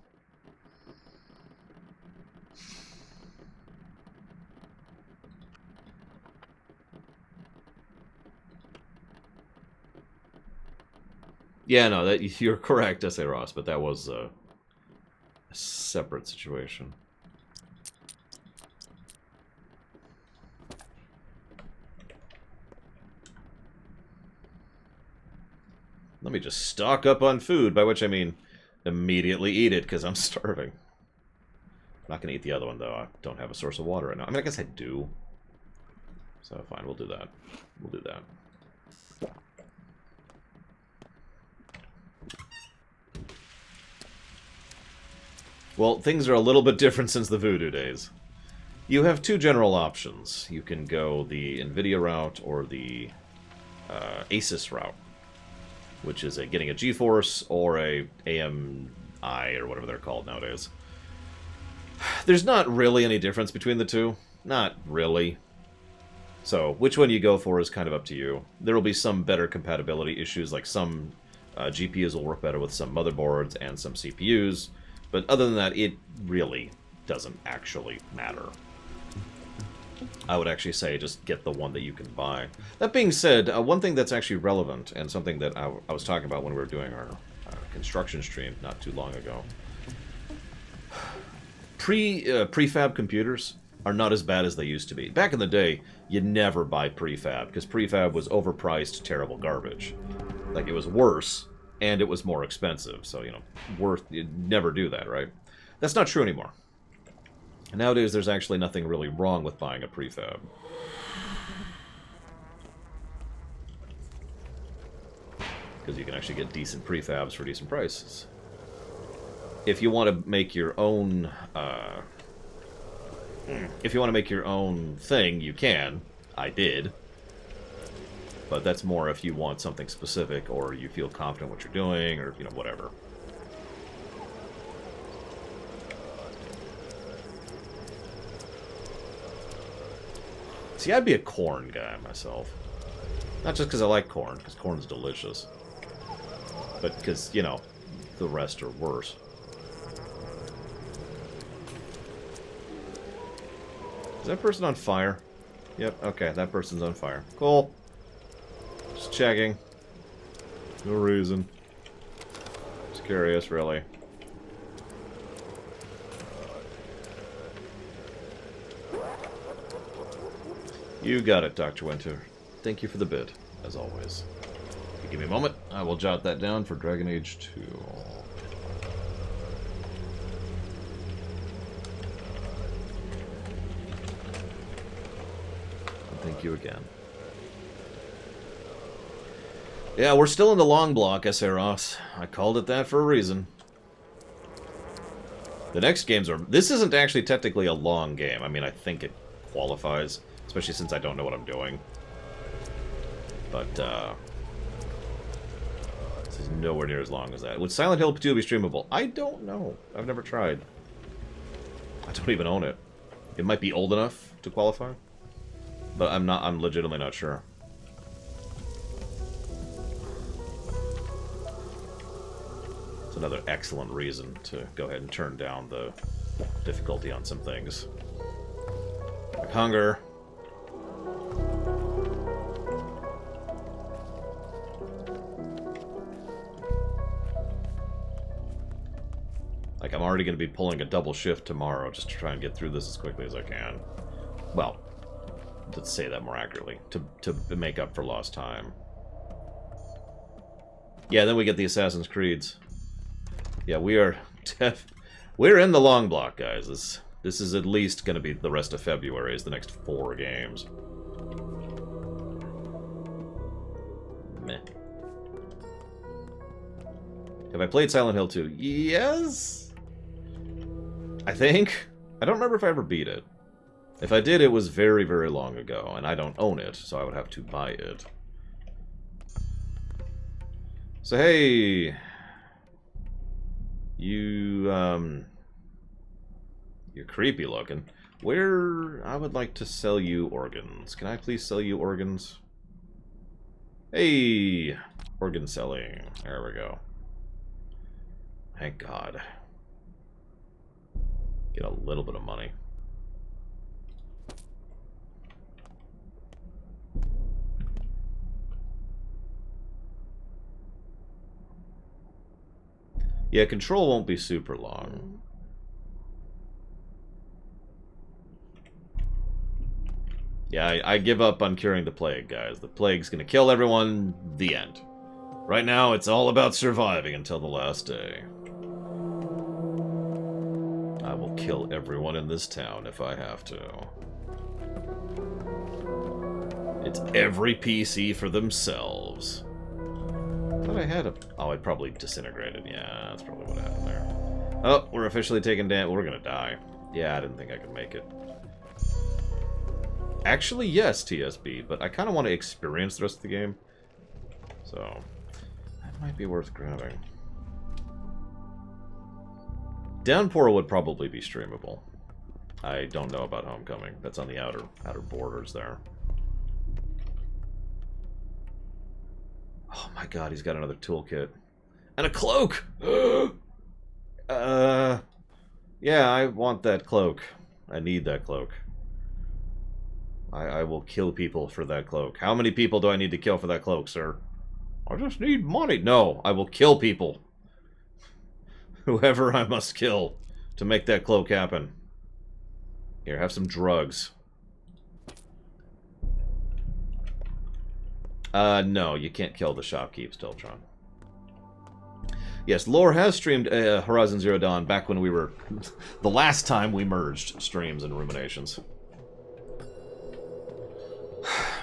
Yeah, no, that you're correct, S.A. Ross, but that was a separate situation. Let me just stock up on food, by which I mean immediately eat it because I'm starving. I'm not going to eat the other one, though. I don't have a source of water right now. I mean, I guess I do. So, fine, we'll do that. We'll do that. Well, things are a little bit different since the Voodoo days. You have two general options. You can go the NVIDIA route or the ASUS route, which is getting a GeForce or a AMI or whatever they're called nowadays. There's not really any difference between the two. Not really. So, which one you go for is kind of up to you. There will be some better compatibility issues, like some GPUs will work better with some motherboards and some CPUs. But other than that, it really doesn't actually matter. I would actually say just get the one that you can buy. That being said, one thing that's actually relevant, and something that I was talking about when we were doing our construction stream not too long ago. Prefab computers are not as bad as they used to be. Back in the day, you'd never buy prefab, because prefab was overpriced, terrible garbage. Like, it was worse, and it was more expensive, so, you know, you'd never do that, right? That's not true anymore. Nowadays, there's actually nothing really wrong with buying a prefab. Because you can actually get decent prefabs for decent prices. If you want to make your own, thing, you can. I did. But that's more if you want something specific, or you feel confident what you're doing, or, you know, whatever. See, I'd be a corn guy myself. Not just because I like corn, because corn's delicious. But because, you know, the rest are worse. Is that person on fire? Yep, okay, that person's on fire. Cool. Just checking. No reason. Just curious, really. You got it, Dr. Winter. Thank you for the bid, as always. If you give me a moment, I will jot that down for Dragon Age 2. And thank you again. Yeah, we're still in the long block, S.A. Ross. I called it that for a reason. The next games are... This isn't actually technically a long game. I mean, I think it qualifies. Especially since I don't know what I'm doing. But, this is nowhere near as long as that. Would Silent Hill 2 be streamable? I don't know. I've never tried. I don't even own it. It might be old enough to qualify. But I'm legitimately not sure. It's another excellent reason to go ahead and turn down the difficulty on some things. Like hunger. Like, I'm already going to be pulling a double shift tomorrow just to try and get through this as quickly as I can. Well, let's say that more accurately. To make up for lost time. Yeah, then we get the Assassin's Creeds. Yeah, we are... We're in the long block, guys. This is at least going to be the rest of February, is the next 4 games. Meh. Have I played Silent Hill 2? Yes? I think. I don't remember if I ever beat it. If I did, it was very, very long ago, and I don't own it, so I would have to buy it. So, hey... You're creepy looking. I would like to sell you organs. Can I please sell you organs? Hey! Organ selling. There we go. Thank God. Get a little bit of money. Yeah, control won't be super long. Yeah, I give up on curing the plague, guys. The plague's gonna kill everyone. The end. Right now, it's all about surviving until the last day. I will kill everyone in this town if I have to. It's every PC for themselves. I thought I had a... Oh, it probably disintegrated. Yeah, that's probably what happened there. Oh, we're officially taking damage. We're gonna die. Yeah, I didn't think I could make it. Actually, yes, TSB, but I kind of want to experience the rest of the game. So, that might be worth grabbing. Downpour would probably be streamable. I don't know about Homecoming. That's on the outer borders there. Oh my god, he's got another toolkit. And a cloak! Yeah, I want that cloak. I need that cloak. I will kill people for that cloak. How many people do I need to kill for that cloak, sir? I just need money. No, I will kill people. Whoever I must kill to make that cloak happen. Here, have some drugs. No, you can't kill the shopkeep, Steltron. Yes, Lore has streamed Horizon Zero Dawn back when we were... the last time we merged streams and ruminations.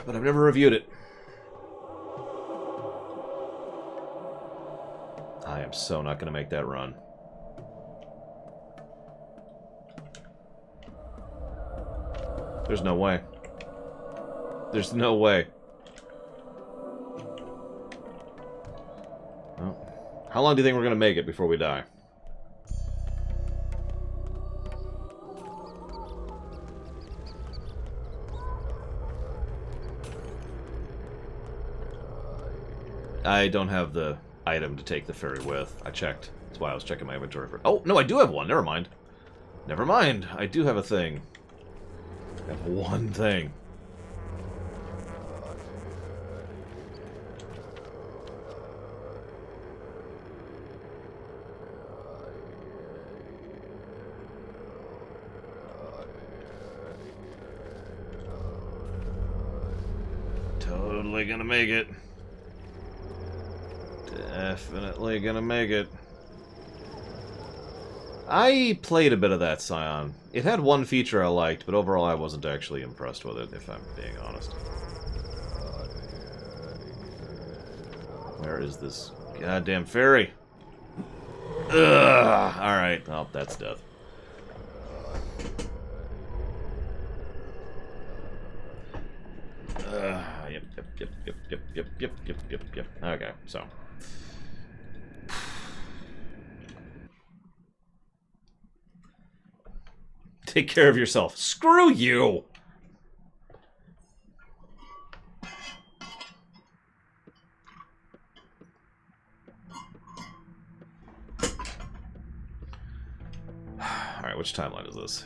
But I've never reviewed it. I am so not going to make that run. There's no way. There's no way. Oh. How long do you think we're going to make it before we die? I don't have the item to take the ferry with. I checked. That's why I was checking my inventory for... Oh, no, I do have one. Never mind. Never mind. I do have a thing. I have one thing. Totally gonna make it. Definitely gonna make it. I played a bit of that Scion. It had one feature I liked, but overall I wasn't actually impressed with it, if I'm being honest. Where is this goddamn ferry? Ugh! Alright, oh, that's death. Yep. Okay, so. Take care of yourself. Screw you! Alright, which timeline is this?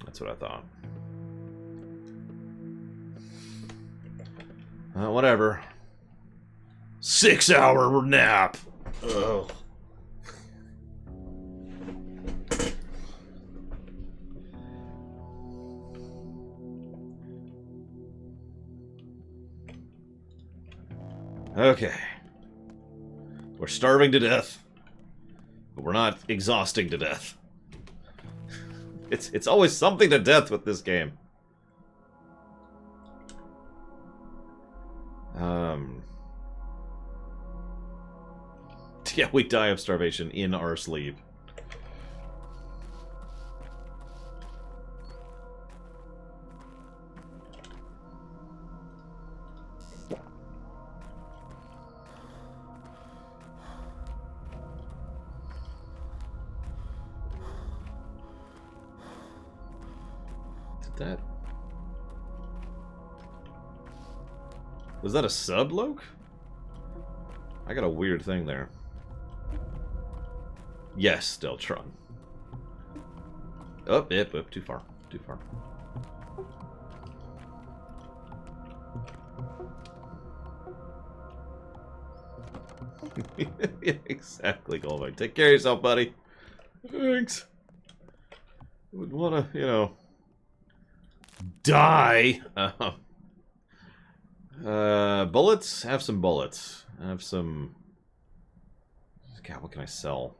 That's what I thought. Whatever. 6-hour nap! Ugh. Okay. We're starving to death, but we're not exhausting to death. It's always something to death with this game. Yeah, we die of starvation in our sleep. That was that a sub, Loke? I got a weird thing there. Yes, Deltron. Oh, yep, too far. Too far. Yeah, exactly, Goldberg. Take care of yourself, buddy. Thanks. Would wanna, you know, die. Bullets? Have some bullets. Have some... God, what can I sell?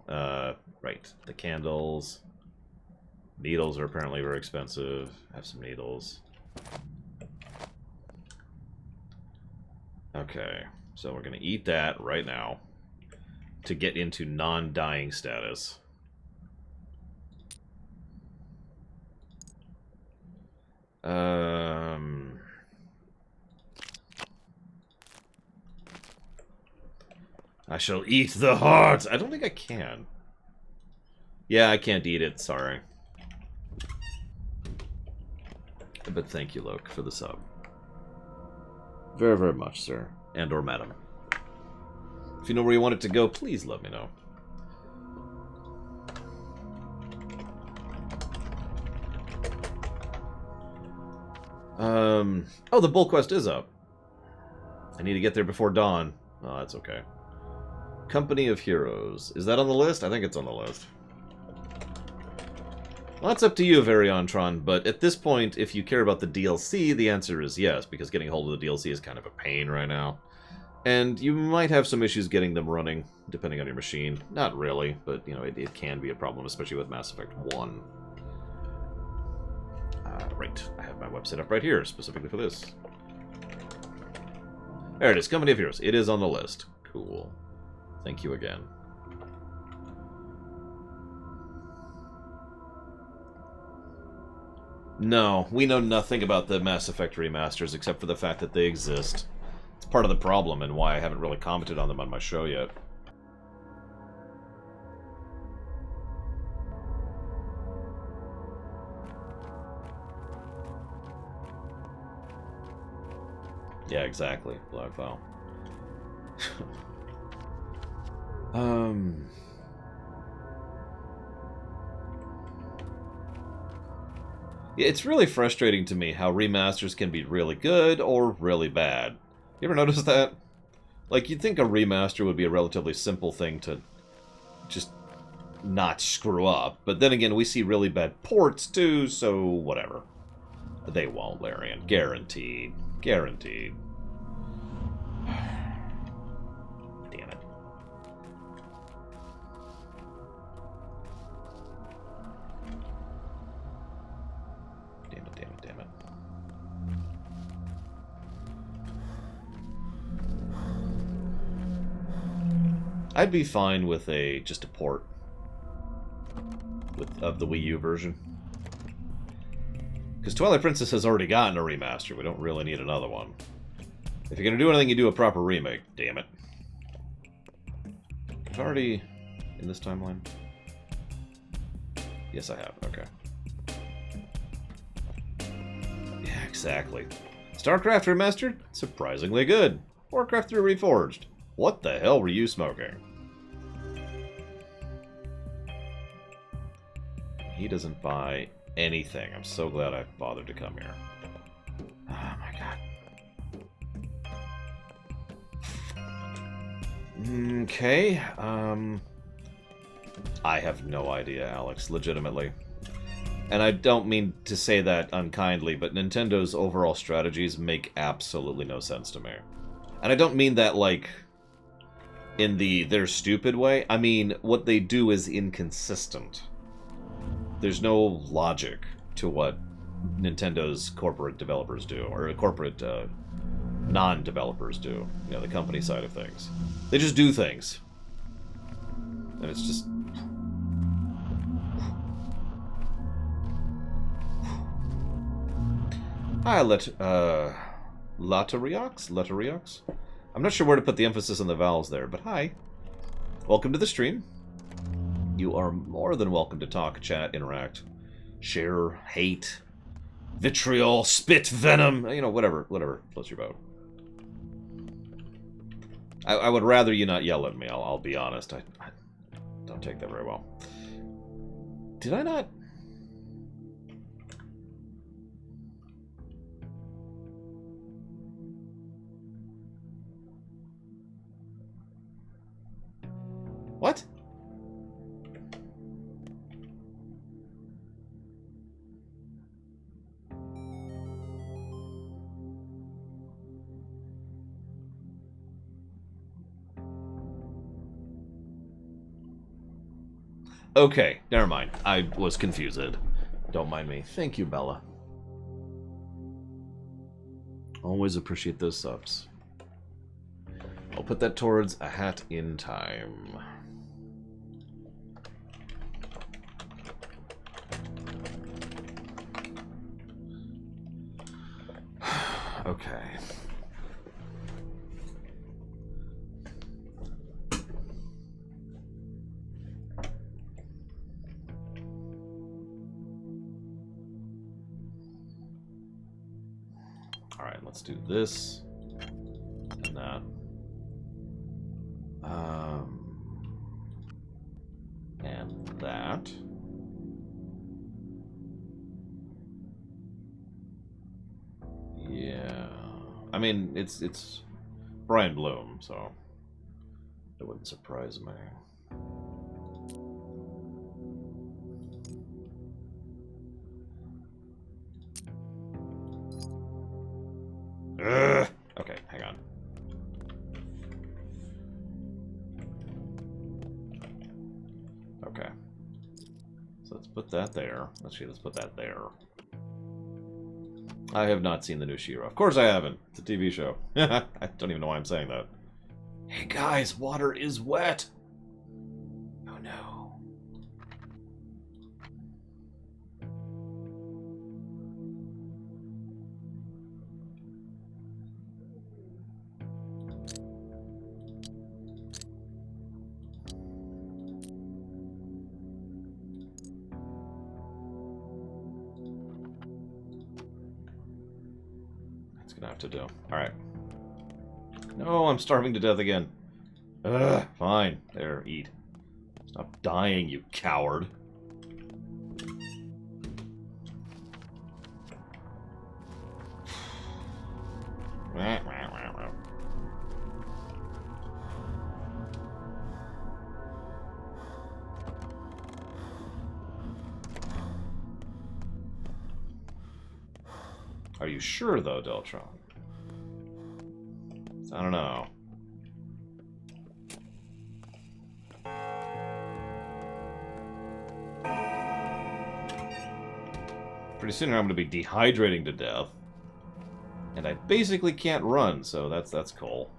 Right. The candles. Needles are apparently very expensive. I have some needles. Okay. So we're going to eat that right now to get into non-dying status. I shall eat the heart! I don't think I can. Yeah, I can't eat it, sorry. But thank you, Loke, for the sub. Very, very much, sir. And or madam. If you know where you want it to go, please let me know. Oh, the bull quest is up. I need to get there before dawn. Oh, that's okay. Company of Heroes. Is that on the list? I think it's on the list. Well, that's up to you, Variontron, but at this point, if you care about the DLC, the answer is yes, because getting hold of the DLC is kind of a pain right now. And you might have some issues getting them running, depending on your machine. Not really, but, you know, it can be a problem, especially with Mass Effect 1. Right, I have my website up right here, specifically for this. There it is, Company of Heroes. It is on the list. Cool. Thank you again. No, we know nothing about the Mass Effect remasters except for the fact that they exist. It's part of the problem and why I haven't really commented on them on my show yet. Yeah, exactly. Black file. Yeah, it's really frustrating to me how remasters can be really good or really bad. You ever notice that? Like, you'd think a remaster would be a relatively simple thing to just not screw up, but then again, we see really bad ports too, so whatever. They won't, Larian. Guaranteed. Guaranteed. Damn it. Damn it, damn it, damn it. I'd be fine with just a port of the Wii U version. Because Twilight Princess has already gotten a remaster. We don't really need another one. If you're going to do anything, you do a proper remake. Damn it. I've already... in this timeline? Yes, I have. Okay. Yeah, exactly. StarCraft Remastered? Surprisingly good. Warcraft 3 Reforged. What the hell were you smoking? He doesn't buy anything. I'm so glad I bothered to come here. Oh my god. Okay, I have no idea, Alex, legitimately. And I don't mean to say that unkindly, but Nintendo's overall strategies make absolutely no sense to me. And I don't mean that, like, in the they're stupid way. I mean, what they do is inconsistent. There's no logic to what Nintendo's corporate developers do, or corporate non-developers do. You know, the company side of things. They just do things. And it's just... Hi, Lateriox? I'm not sure where to put the emphasis on the vowels there, but hi. Welcome to the stream. You are more than welcome to talk, chat, interact, share, hate, vitriol, spit, venom, you know, whatever floats your boat. I would rather you not yell at me, I'll be honest. I don't take that very well. Did I not? What? Okay, never mind. I was confused. Don't mind me. Thank you, Bella. Always appreciate those subs. I'll put that towards a hat in time. Okay. Alright, let's do this and that. And that. Yeah. I mean, it's Brian Bloom, so it wouldn't surprise me. Ugh. Okay, hang on. Okay. So let's put that there. Actually, let's put that there. I have not seen the new She-Ra. Of course I haven't. It's a TV show. I don't even know why I'm saying that. Hey guys, water is wet! Oh no. Gonna have to do. Alright. No, I'm starving to death again. Ugh, fine. There, eat. Stop dying, you coward. Are you sure, though, Deltron? I don't know. Pretty soon I'm going to be dehydrating to death. And I basically can't run, so that's cool.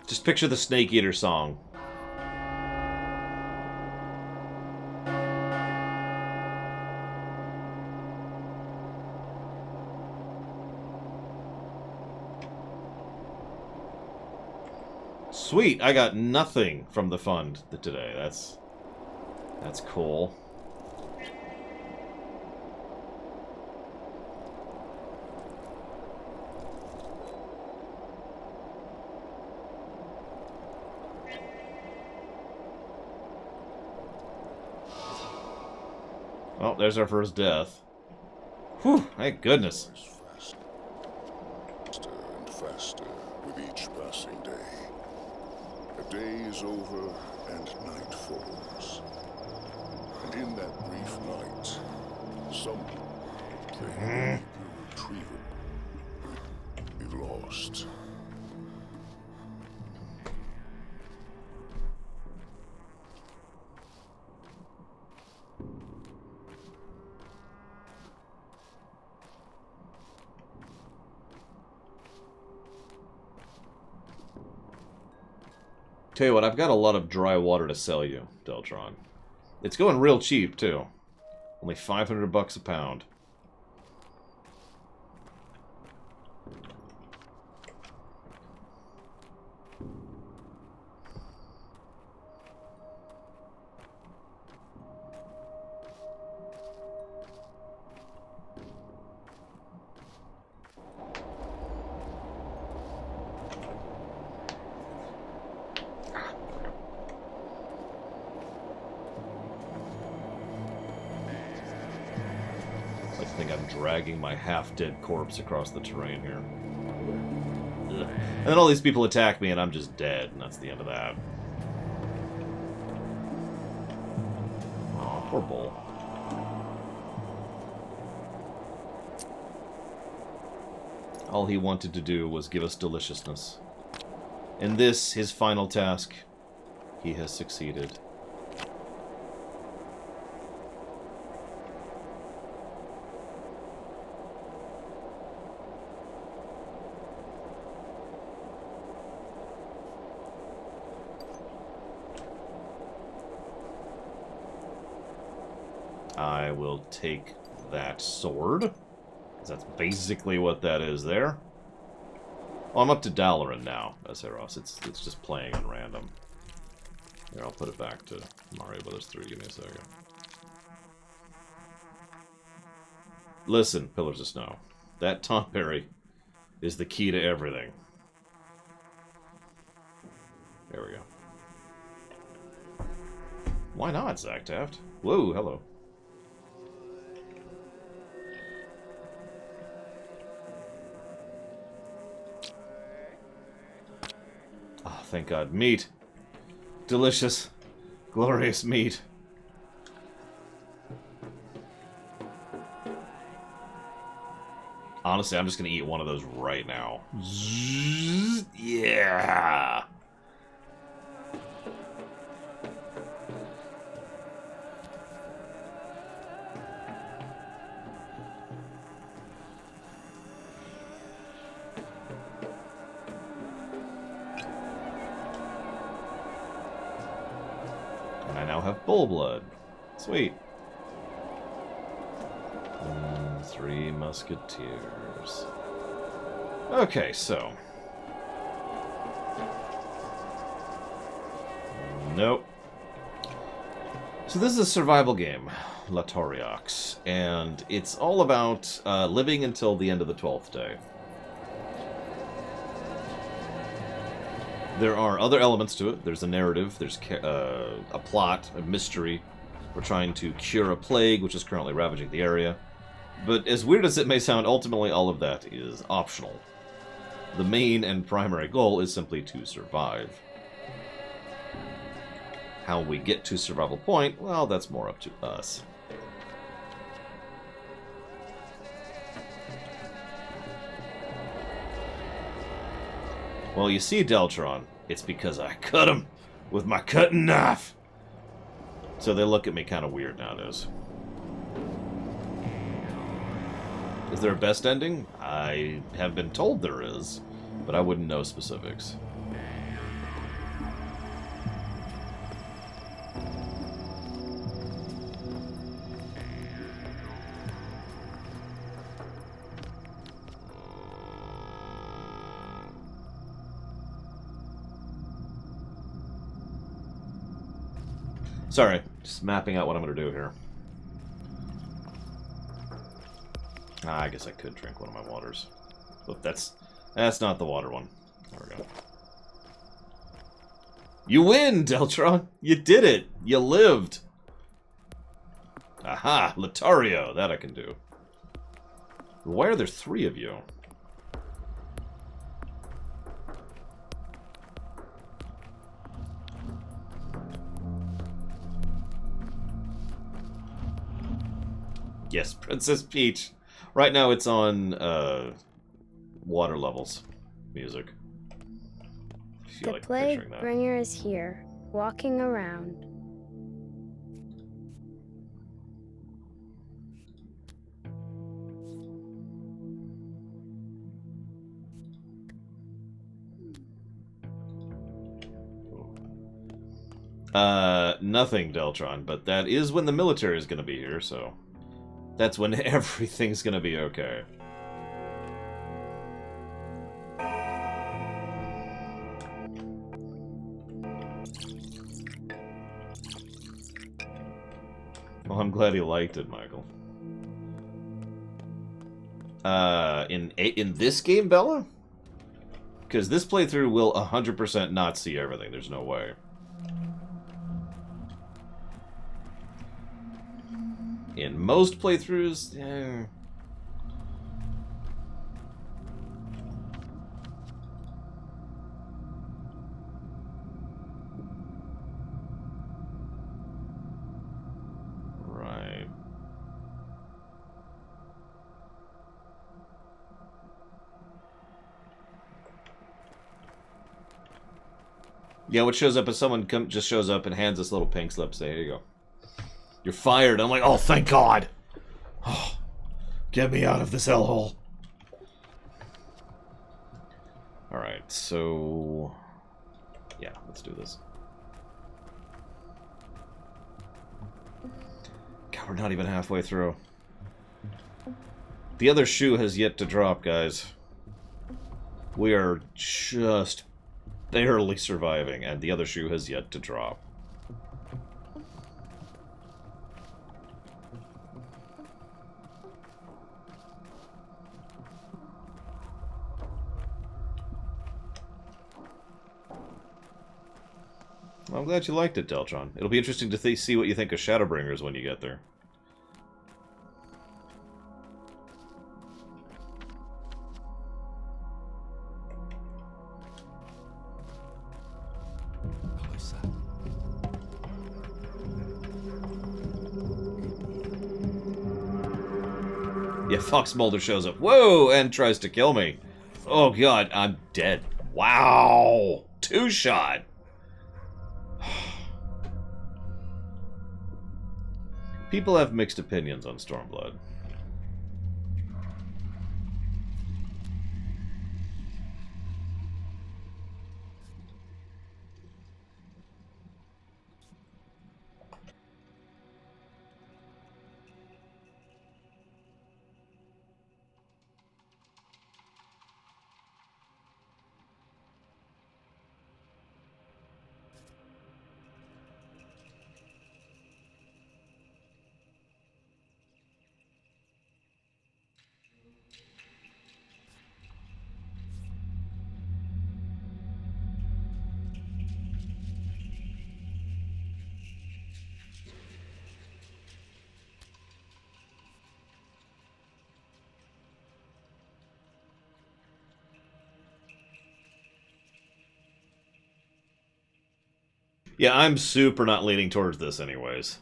Just picture the Snake Eater song. Sweet, I got nothing from the fund today. That's cool. Well, there's our first death. Whew, thank goodness. Faster and faster with each passing day. A day is over and night falls. And in that brief night, someone they irretrievable be lost. Tell you what, I've got a lot of dry water to sell you, Deltron. It's going real cheap, too. Only $500 a pound. I think I'm dragging my half-dead corpse across the terrain here. Ugh. And then all these people attack me and I'm just dead, and that's the end of that. Poor Bull. All he wanted to do was give us deliciousness. In this, his final task, he has succeeded. I will take that sword, because that's basically what that is there. Oh, I'm up to Dalaran now, Eros. It's just playing on random. Here, I'll put it back to Mario Brothers 3. Give me a second. Listen, Pillars of Snow. That taunt berry is the key to everything. There we go. Why not, Zach Taft? Whoa, hello. Oh, thank God. Meat. Delicious. Glorious meat. Honestly, I'm just going to eat one of those right now. Yeah. And I now have bull blood. Sweet. 3 musketeers. Okay, so. Nope. So this is a survival game, Pathologic, and it's all about living until the end of the 12th day. There are other elements to it. There's a narrative, there's a plot, a mystery. We're trying to cure a plague, which is currently ravaging the area. But as weird as it may sound, ultimately all of that is optional. The main and primary goal is simply to survive. How we get to survival point, well, that's more up to us. Well, you see, Deltron, it's because I cut him with my cutting knife. So they look at me kind of weird nowadays. Is there a best ending? I have been told there is, but I wouldn't know specifics. Sorry, just mapping out what I'm going to do here. I guess I could drink one of my waters. But that's not the water one. There we go. You win, Deltron! You did it! You lived! Aha! Latario! That I can do. Why are there 3 of you? Yes, Princess Peach. Right now it's on water levels music. The plague bringer is here, walking around. Nothing, Deltron, but that is when the military is going to be here, so that's when everything's going to be okay. Well, I'm glad he liked it, Michael. In this game, Bella? Because this playthrough will 100% not see everything. There's no way. In most playthroughs, Yeah, what shows up is someone just shows up and hands us a little pink slip. Say, here you go. You're fired. I'm like, oh, thank God. Oh, get me out of this hellhole. Alright, so... yeah, let's do this. God, we're not even halfway through. The other shoe has yet to drop, guys. We are just barely surviving, and the other shoe has yet to drop. Well, I'm glad you liked it, Deltron. It'll be interesting to see what you think of Shadowbringers when you get there. Yeah, Fox Mulder shows up. Whoa! And tries to kill me. Oh god, I'm dead. Wow! 2-shot! People have mixed opinions on Stormblood. Yeah, I'm super not leaning towards this anyways.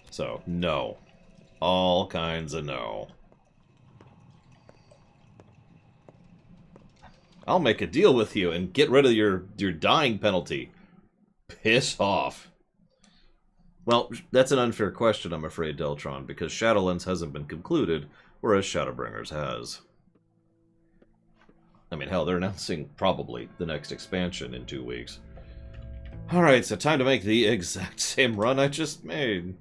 So, no. All kinds of no. I'll make a deal with you and get rid of your dying penalty. Piss off. Well, that's an unfair question, I'm afraid, Deltron, because Shadowlands hasn't been concluded, whereas Shadowbringers has. I mean, hell, they're announcing probably the next expansion in 2 weeks. Alright, so time to make the exact same run I just made.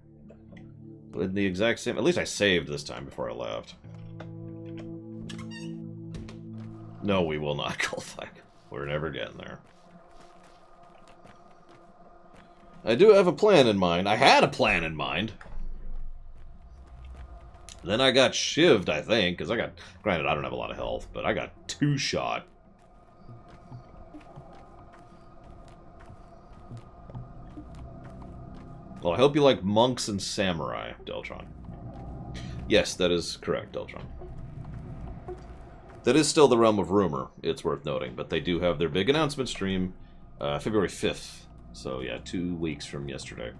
In the exact same... at least I saved this time before I left. No, we will not, Gullflag. We're never getting there. I do have a plan in mind. I had a plan in mind. Then I got shivved, I think, because I got... granted, I don't have a lot of health, but I got 2-shot. Well, I hope you like monks and samurai, Deltron. Yes, that is correct, Deltron. That is still the realm of rumor, it's worth noting, but they do have their big announcement stream February 5th. So, yeah, 2 weeks from yesterday.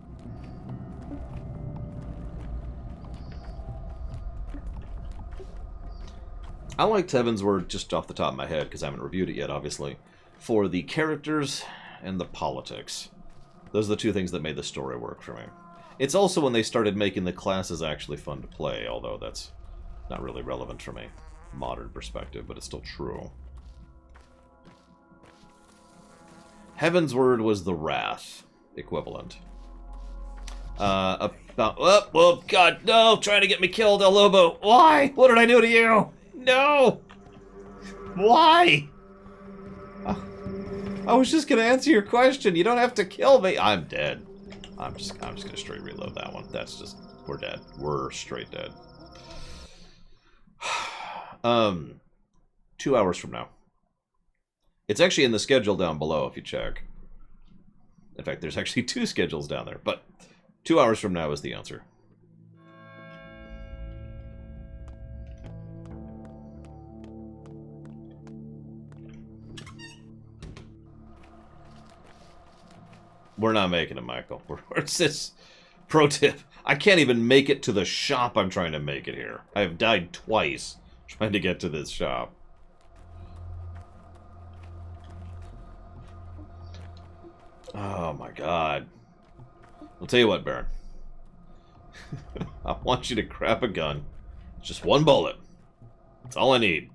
I liked Heaven's Word just off the top of my head, because I haven't reviewed it yet, obviously, for the characters and the politics. Those are the two things that made the story work for me. It's also when they started making the classes actually fun to play, although that's not really relevant from a modern perspective, but it's still true. Heaven's Word was the Wrath equivalent. Oh, God, no! Trying to get me killed, El Lobo! Why? What did I do to you? No! Why? I was just gonna answer your question. You don't have to kill me. I'm dead. I'm just gonna straight reload that one. That's just... we're dead. We're straight dead. 2 hours from now. It's actually in the schedule down below if you check. In fact, there's actually 2 schedules down there, but 2 hours from now is the answer. We're not making it, Michael. Where's this? Pro tip. I can't even make it to the shop I'm trying to make it here. I have died twice trying to get to this shop. Oh my god. I'll tell you what, Baron. I want you to grab a gun. Just one bullet. That's all I need.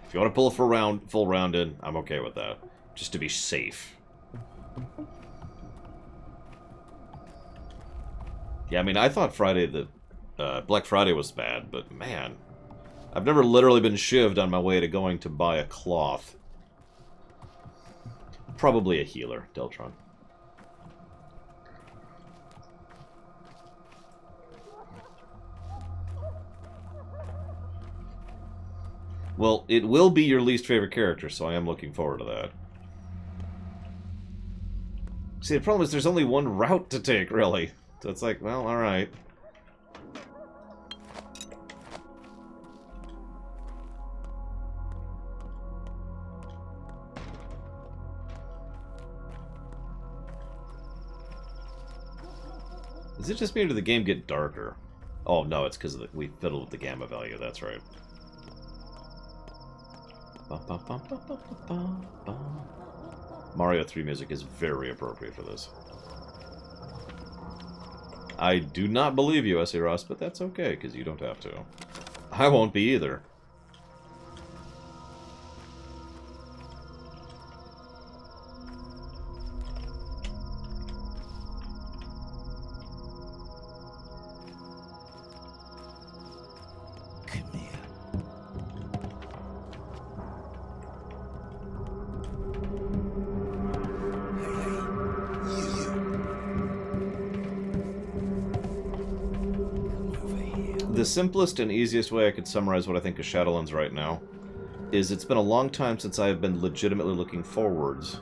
If you want to pull a full round in, I'm okay with that. Just to be safe. Yeah, I mean, I thought Black Friday was bad, but man, I've never literally been shivved on my way to going to buy a cloth. Probably a healer, Deltron. Well, it will be your least favorite character, so I am looking forward to that. See, the problem is there's only one route to take, really. So it's like, well, alright. Is it just me or did the game get darker? Oh, no, it's because we fiddled with the gamma value, that's right. Mario 3 music is very appropriate for this. I do not believe you, S.A. Ross, but that's okay, because you don't have to. I won't be either. The simplest and easiest way I could summarize what I think of Shadowlands right now is it's been a long time since I have been legitimately looking forwards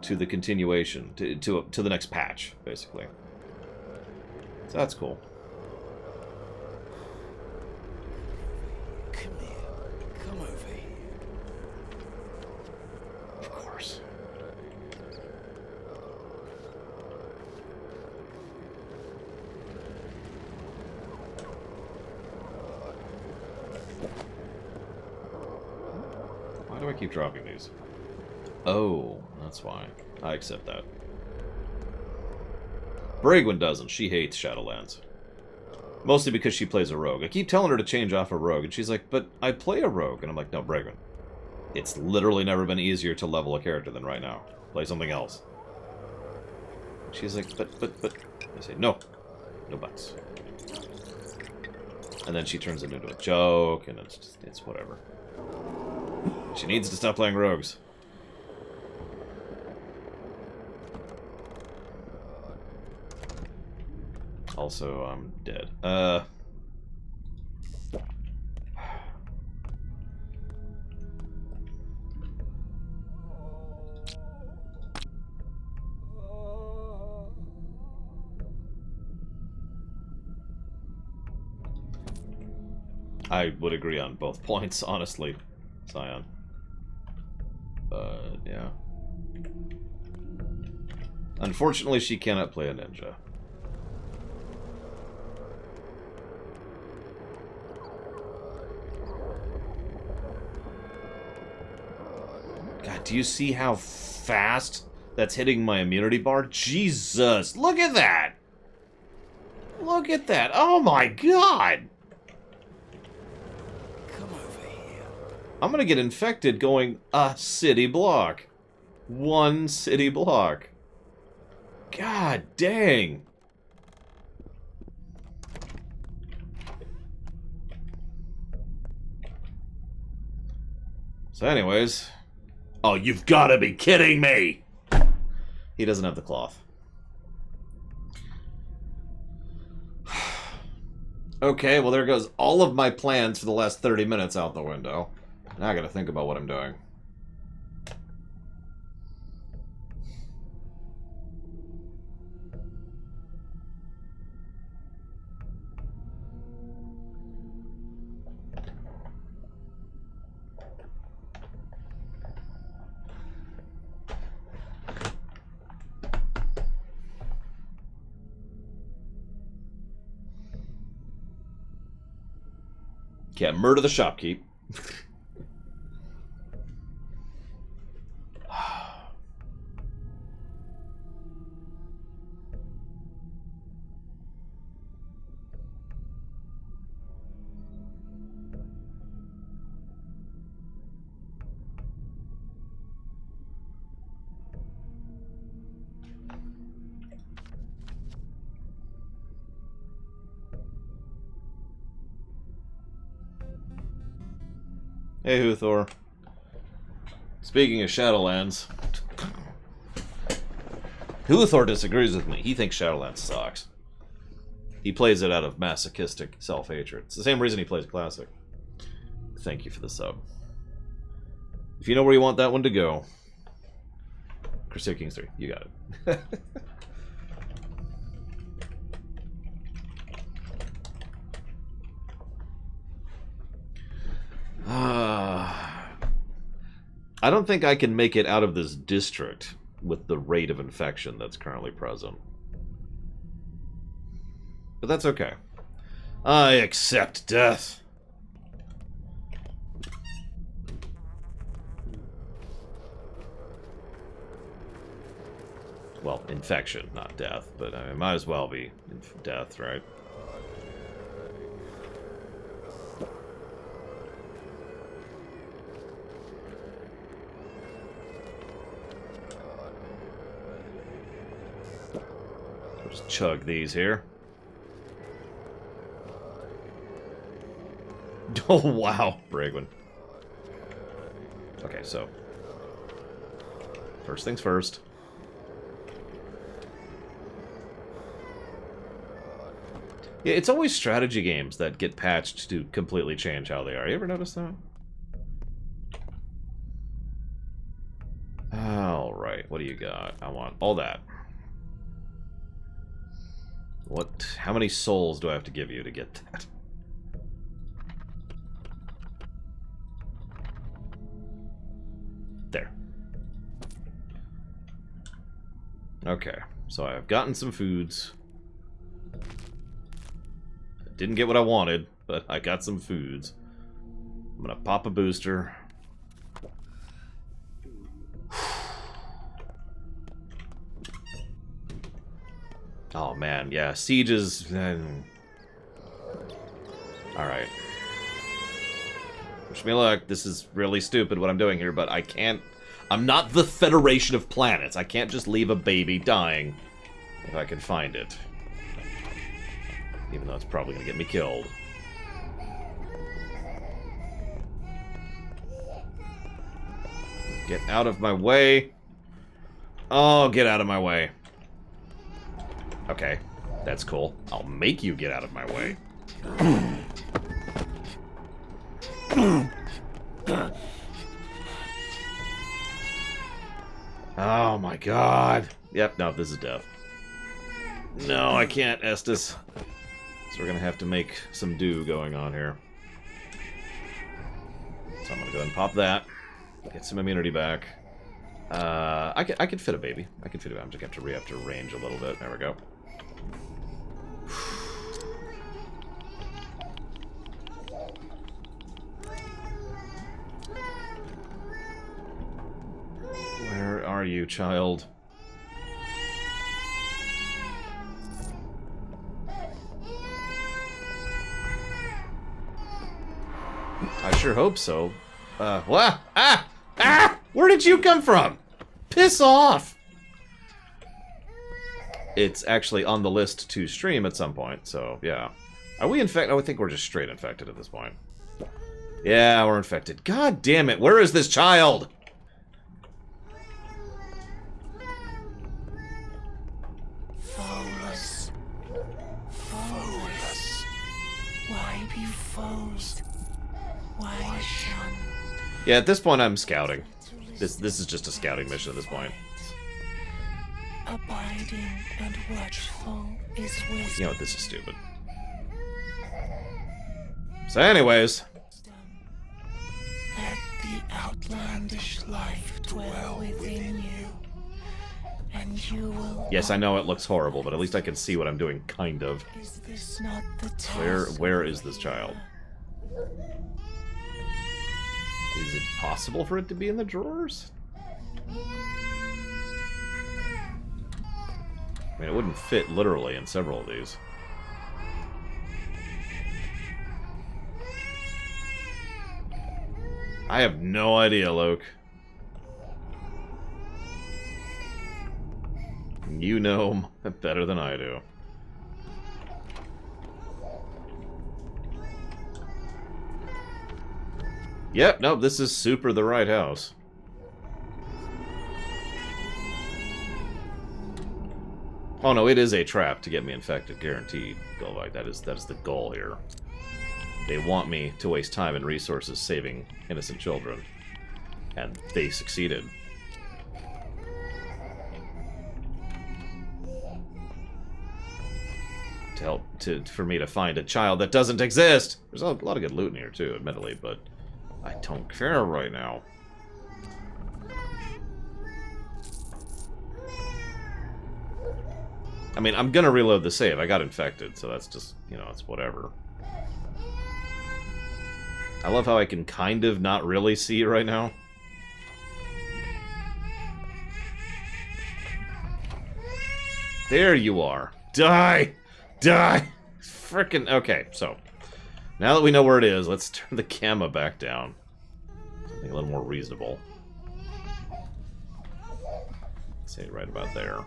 to the continuation, to the next patch, basically. So that's cool. Come here. Come over here. Of course. Why do I keep dropping these? Oh, that's why. I accept that. Bragwin doesn't. She hates Shadowlands. Mostly because she plays a rogue. I keep telling her to change off a rogue, and she's like, but I play a rogue. And I'm like, no, Bragwin. It's literally never been easier to level a character than right now. Play something else. She's like, but. I say, no. No buts. And then she turns it into a joke, and it's whatever. She needs to stop playing rogues. Also, I'm dead. I would agree on both points, honestly, Scion. But, yeah. Unfortunately, she cannot play a ninja. God, do you see how fast that's hitting my immunity bar? Jesus, look at that! Look at that! Oh my god! I'm gonna get infected going a city block. One city block. God dang. So anyways. Oh, you've gotta be kidding me! He doesn't have the cloth. Okay, well there goes all of my plans for the last 30 minutes out the window. Now I gotta think about what I'm doing. Can't murder the shopkeep. Hey, Huthor. Speaking of Shadowlands, Huthor disagrees with me. He thinks Shadowlands sucks. He plays it out of masochistic self-hatred. It's the same reason he plays Classic. Thank you for the sub. If you know where you want that one to go, Crusader Kings 3, you got it. I don't think I can make it out of this district with the rate of infection that's currently present. But that's okay. I accept death. Well, infection, not death, but I mean, it might as well be death, right? Just chug these here. Oh, wow, Bragwin. Okay, so first things first. Yeah, it's always strategy games that get patched to completely change how they are. You ever notice that? Alright, what do you got? I want all that. What? How many souls do I have to give you to get that? There. Okay, so I've gotten some foods. Didn't get what I wanted, but I got some foods. I'm gonna pop a booster. Oh man, yeah, sieges. Alright. Wish me luck. This is really stupid what I'm doing here, but I can't. I'm not the Federation of Planets. I can't just leave a baby dying if I can find it. Even though it's probably gonna get me killed. Get out of my way. Oh, get out of my way. Okay, that's cool. I'll make you get out of my way. Oh my god. Yep, no, this is death. No, I can't, Estes. So we're gonna have to make some do going on here. So I'm gonna go ahead and pop that. Get some immunity back. I could fit a baby. I could fit a baby. I'm just gonna have to re-up to range a little bit. There we go. Where are you, child? I sure hope so. What? Where did you come from? Piss off! It's actually on the list to stream at some point, so yeah. Are we infected? Oh, I think we're just straight infected at this point. Yeah, we're infected. God damn it, where is this child? Foeless. Foeless. Why be foes? Why shun? Yeah, at this point I'm scouting. This is just a scouting mission at this point. Abiding and watchful is wisdom. You know what, this is stupid. So anyways. Let the outlandish life dwell within you, and you will... Yes, I know it looks horrible, but at least I can see what I'm doing, kind of. Is this not the task? Where is this child? Is it possible for it to be in the drawers? I mean, it wouldn't fit literally in several of these. I have no idea, Luke. You know better than I do. Yep, nope, this is super the right house. Oh no, it is a trap to get me infected, guaranteed. Like that is the goal here. They want me to waste time and resources saving innocent children. And they succeeded. To help for me to find a child that doesn't exist. There's a lot of good loot in here too, admittedly, but I don't care right now. I mean, I'm gonna reload the save. I got infected, so that's just, you know, it's whatever. I love how I can kind of not really see right now. There you are. Die! Die! Frickin'... Okay, so... Now that we know where it is, let's turn the gamma back down. Something a little more reasonable. Say right about there.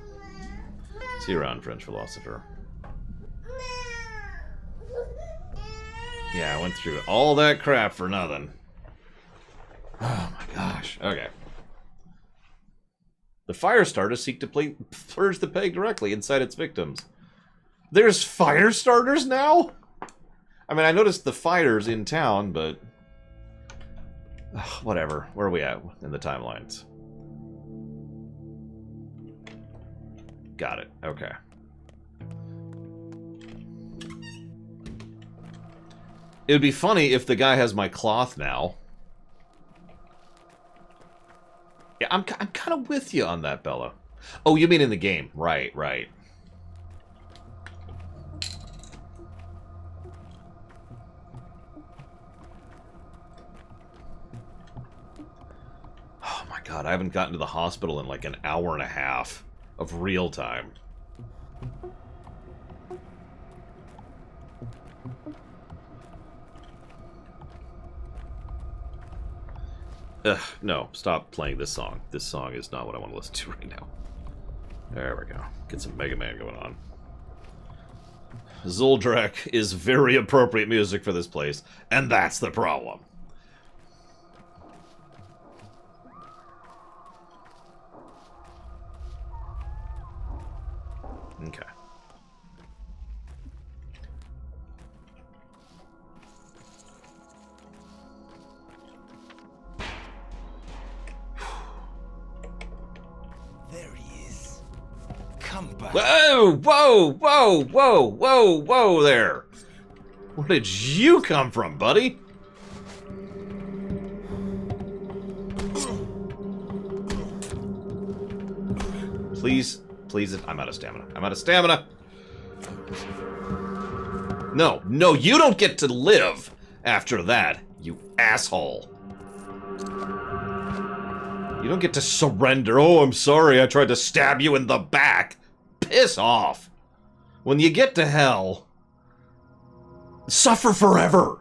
See you around, French philosopher. Yeah, I went through all that crap for nothing. Oh my gosh. Okay. The fire starters seek to purge the plague directly inside its victims. There's fire starters now? I mean, I noticed the fighters in town, but... whatever. Where are we at in the timelines? Got it. Okay. It would be funny if the guy has my cloth now. Yeah, I'm kind of with you on that, Bella. Oh, you mean in the game. Right, right. Oh my god, I haven't gotten to the hospital in like an hour and a half of real time. Ugh, no, stop playing this song. This song is not what I want to listen to right now. There we go. Get some Mega Man going on. Zoldrak is very appropriate music for this place, and that's the problem. Okay. There he is. Come back. Whoa, whoa, whoa, whoa, whoa, whoa there. Where did you come from, buddy? Please, please, I'm out of stamina. I'm out of stamina. No, no, you don't get to live after that, you asshole. You don't get to surrender. Oh, I'm sorry, I tried to stab you in the back. Piss off. When you get to hell, suffer forever.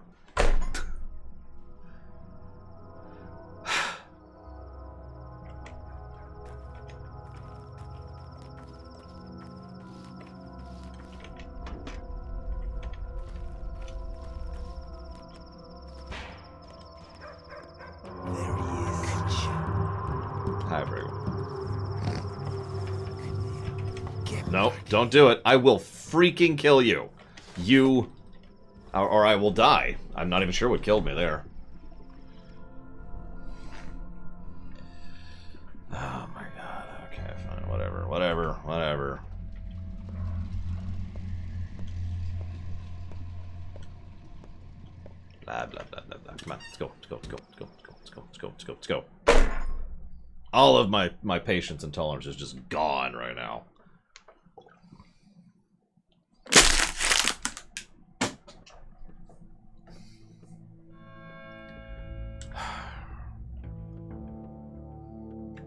Hi, everyone. No, don't do it. I will freaking kill you. You... Or I will die. I'm not even sure what killed me there. Oh my god. Okay, fine. Whatever. Whatever. Whatever. Blah, blah, blah, blah, blah. Come on. Let's go. Let's go. Let's go. Let's go. Let's go. Let's go. Let's go. Let's go. Let's go. All of my patience and tolerance is just gone right now.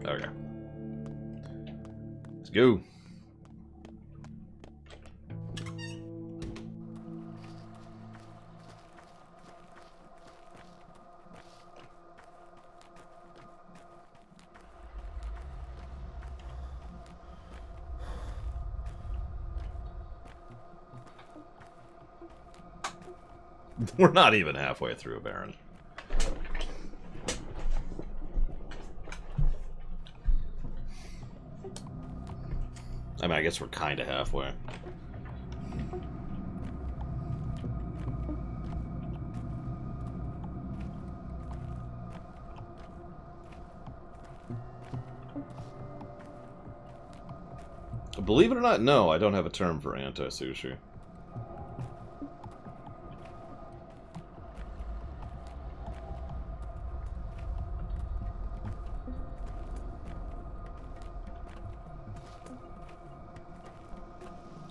Okay. Let's go. We're not even halfway through, Baron. I mean, I guess we're kind of halfway. Believe it or not, no, I don't have a term for anti-sushi.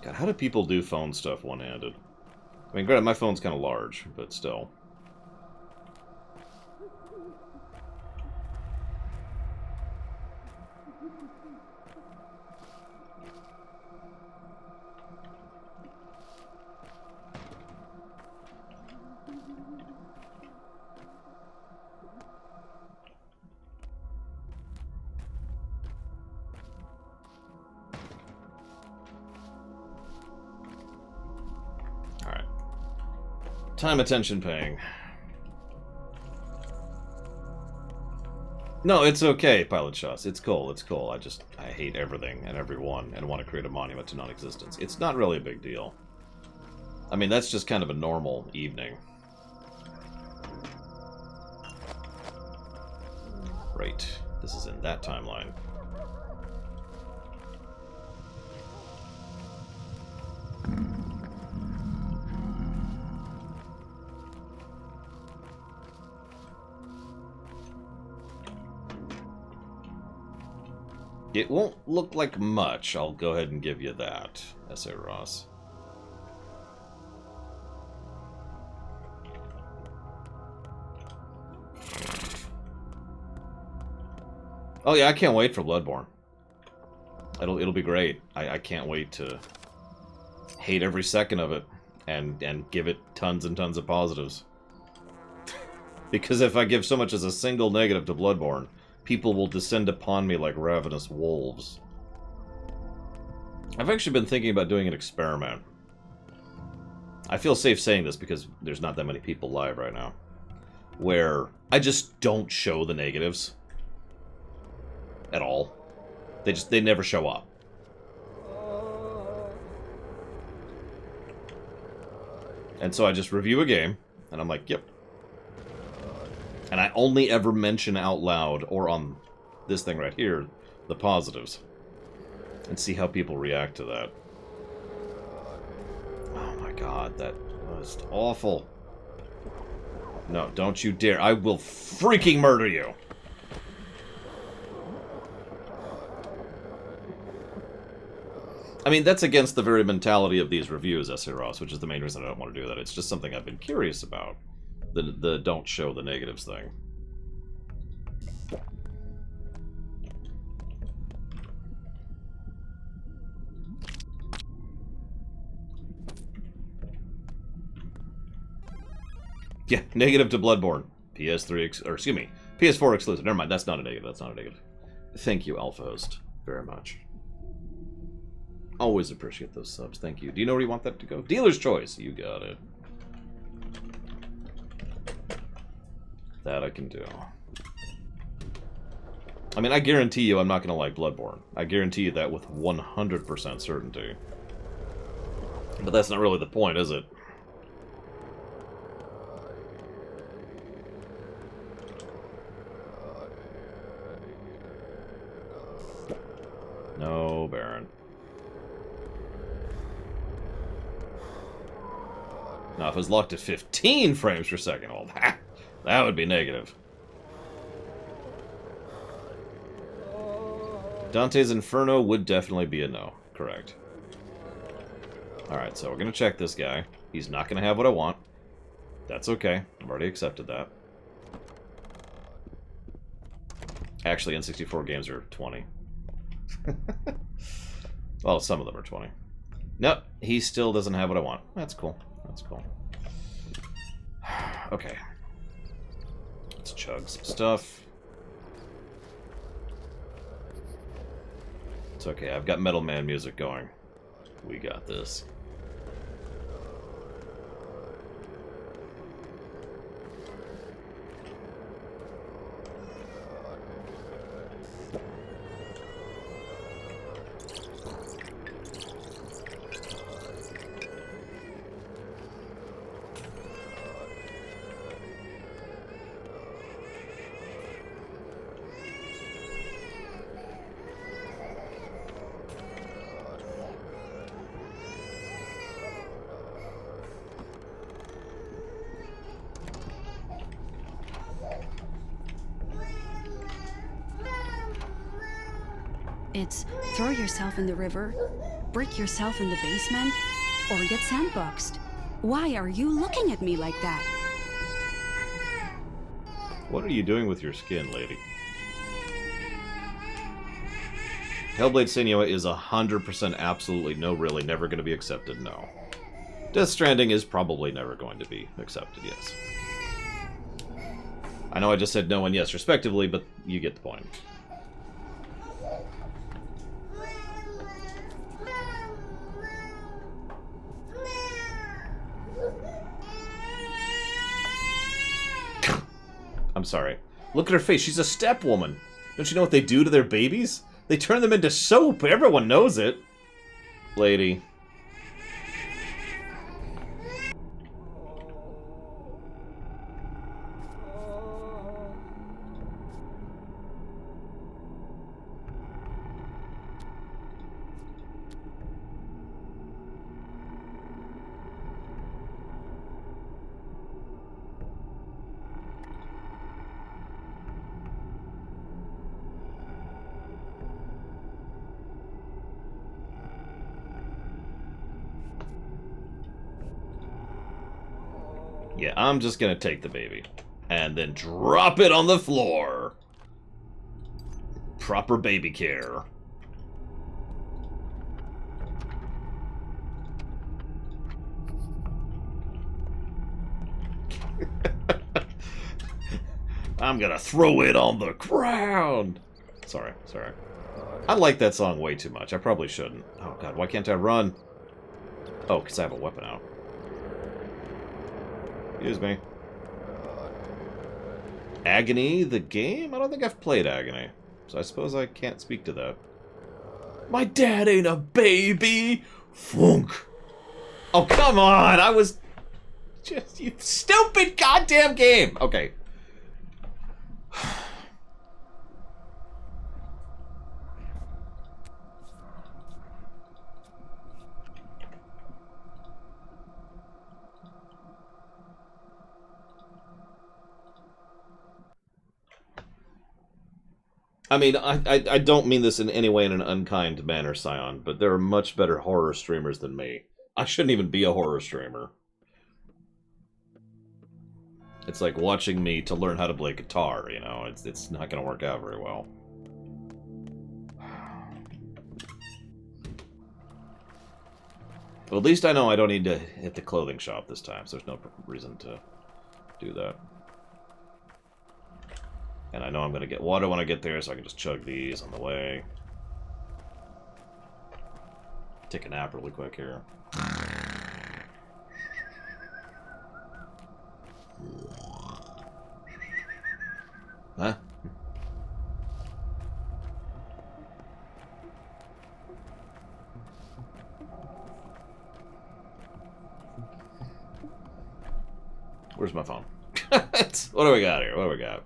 God, how do people do phone stuff one-handed? I mean, granted, my phone's kind of large, but still. Time, attention, paying. No, it's okay, Pilot Shots. It's cool, it's cool. I hate everything and everyone and want to create a monument to non-existence. It's not really a big deal. I mean, that's just kind of a normal evening. Right. This is in that timeline. It won't look like much, I'll go ahead and give you that, S.A. Ross. Oh yeah, I can't wait for Bloodborne. It'll be great. I can't wait to hate every second of it and give it tons and tons of positives. Because if I give so much as a single negative to Bloodborne, people will descend upon me like ravenous wolves. I've actually been thinking about doing an experiment. I feel safe saying this because there's not that many people live right now. Where I just don't show the negatives. At all. They never show up. And so I just review a game, and I'm like, yep. And I only ever mention out loud, or on this thing right here, the positives. And see how people react to that. Oh my god, that was awful. No, don't you dare. I will freaking murder you. I mean, that's against the very mentality of these reviews, S.A. Ross, which is the main reason I don't want to do that. It's just something I've been curious about. The don't show the negatives thing. Yeah, negative to Bloodborne. PS3, or excuse me, PS4 exclusive. Never mind, that's not a negative, that's not a negative. Thank you, Alpha Host, very much. Always appreciate those subs, thank you. Do you know where you want that to go? Dealer's choice, you got it. That I can do. I mean, I guarantee you I'm not going to like Bloodborne. I guarantee you that with 100% certainty. But that's not really the point, is it? No, Baron. Now, if it was locked at 15 frames per second, well, that would be negative. Dante's Inferno would definitely be a no. Correct. Alright, so we're going to check this guy. He's not going to have what I want. That's okay. I've already accepted that. Actually, N64 games are 20. Well, some of them are 20. Nope, he still doesn't have what I want. That's cool. That's cool. Okay. Let's chug some stuff. It's okay, I've got Metal Man music going. We got this. It's throw yourself in the river, break yourself in the basement, or get sandboxed. Why are you looking at me like that? What are you doing with your skin, lady? Hellblade Senua is 100% absolutely no, really, never going to be accepted, no. Death Stranding is probably never going to be accepted, yes. I know I just said no and yes, respectively, but you get the point. I'm sorry. Look at her face. She's a step woman. Don't you know what they do to their babies? They turn them into soap. Everyone knows it. Lady. Yeah, I'm just gonna take the baby. And then drop it on the floor. Proper baby care. I'm gonna throw it on the ground. Sorry. I like that song way too much. I probably shouldn't. Oh god, why can't I run? Oh, because I have a weapon out. Excuse me. Agony, the game? I don't think I've played Agony. So I suppose I can't speak to that. My dad ain't a baby! Funk! Oh, come on! I was... Just, you stupid goddamn game! Okay. I mean, I don't mean this in any way in an unkind manner, Scion, but there are much better horror streamers than me. I shouldn't even be a horror streamer. It's like watching me to learn how to play guitar, you know? It's not going to work out very well. Well, at least I know I don't need to hit the clothing shop this time, so there's no reason to do that. And I know I'm going to get water when I get there, so I can just chug these on the way. Take a nap really quick here. Huh? Where's my phone? What do we got here? What do we got?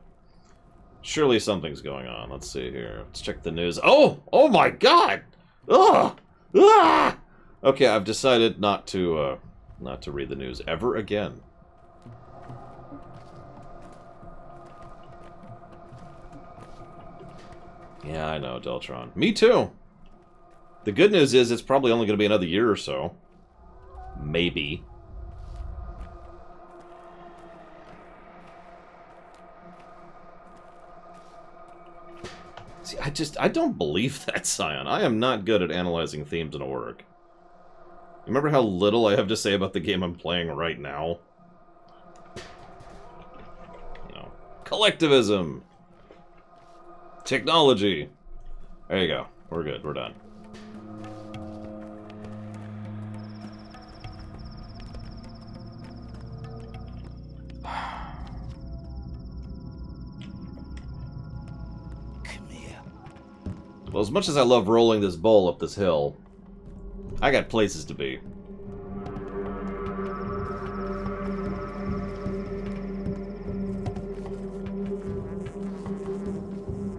Surely something's going on. Let's see here. Let's check the news. Oh! Oh my god! Ugh! Ah! Okay, I've decided not to read the news ever again. Yeah, I know, Deltron. Me too! The good news is it's probably only going to be another year or so. Maybe. See, I don't believe that, Scion. I am not good at analyzing themes in a work. Remember how little I have to say about the game I'm playing right now? You know, collectivism. Technology. There you go. We're good. We're done. Come here. Well, as much as I love rolling this bowl up this hill, I got places to be.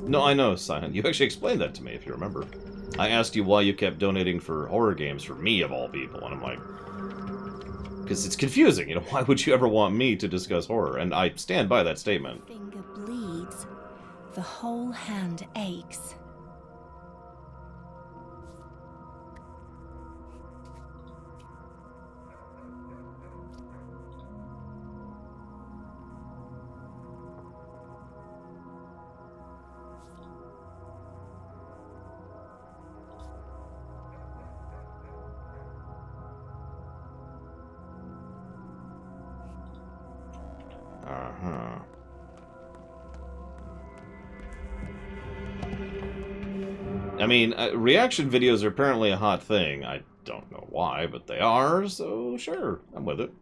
No, I know, Silent. You actually explained that to me, if you remember. I asked you why you kept donating for horror games for me, of all people, and I'm like... Because it's confusing, you know, why would you ever want me to discuss horror? And I stand by that statement. Finger bleeds. The whole hand aches. Uh-huh. I mean, reaction videos are apparently a hot thing. I don't know why, but they are, so sure, I'm with it.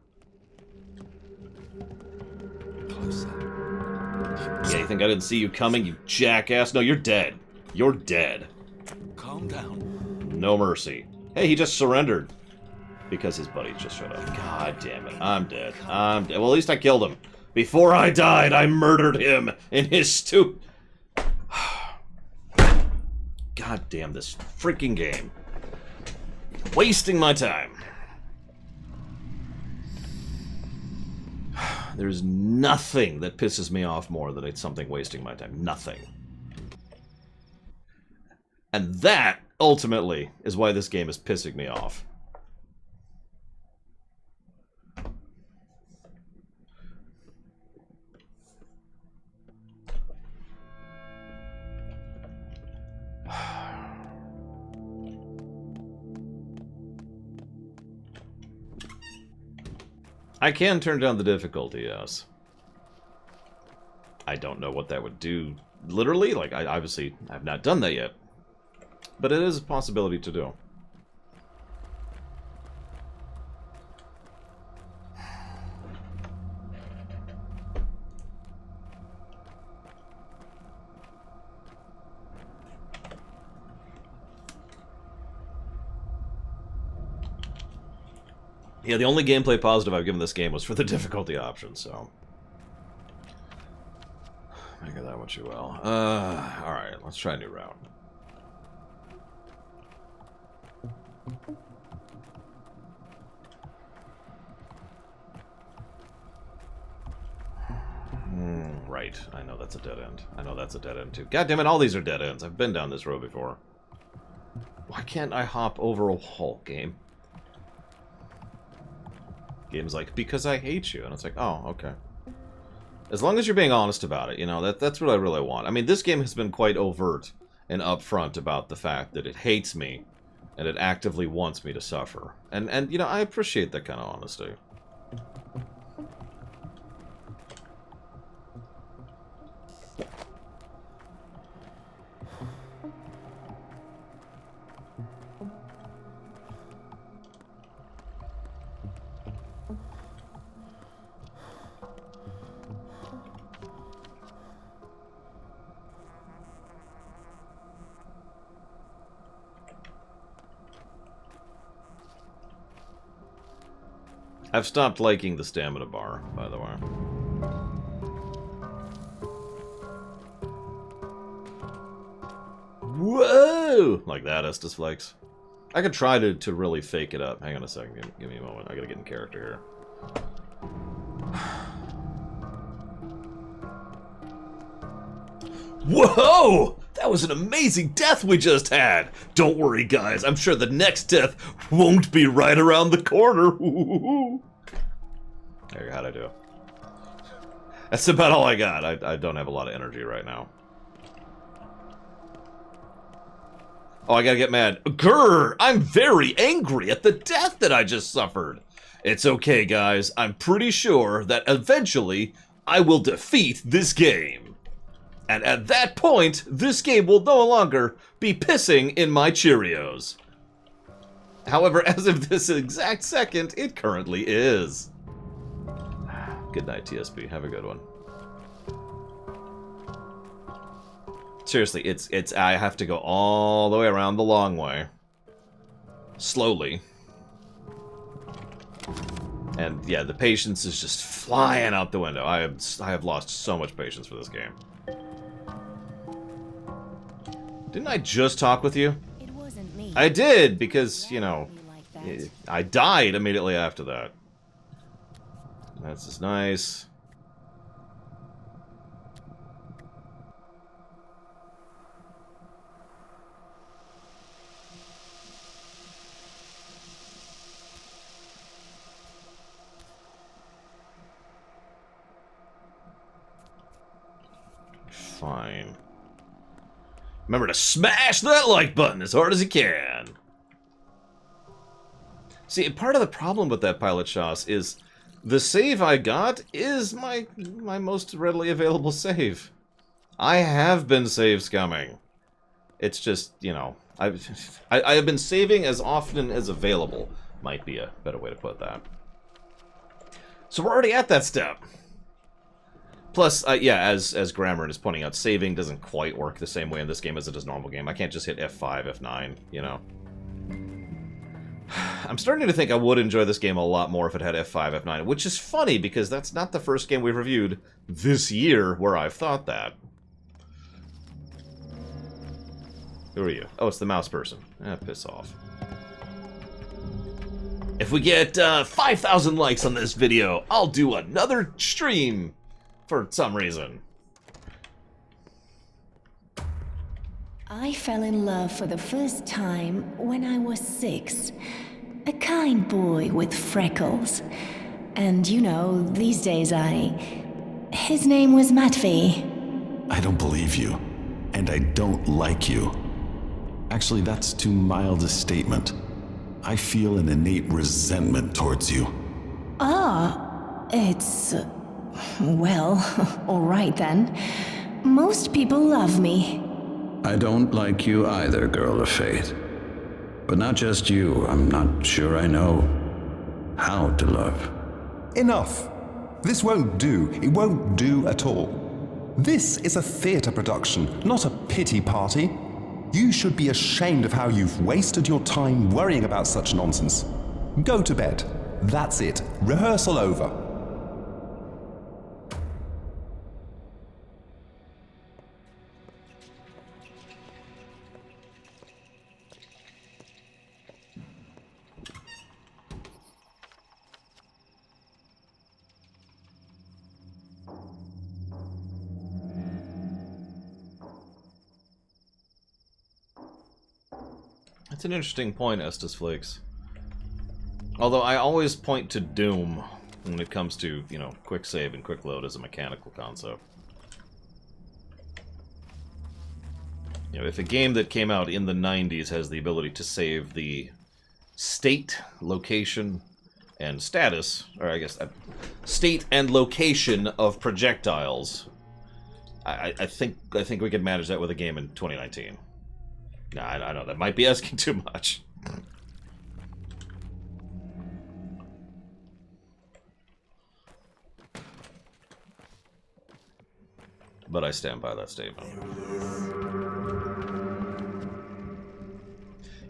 Closer. Yeah, you think I didn't see you coming, you jackass? No, you're dead. You're dead. Calm down. No mercy. Hey, he just surrendered. Because his buddy just showed up. God damn it. I'm dead. I'm dead. Well, at least I killed him. Before I died, I murdered him in his God damn this freaking game. Wasting my time. There's nothing that pisses me off more than it's something wasting my time. Nothing. And that, ultimately, is why this game is pissing me off. I can turn down the difficulty, yes. I don't know what that would do literally. Like, I've not done that yet. But it is a possibility to do. Yeah, the only gameplay positive I've given this game was for the difficulty option, so... Make of that what you will. Alright, let's try a new route. Right, I know that's a dead end. I know that's a dead end, too. God damn it, all these are dead ends. I've been down this road before. Why can't I hop over a wall, game? Game's like, because I hate you. And it's like, oh, okay. As long as you're being honest about it, you know, that's what I really want. I mean, this game has been quite overt and upfront about the fact that it hates me and it actively wants me to suffer. And you know, I appreciate that kind of honesty. I've stopped liking the stamina bar, by the way. Whoa! Like that, Estus Flex. I could try to really fake it up. Hang on a second. Give me a moment. I gotta get in character here. Whoa! That was an amazing death we just had! Don't worry, guys. I'm sure the next death won't be right around the corner. There, how'd I do? That's about all I got. I don't have a lot of energy right now. Oh, I gotta get mad. Grr! I'm very angry at the death that I just suffered. It's okay, guys. I'm pretty sure that eventually I will defeat this game. And at that point, this game will no longer be pissing in my Cheerios. However, as of this exact second, it currently is. Good night, TSP. Have a good one. Seriously, it's I have to go all the way around the long way. Slowly. And yeah, the patience is just flying out the window. I have lost so much patience for this game. Didn't I just talk with you? It wasn't me. I did, because, you know, I died immediately after that. That's just nice. Fine. Remember to smash that like button as hard as you can. See, part of the problem with that pilot Shoss is the save I got is my most readily available save. I have been save scumming. It's just, you know, I have been saving as often as available. Might be a better way to put that. So we're already at that step. Plus, yeah, as Grammar is pointing out, saving doesn't quite work the same way in this game as it does normal game. I can't just hit F5, F9, you know. I'm starting to think I would enjoy this game a lot more if it had F5, F9, which is funny because that's not the first game we've reviewed this year where I've thought that. Who are you? Oh, it's the mouse person. Piss off. If we get 5,000 likes on this video, I'll do another stream for some reason. I fell in love for the first time when I was 6. A kind boy with freckles. And you know, these days his name was Matvey. I don't believe you. And I don't like you. Actually, that's too mild a statement. I feel an innate resentment towards you. Ah, it's... well, all right then. Most people love me. I don't like you either, Girl of Fate. But not just you, I'm not sure I know how to love. Enough. This won't do. It won't do at all. This is a theatre production, not a pity party. You should be ashamed of how you've wasted your time worrying about such nonsense. Go to bed. That's it. Rehearsal over. That's an interesting point, Estes Flakes. Although I always point to Doom when it comes to, you know, quick save and quick load as a mechanical concept. You know, if a game that came out in the 90s has the ability to save the state, location, and status, or I guess state and location of projectiles, I think we could manage that with a game in 2019. Nah, I know that might be asking too much. But I stand by that statement.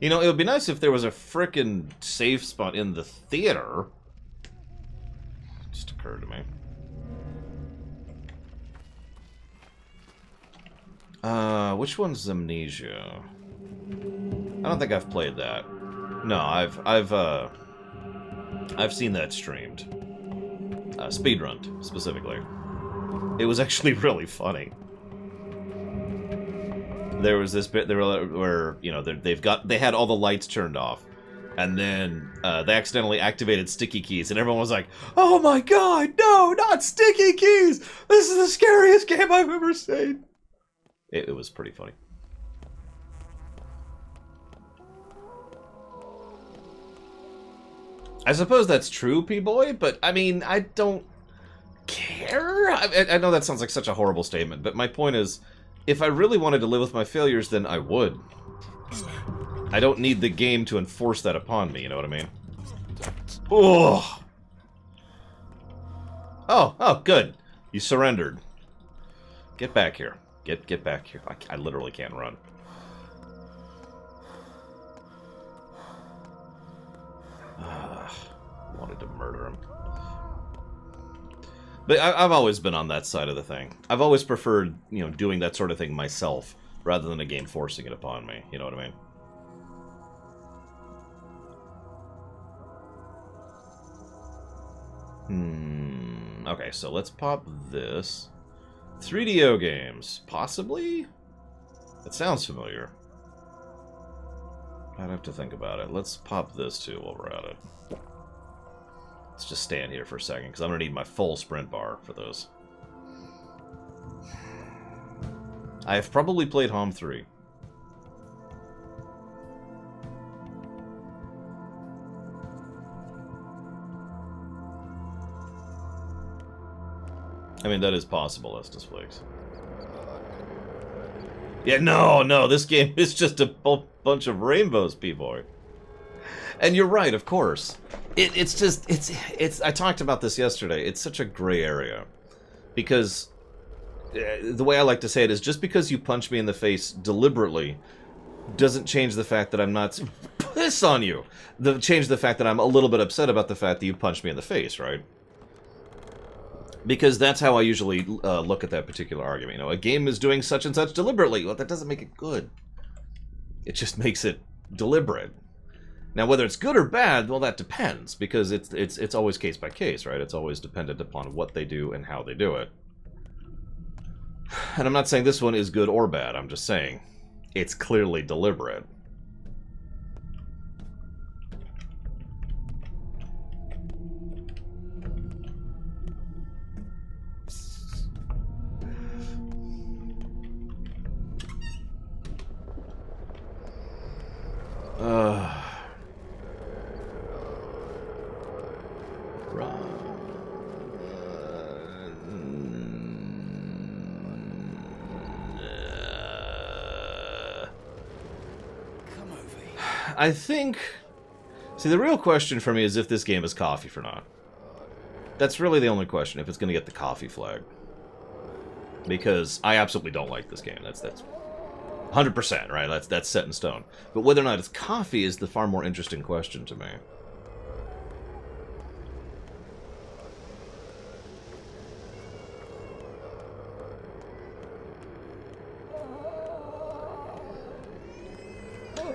You know, it would be nice if there was a frickin' safe spot in the theater. Just occurred to me. Which one's Amnesia? I don't think I've played that. No, I've seen that streamed. Speedrun, specifically. It was actually really funny. There was this bit where you know they had all the lights turned off, and then they accidentally activated sticky keys, and everyone was like, "Oh my god, no, not sticky keys! This is the scariest game I've ever seen." It was pretty funny. I suppose that's true, P-Boy, but, I mean, I don't care? I know that sounds like such a horrible statement, but my point is, if I really wanted to live with my failures, then I would. I don't need the game to enforce that upon me, you know what I mean? Oh! Oh, good. You surrendered. Get back here. Get back here. I literally can't run. Wanted to murder him. But I've always been on that side of the thing. I've always preferred, you know, doing that sort of thing myself, rather than a game forcing it upon me. You know what I mean? Okay, so let's pop this. 3DO games. Possibly? That sounds familiar. I'd have to think about it. Let's pop this too while we're at it. Let's just stand here for a second, because I'm going to need my full sprint bar for those. I have probably played Hom 3. I mean, that is possible, Estes Flakes. Yeah, no, this game is just a bunch of rainbows, P-Boy. And you're right, of course. It's I talked about this yesterday. It's such a gray area. Because the way I like to say it is, just because you punch me in the face deliberately doesn't change the fact that I'm not piss on you. Change the fact that I'm a little bit upset about the fact that you punched me in the face, right? Because that's how I usually look at that particular argument. You know, a game is doing such and such deliberately. Well, that doesn't make it good. It just makes it deliberate. Now, whether it's good or bad, well, that depends, because it's always case by case, right? It's always dependent upon what they do and how they do it. And I'm not saying this one is good or bad. I'm just saying it's clearly deliberate. I think... See, the real question for me is if this game is coffee or not. That's really the only question, if it's going to get the coffee flag. Because I absolutely don't like this game. That's 100%, right? That's set in stone. But whether or not it's coffee is the far more interesting question to me.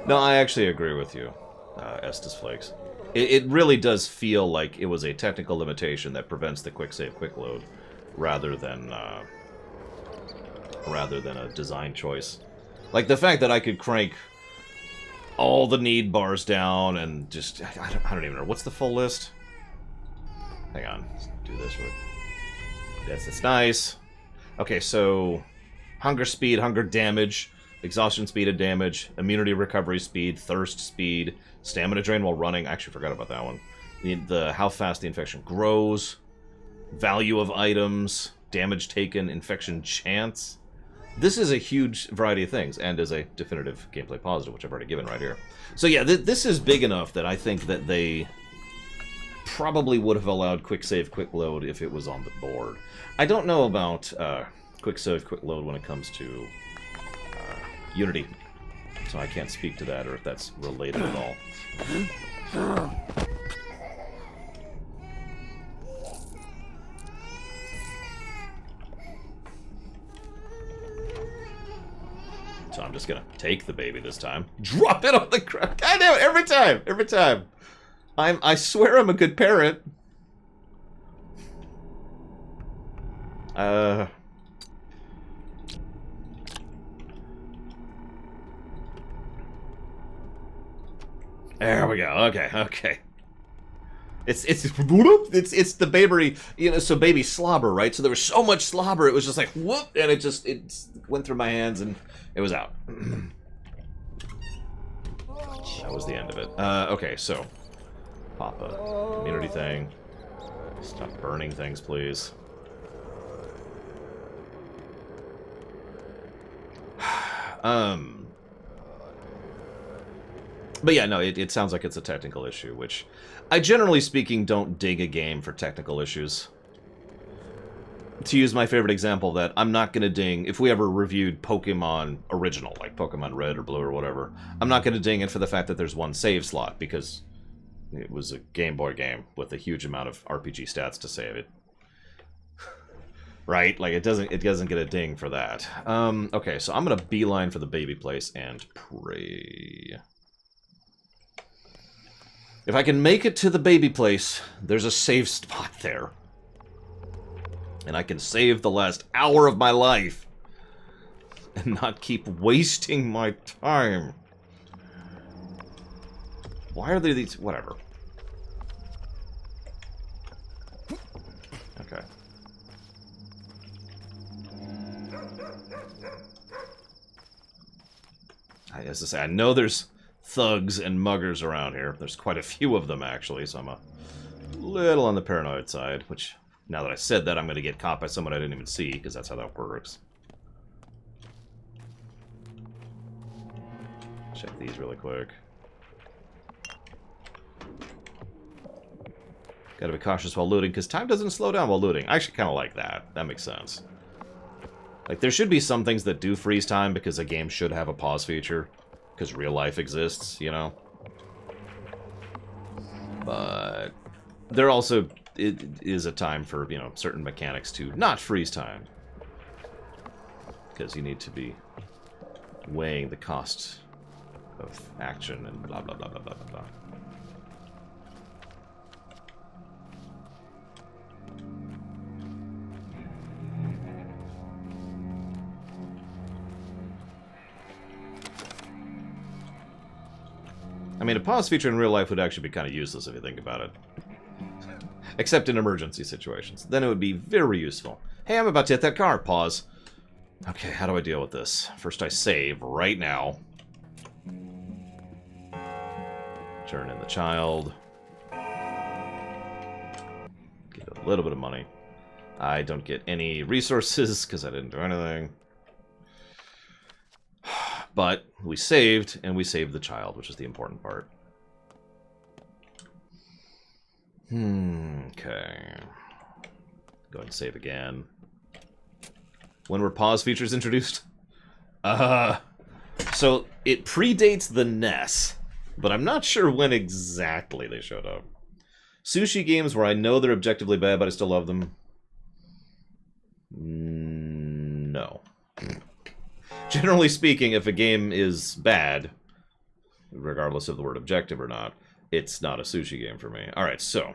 No, I actually agree with you, Estes Flakes. It really does feel like it was a technical limitation that prevents the quick save, quick load, rather than a design choice. Like the fact that I could crank all the need bars down and just... I don't even know. What's the full list? Hang on. Let's do this real quick. That's nice. Okay, so... Hunger speed, hunger damage, exhaustion speed and damage, immunity recovery speed, thirst speed, stamina drain while running. I actually forgot about that one. The how fast the infection grows, value of items, damage taken, infection chance. This is a huge variety of things, and is a definitive gameplay positive, which I've already given right here. So yeah, this is big enough that I think that they probably would have allowed quick save, quick load if it was on the board. I don't know about quick save, quick load when it comes to Unity, so I can't speak to that or if that's related at all. So I'm just gonna take the baby this time. Drop it on the ground. God damn it, every time. I swear I'm a good parent. There we go. Okay. It's the baby, you know, so baby slobber, right? So there was so much slobber, it was just like whoop, and it went through my hands and it was out. That was the end of it. Okay, so pop a community thing. Stop burning things, please. But yeah, no, it sounds like it's a technical issue, which I generally speaking don't dig a game for technical issues. To use my favorite example of that, I'm not going to ding, if we ever reviewed Pokemon Original, like Pokemon Red or Blue or whatever, I'm not going to ding it for the fact that there's one save slot, because it was a Game Boy game with a huge amount of RPG stats to save it. Right? Like, it doesn't get a ding for that. Okay, so I'm going to beeline for the baby place and pray. If I can make it to the baby place, there's a save spot there. And I can save the last hour of my life. And not keep wasting my time. Why are there these... Whatever. Okay. As I say, I know there's thugs and muggers around here. There's quite a few of them, actually, so I'm a little on the paranoid side, which, now that I said that, I'm going to get caught by someone I didn't even see, because that's how that works. Check these really quick. Gotta be cautious while looting, because time doesn't slow down while looting. I actually kind of like that. That makes sense. Like, there should be some things that do freeze time, because a game should have a pause feature. Because real life exists, you know? But there also is a time for, you know, certain mechanics to not freeze time. Because you need to be weighing the cost of action and blah, blah, blah, blah, blah, blah, blah. I mean, a pause feature in real life would actually be kind of useless if you think about it. Except in emergency situations. Then it would be very useful. Hey, I'm about to hit that car. Pause. Okay, how do I deal with this? First I save right now. Turn in the child. Get a little bit of money. I don't get any resources because I didn't do anything. But we saved, and we saved the child, which is the important part. Okay. Go ahead and save again. When were pause features introduced? So it predates the NES, but I'm not sure when exactly they showed up. Sushi games where I know they're objectively bad, but I still love them. No. Generally speaking, if a game is bad, regardless of the word objective or not, it's not a sushi game for me. Alright, so.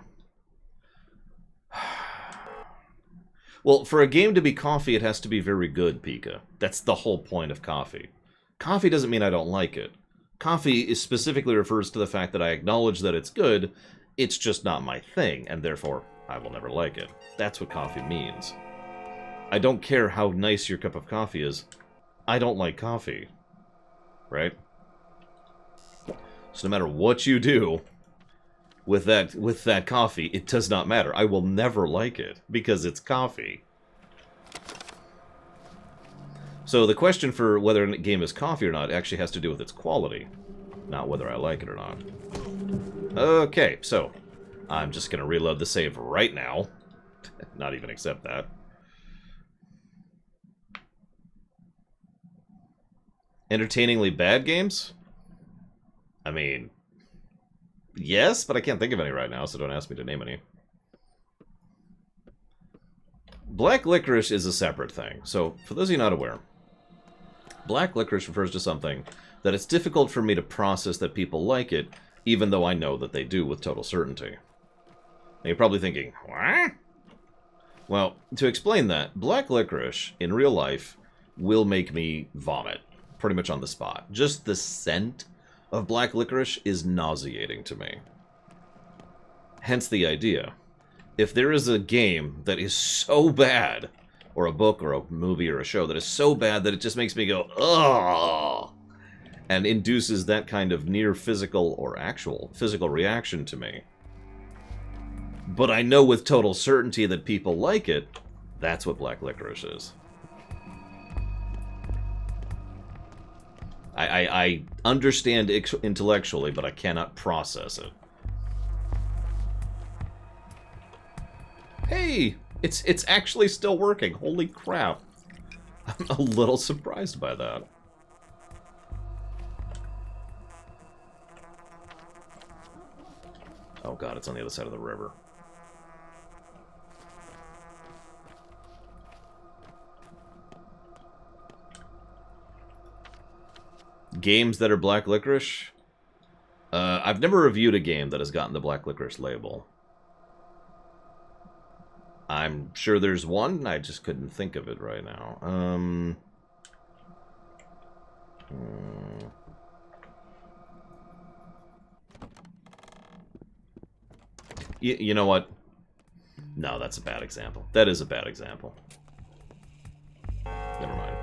Well, for a game to be coffee, it has to be very good, Pika. That's the whole point of coffee. Coffee doesn't mean I don't like it. Coffee is specifically refers to the fact that I acknowledge that it's good, it's just not my thing, and therefore, I will never like it. That's what coffee means. I don't care how nice your cup of coffee is. I don't like coffee, right? So no matter what you do with that coffee, it does not matter. I will never like it because it's coffee. So the question for whether a game is coffee or not actually has to do with its quality, not whether I like it or not. Okay, so I'm just going to reload the save right now. Not even accept that. Entertainingly bad games? I mean, yes, but I can't think of any right now, so don't ask me to name any. Black licorice is a separate thing. So, for those of you not aware, black licorice refers to something that it's difficult for me to process that people like it, even though I know that they do with total certainty. Now you're probably thinking, what? Well, to explain that, black licorice, in real life, will make me vomit. Pretty much on the spot. Just the scent of black licorice is nauseating to me. Hence the idea. If there is a game that is so bad, or a book or a movie or a show that is so bad that it just makes me go, ugh, and induces that kind of near physical or actual physical reaction to me, but I know with total certainty that people like it. That's what black licorice is. I understand intellectually, but I cannot process it. Hey, it's actually still working. Holy crap. I'm a little surprised by that. Oh god, it's on the other side of the river. Games that are black licorice? I've never reviewed a game that has gotten the black licorice label. I'm sure there's one, I just couldn't think of it right now. You know what? No, that's a bad example. That is a bad example. Never mind.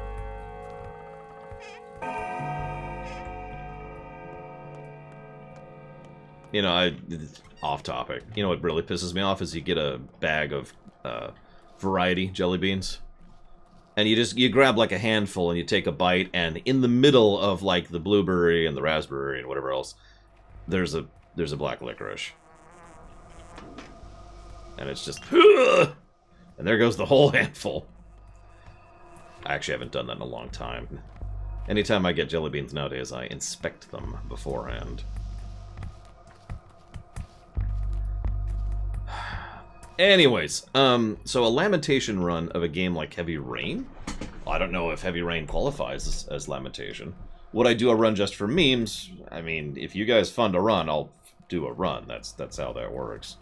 You know, off topic. You know what really pisses me off is you get a bag of variety jelly beans, and you grab like a handful and you take a bite, and in the middle of like the blueberry and the raspberry and whatever else, there's a black licorice, and it's just, and there goes the whole handful. I actually haven't done that in a long time. Anytime I get jelly beans nowadays, I inspect them beforehand. Anyways, so a Lamentation run of a game like Heavy Rain? I don't know if Heavy Rain qualifies as Lamentation. Would I do a run just for memes? I mean, if you guys fund a run, I'll do a run. That's how that works.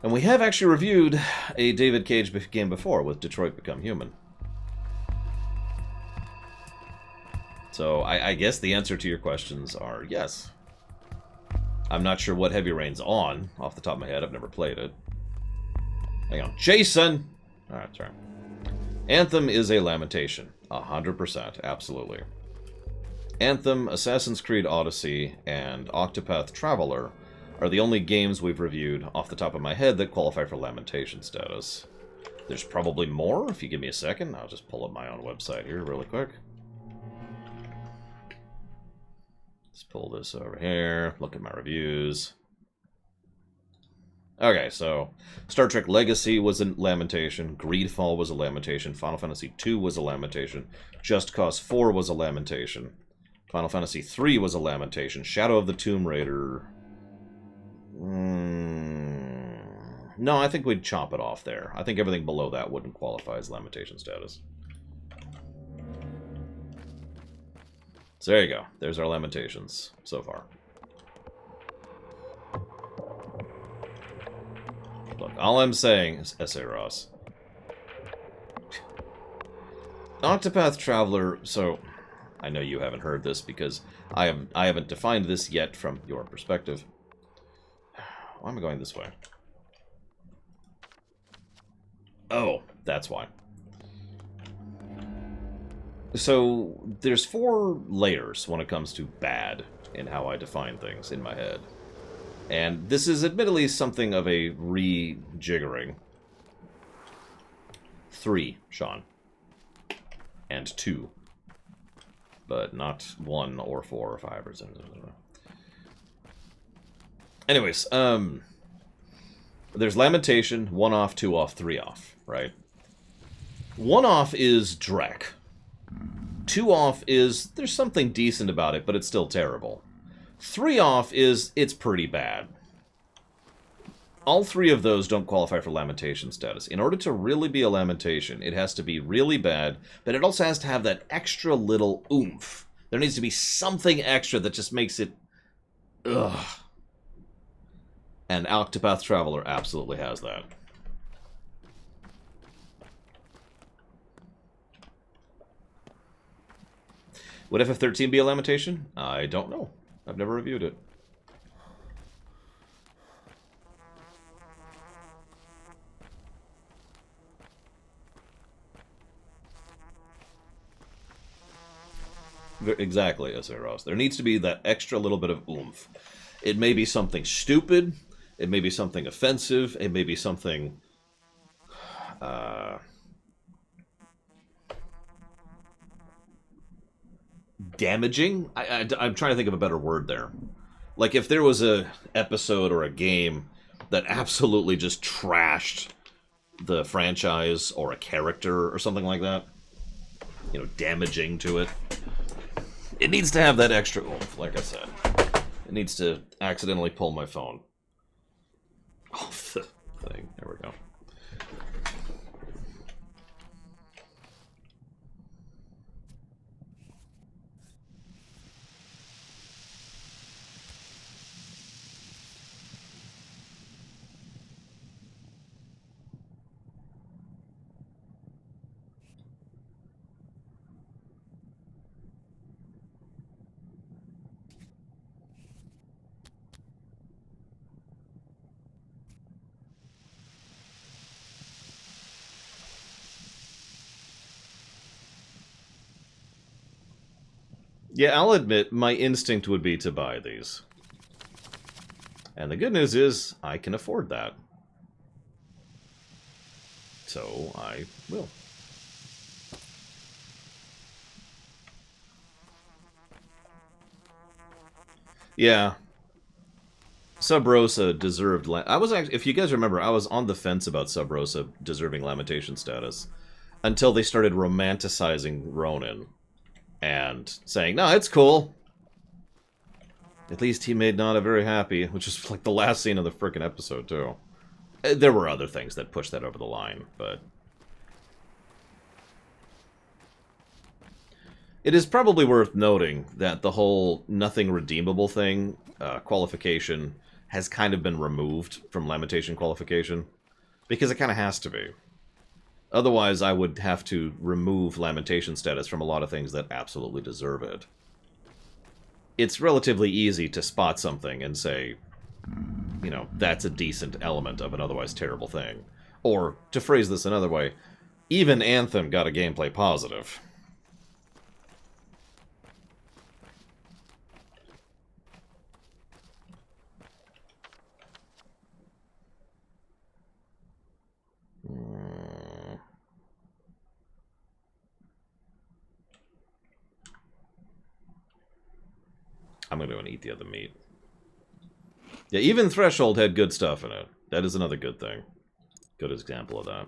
And we have actually reviewed a David Cage game before with Detroit Become Human. So I guess the answer to your questions are yes. I'm not sure what Heavy Rain's on, off the top of my head. I've never played it. Hang on. Jason! Alright, sorry. Anthem is a Lamentation. 100%. Absolutely. Anthem, Assassin's Creed Odyssey, and Octopath Traveler are the only games we've reviewed off the top of my head that qualify for Lamentation status. There's probably more. If you give me a second, I'll just pull up my own website here really quick. Let's pull this over here. Look at my reviews. Okay, so Star Trek Legacy was a Lamentation, Greedfall was a Lamentation, Final Fantasy II was a Lamentation, Just Cause 4 was a Lamentation, Final Fantasy III was a Lamentation, Shadow of the Tomb Raider... No, I think we'd chop it off there. I think everything below that wouldn't qualify as Lamentation status. So there you go. There's our Lamentations so far. Look, all I'm saying is S.A. Ross. Octopath Traveler, so I know you haven't heard this because I haven't defined this yet from your perspective. Why am I going this way? Oh, that's why. So there's 4 layers when it comes to bad in how I define things in my head. And this is admittedly something of a rejiggering. 3, Sean. And 2. But not 1 or 4 or 5 or something. Anyways, there's Lamentation, 1 off, 2 off, 3 off, right? 1 off is Drek. 2 off is, there's something decent about it, but it's still terrible. 3 off is, it's pretty bad. All 3 of those don't qualify for Lamentation status. In order to really be a Lamentation, it has to be really bad, but it also has to have that extra little oomph. There needs to be something extra that just makes it... ugh. And Octopath Traveler absolutely has that. Would FF13 be a Lamentation? I don't know. I've never reviewed it. Exactly, S.A. Ross. There needs to be that extra little bit of oomph. It may be something stupid, It may be something offensive. It may be something damaging. I'm trying to think of a better word there. Like if there was a episode or a game that absolutely just trashed the franchise or a character or something like that, you know, damaging to it, it needs to have that extra oomph, like I said. It needs to accidentally pull my phone off the thing. There we go. Yeah, I'll admit, my instinct would be to buy these. And the good news is, I can afford that. So, I will. Yeah. Sub Rosa deserved... I was actually... If you guys remember, I was on the fence about Sub Rosa deserving Lamentation status. Until they started romanticizing Ronin. And saying, no, it's cool. At least he made Nana very happy, which is like the last scene of the frickin' episode, too. There were other things that pushed that over the line, but... It is probably worth noting that the whole nothing redeemable thing, qualification, has kind of been removed from Lamentation qualification. Because it kind of has to be. Otherwise, I would have to remove Lamentation status from a lot of things that absolutely deserve it. It's relatively easy to spot something and say, you know, that's a decent element of an otherwise terrible thing. Or, to phrase this another way, even Anthem got a gameplay positive. I'm going to go and eat the other meat. Yeah, even Threshold had good stuff in it. That is another good thing. Good example of that.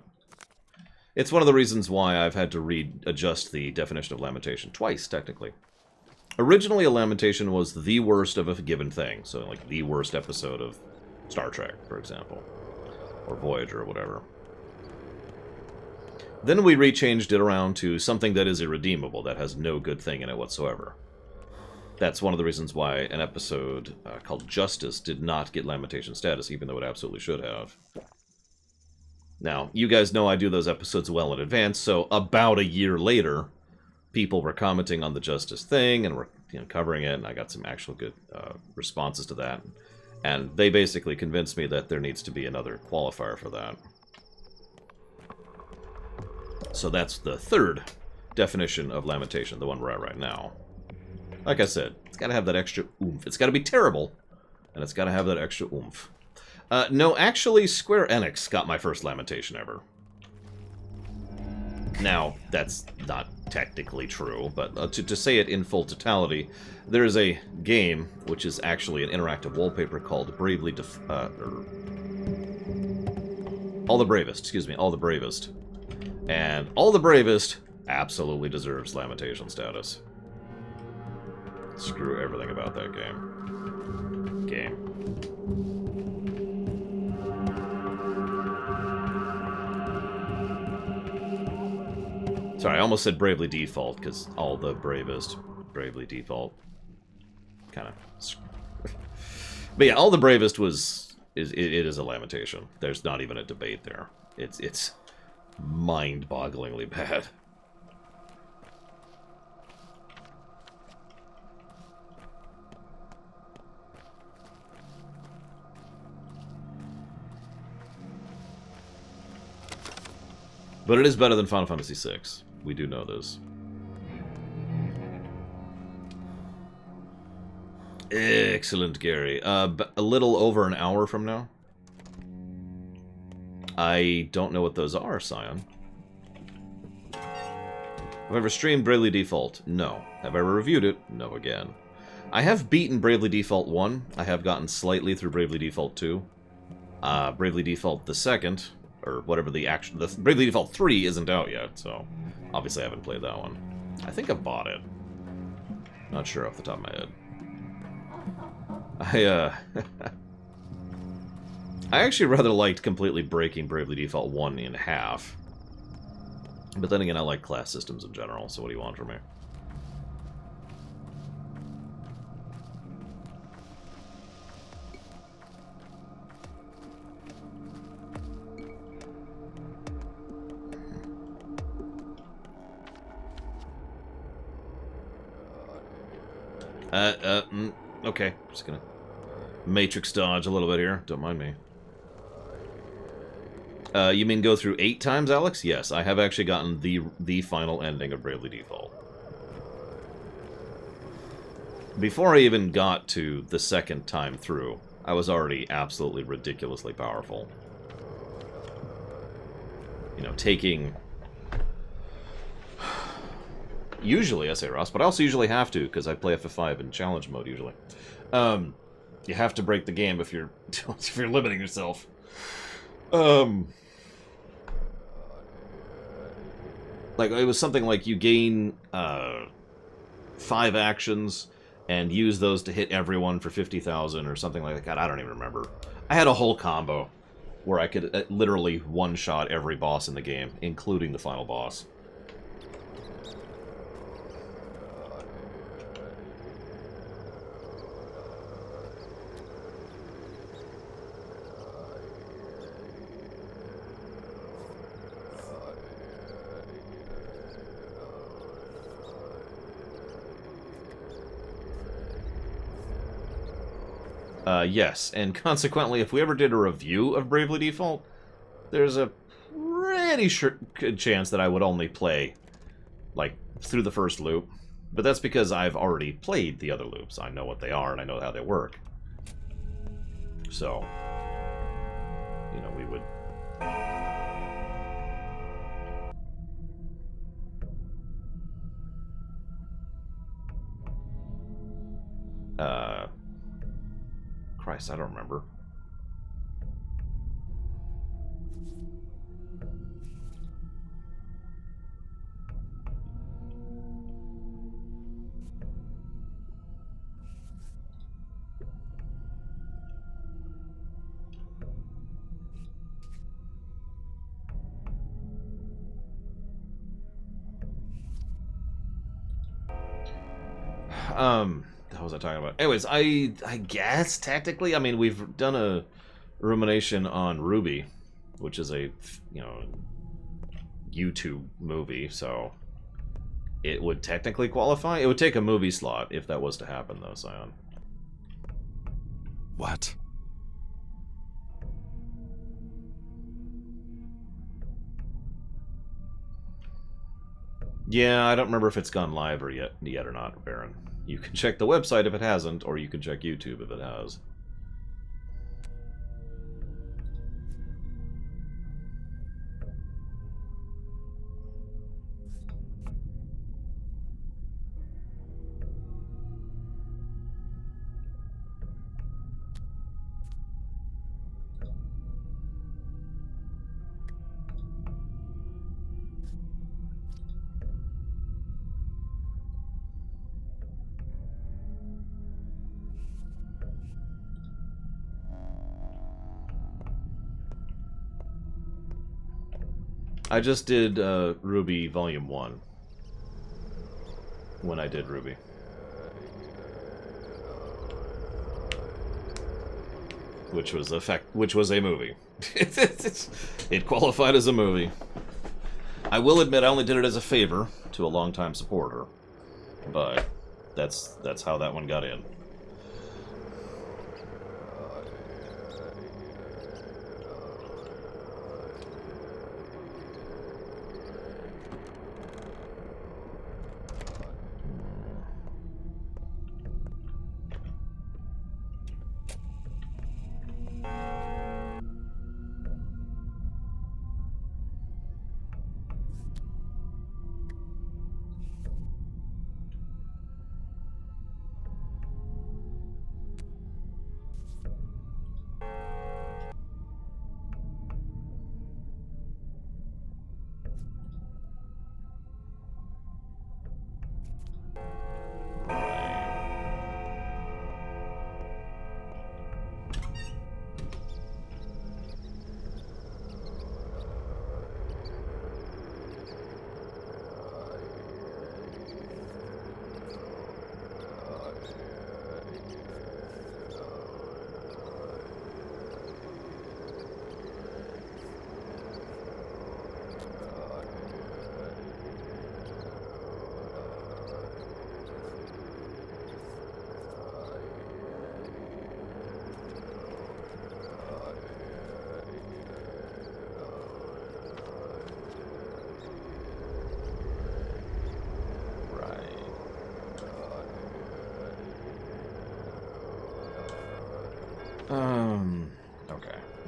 It's one of the reasons why I've had to readjust the definition of lamentation twice, technically. Originally, a lamentation was the worst of a given thing. So, like, the worst episode of Star Trek, for example. Or Voyager, or whatever. Then we rechanged it around to something that is irredeemable, that has no good thing in it whatsoever. That's one of the reasons why an episode called Justice did not get lamentation status, even though it absolutely should have. Now, you guys know I do those episodes well in advance, so about a year later, people were commenting on the Justice thing, and were covering it, and I got some actual good responses to that. And they basically convinced me that there needs to be another qualifier for that. So that's the third definition of lamentation, the one we're at right now. Like I said, it's got to have that extra oomph. It's got to be terrible, and it's got to have that extra oomph. No, actually, Square Enix got my first lamentation ever. Now, that's not technically true, but to say it in full totality, there is a game, which is actually an interactive wallpaper called Bravely All the Bravest, excuse me, All the Bravest. And All the Bravest absolutely deserves lamentation status. Screw everything about that game. Sorry, I almost said Bravely Default, because All the Bravest, Bravely Default. Kind of... But yeah, All the Bravest it is a lamentation. There's not even a debate there. It's mind-bogglingly bad. But it is better than Final Fantasy VI. We do know this. Excellent, Gary. A little over an hour from now. I don't know what those are, Scion. Have I ever streamed Bravely Default? No. Have I ever reviewed it? No again. I have beaten Bravely Default 1. I have gotten slightly through Bravely Default 2. Bravely Default the second, or whatever the action... The Bravely Default 3 isn't out yet, so obviously I haven't played that one. I think I've bought it. Not sure off the top of my head. I actually rather liked completely breaking Bravely Default 1 in half. But then again, I like class systems in general, so what do you want from me? Okay, just gonna matrix dodge a little bit here. Don't mind me. You mean go through 8 times, Alex? Yes, I have actually gotten the final ending of Bravely Default. Before I even got to the second time through, I was already absolutely ridiculously powerful. You know, taking... Usually, I say Ross, but I also usually have to, because I play FF5 in challenge mode, usually. You have to break the game if you're if you're limiting yourself. Like, it was something like you gain 5 actions and use those to hit everyone for 50,000 or something like that. I don't even remember. I had a whole combo where I could literally one-shot every boss in the game, including the final boss. Yes, and consequently, if we ever did a review of Bravely Default, there's a pretty good chance that I would only play, like, through the first loop. But that's because I've already played the other loops. I know what they are, and I know how they work. So, you know, we would... Christ, I don't remember. What was I talking about? Anyways, I guess, tactically, I mean, we've done a rumination on Ruby, which is a, you know, YouTube movie, so it would technically qualify. It would take a movie slot if that was to happen, though, Scion. What? Yeah, I don't remember if it's gone live or yet or not, Baron. You can check the website if it hasn't, or you can check YouTube if it has. I just did Ruby Volume 1 when I did Ruby. Which was a movie. It qualified as a movie. I will admit I only did it as a favor to a longtime supporter, but that's how that one got in.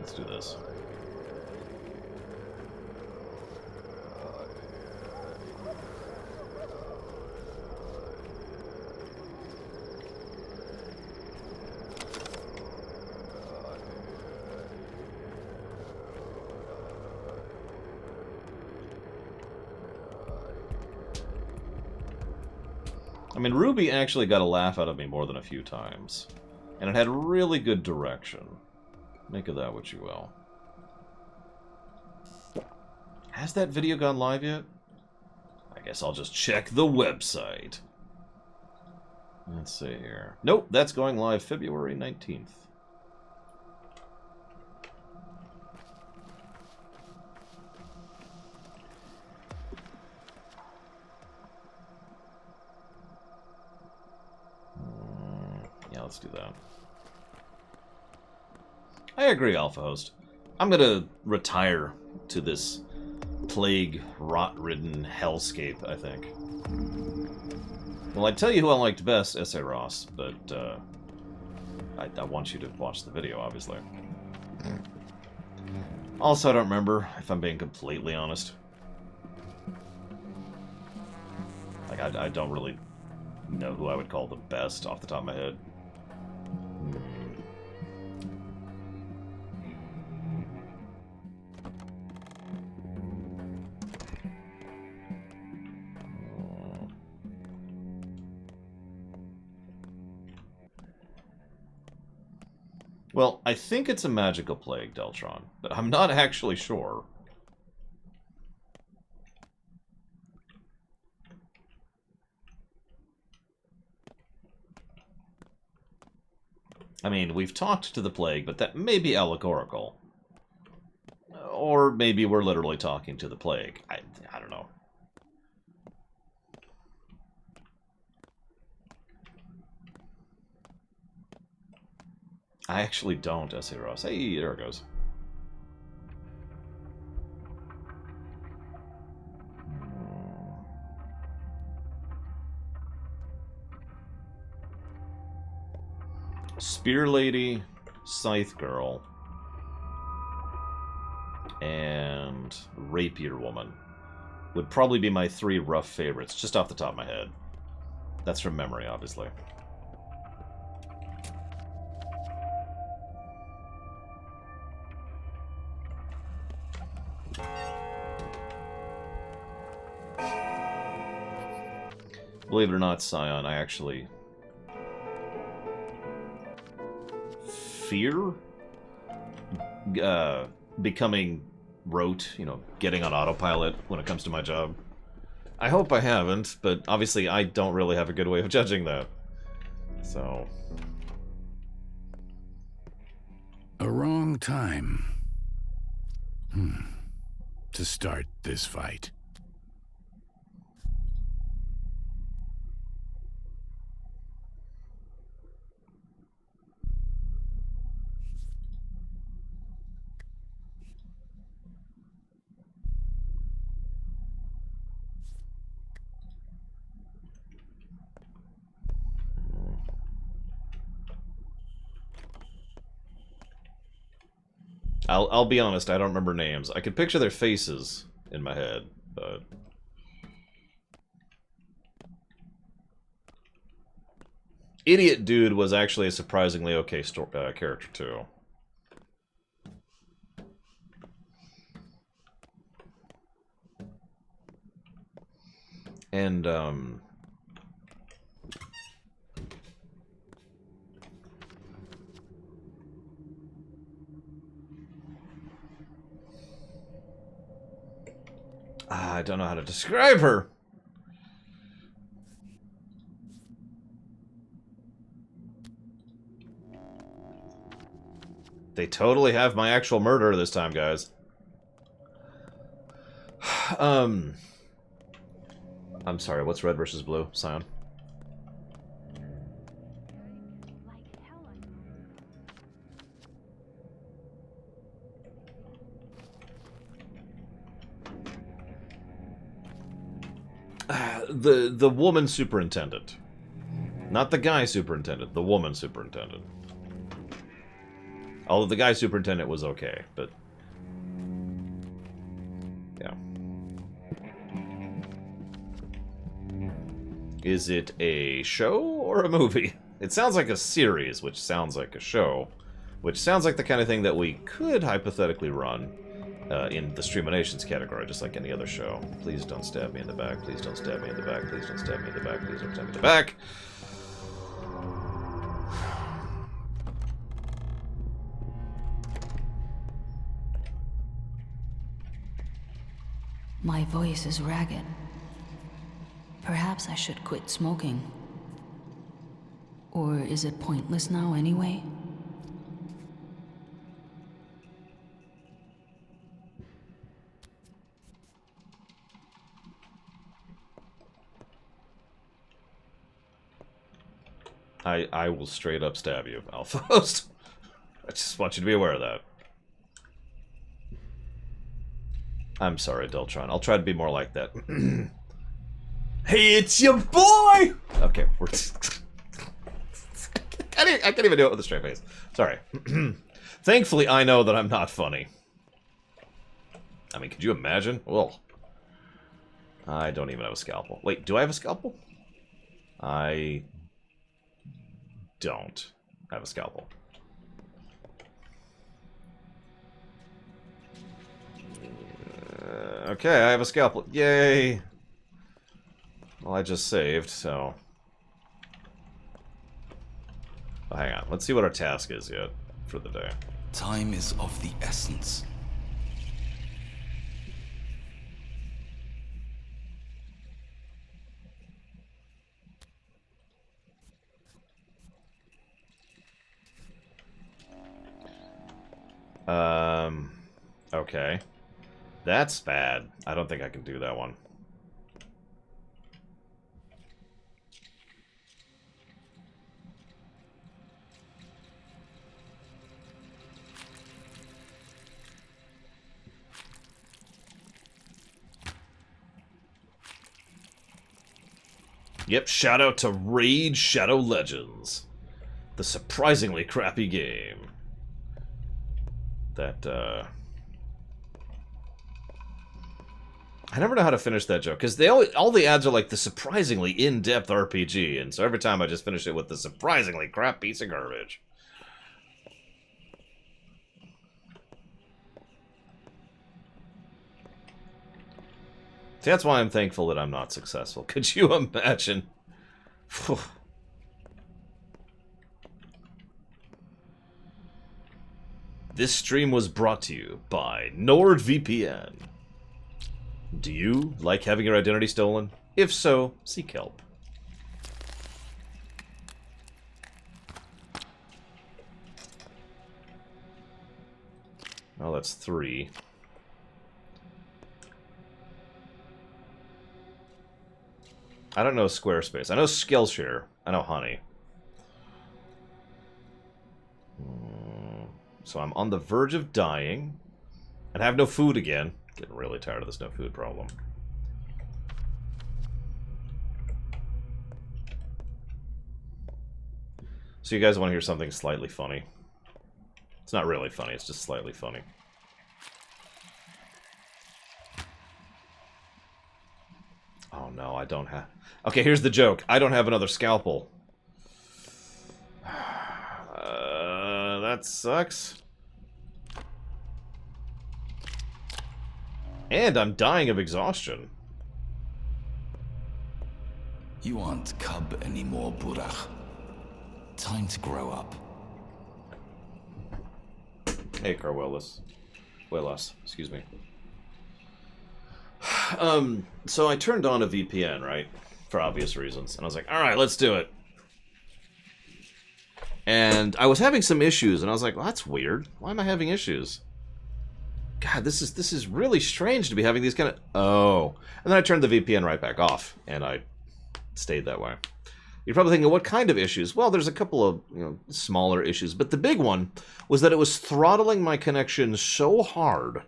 Let's do this. I mean, Ruby actually got a laugh out of me more than a few times. And it had really good direction. Make of that what you will. Has that video gone live yet? I guess I'll just check the website. Let's see here. Nope, that's going live February 19th. Yeah, let's do that. I agree, Alpha Host. I'm gonna retire to this plague, rot-ridden hellscape, I think. Well, I'd tell you who I liked best, S.A. Ross, but I want you to watch the video, obviously. Also, I don't remember, if I'm being completely honest. Like, I don't really know who I would call the best off the top of my head. Well, I think it's a magical plague, Deltron, but I'm not actually sure. I mean, we've talked to the plague, but that may be allegorical. Or maybe we're literally talking to the plague. I don't know. I actually don't, S.A. Ross. Hey, there it goes. Spear Lady, Scythe Girl, and Rapier Woman would probably be my 3 rough favorites, just off the top of my head. That's from memory, obviously. Believe it or not, Scion, I actually fear becoming rote, you know, getting on autopilot when it comes to my job. I hope I haven't, but obviously I don't really have a good way of judging that. So... A wrong time. To start this fight. I'll be honest, I don't remember names. I could picture their faces in my head, but... Idiot Dude was actually a surprisingly okay character, too. And, I don't know how to describe her. They totally have my actual murderer this time, guys. I'm sorry, what's red versus blue, Scion? The woman superintendent. Not the guy superintendent, the woman superintendent. Although the guy superintendent was okay, but... yeah. Is it a show or a movie? It sounds like a series, which sounds like a show, which sounds like the kind of thing that we could hypothetically run in the Streaminations category, just like any other show. Please don't stab me in the back. Please don't stab me in the back. Please don't stab me in the back. Please don't stab me in the back. My voice is ragged. Perhaps I should quit smoking. Or is it pointless now anyway? I will straight up stab you, Alpha. I just want you to be aware of that. I'm sorry, Deltron. I'll try to be more like that. Hey, it's your boy! Okay, we're... I can't even do it with a straight face. Sorry. Thankfully, I know that I'm not funny. I mean, could you imagine? Well, I don't even have a scalpel. Wait, do I have a scalpel? I don't have a scalpel. Okay, I have a scalpel. Yay! Well, I just saved, so... oh, hang on. Let's see what our task is yet for the day. Time is of the essence. Okay. That's bad. I don't think I can do that one. Yep, shout out to Raid Shadow Legends. The surprisingly crappy game. That, I never know how to finish that joke, because all the ads are like the surprisingly in-depth RPG, and so every time I just finish it with the surprisingly crap piece of garbage. See, that's why I'm thankful that I'm not successful. Could you imagine? This stream was brought to you by NordVPN. Do you like having your identity stolen? If so, seek help. Well, that's 3. I don't know Squarespace. I know Skillshare. I know Honey. So I'm on the verge of dying. And have no food again. Getting really tired of this no food problem. So you guys want to hear something slightly funny? It's not really funny, it's just slightly funny. Oh no, I don't have... Okay, here's the joke. I don't have another scalpel. That sucks. And I'm dying of exhaustion. You aren't cub anymore, Burach. Time to grow up. Hey, Carwelas. Welas, excuse me. So I turned on a VPN, right? For obvious reasons. And I was like, alright, let's do it. And I was having some issues, and I was like, well, that's weird. Why am I having issues? God, this is really strange to be having these kind of... Oh. And then I turned the VPN right back off, and I stayed that way. You're probably thinking, what kind of issues? Well, there's a couple of smaller issues, but the big one was that it was throttling my connection so hard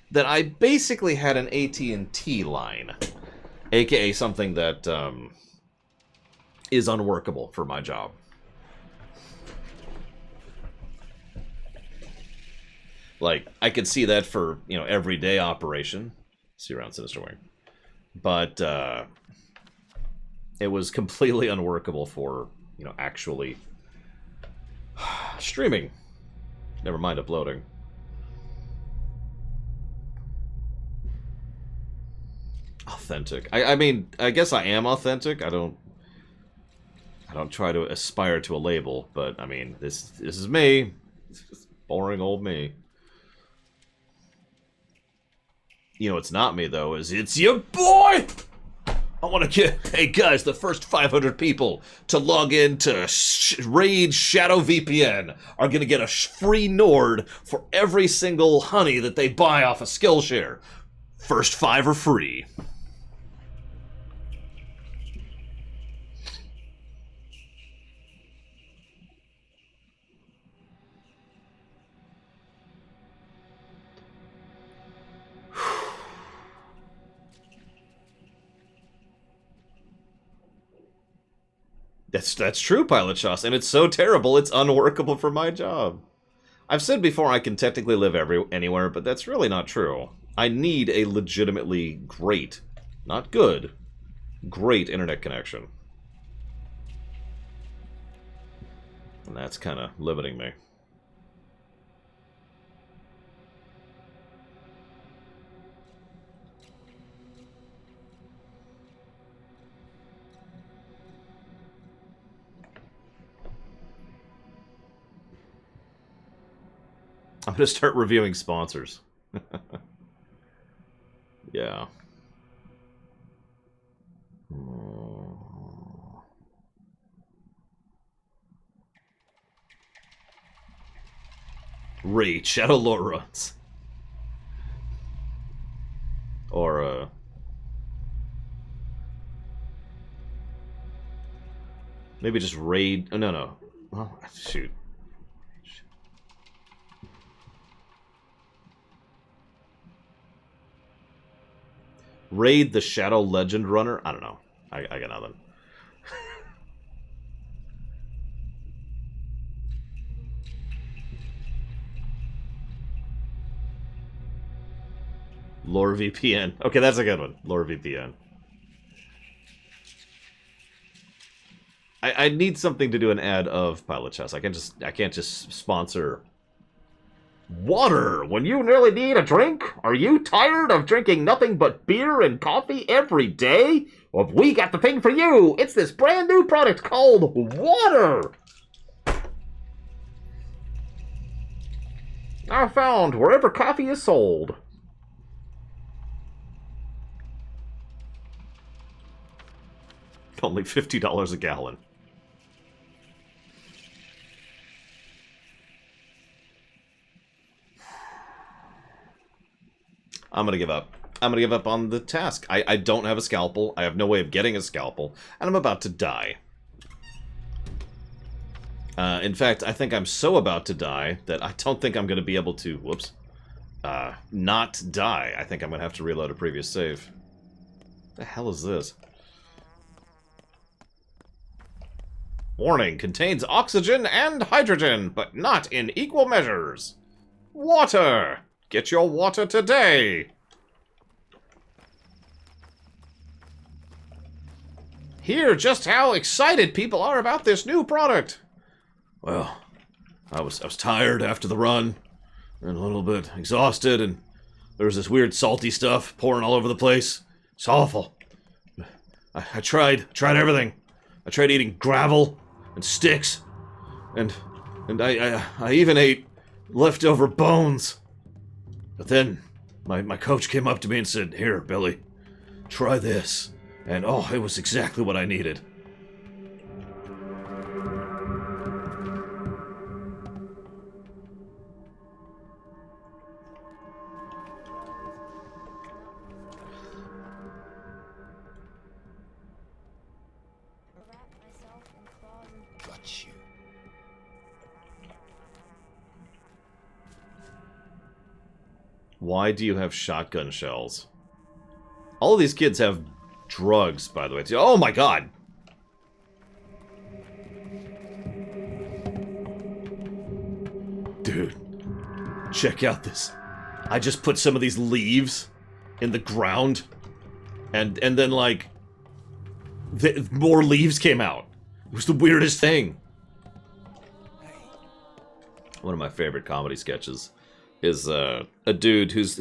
that I basically had an AT&T line, aka something that is unworkable for my job. Like, I could see that for, you know, everyday operation. See around Sinister Wing. But, it was completely unworkable for, you know, actually streaming. Never mind uploading. Authentic. I mean, I guess I am authentic. I don't try to aspire to a label, but I mean, this is me. Boring old me. You know, it's not me though. It's your boy. I want to get, hey guys, the first 500 people to log in to Raid Shadow VPN are going to get a free Nord for every single honey that they buy off of Skillshare. First 5 are free. That's true, Pilot Shoss, and it's so terrible it's unworkable for my job. I've said before I can technically live anywhere, but that's really not true. I need a legitimately great, not good, great internet connection. And that's kind of limiting me. I'm going to start reviewing sponsors. Yeah. Raid Shadow Lore runs. Or, maybe just raid... Oh, no. Well, shoot. Raid the Shadow Legend Runner? I don't know. I got nothing. Lore VPN. Okay, that's a good one. Lore VPN. I need something to do an ad of Pilot Chess. I can't just sponsor water when you nearly need a drink. Are you tired of drinking nothing but beer and coffee every day? Well, we got the thing for you. It's this brand new product called water. Now found wherever coffee is sold. Only $50 a gallon. I'm gonna give up. I'm gonna give up on the task. I don't have a scalpel. I have no way of getting a scalpel. And I'm about to die. In fact, I think I'm so about to die that I don't think I'm gonna be able to... Whoops. Not die. I think I'm gonna have to reload a previous save. What the hell is this? Warning, contains oxygen and hydrogen, but not in equal measures. Water! Get your water today! Hear just how excited people are about this new product! Well, I was tired after the run, and a little bit exhausted, and there was this weird salty stuff pouring all over the place. It's awful. I tried everything. I tried eating gravel and sticks, and I even ate leftover bones. But then my coach came up to me and said, "Here, Billy, try this." And oh, it was exactly what I needed. Got you. Why do you have shotgun shells? All of these kids have drugs, by the way. Oh my god! Dude. Check out this. I just put some of these leaves in the ground, and then, like, more leaves came out. It was the weirdest thing. One of my favorite comedy sketches is a dude who's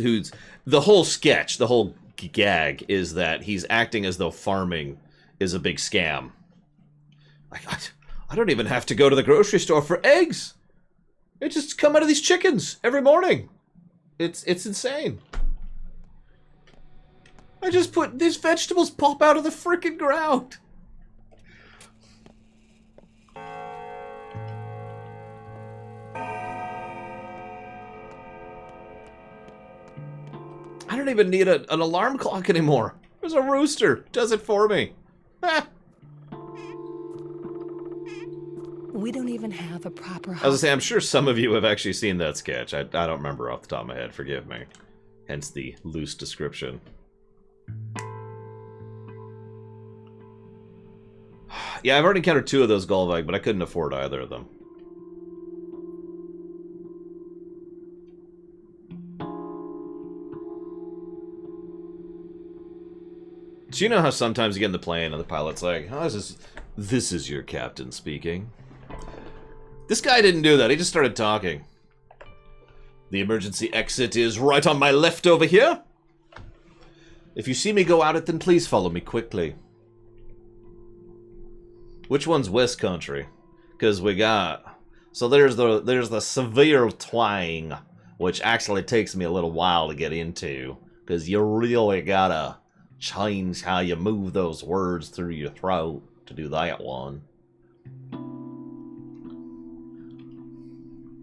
the whole sketch, the whole gag is that he's acting as though farming is a big scam. I don't even have to go to the grocery store for eggs. They just come out of these chickens every morning. It's insane. I just put these vegetables pop out of the freaking ground. I don't even need an alarm clock anymore. There's a rooster. Does it for me. Ah. We don't even have a proper house. I was gonna say, I'm sure some of you have actually seen that sketch. I don't remember off the top of my head. Forgive me. Hence the loose description. Yeah, I've already encountered 2 of those Golvag, but I couldn't afford either of them. So you know how sometimes you get in the plane and the pilot's like, "Oh, this is your captain speaking." This guy didn't do that. He just started talking. The emergency exit is right on my left over here. If you see me go out it, then please follow me quickly. Which one's West Country? Because we got... So there's the severe twang, which actually takes me a little while to get into. Because you really gotta change how you move those words through your throat to do that one.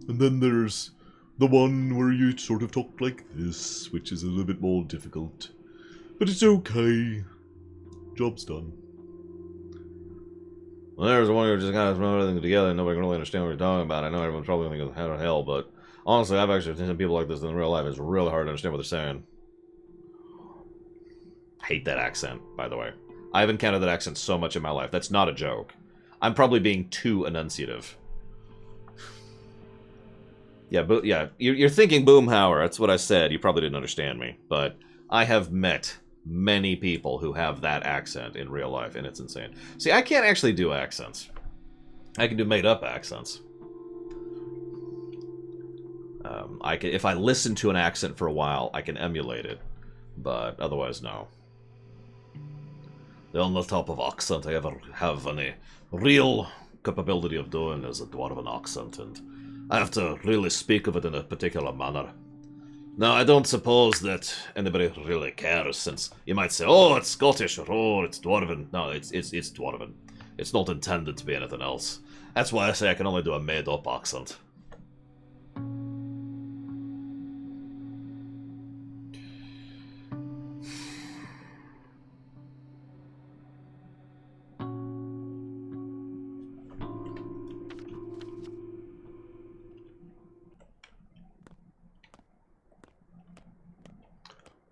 And then there's the one where you sort of talk like this, which is a little bit more difficult. But it's okay. Job's done. Well, there's the one where just kind of throw everything together and nobody can really understand what you're talking about. I know everyone's probably thinking it's how to hell, but honestly, I've actually seen people like this in real life. It's really hard to understand what they're saying. I hate that accent, by the way. I've encountered that accent so much in my life. That's not a joke. I'm probably being too enunciative. Yeah, but yeah, you're thinking Boomhauer. That's what I said. You probably didn't understand me, but I have met many people who have that accent in real life, and it's insane. See, I can't actually do accents. I can do made-up accents. I can, if I listen to an accent for a while, I can emulate it, but otherwise, no. The only type of accent I ever have any real capability of doing is a dwarven accent, and I have to really speak of it in a particular manner. Now, I don't suppose that anybody really cares, since you might say, "Oh, it's Scottish," or "Oh, it's dwarven." No, it's dwarven. It's not intended to be anything else. That's why I say I can only do a made-up accent.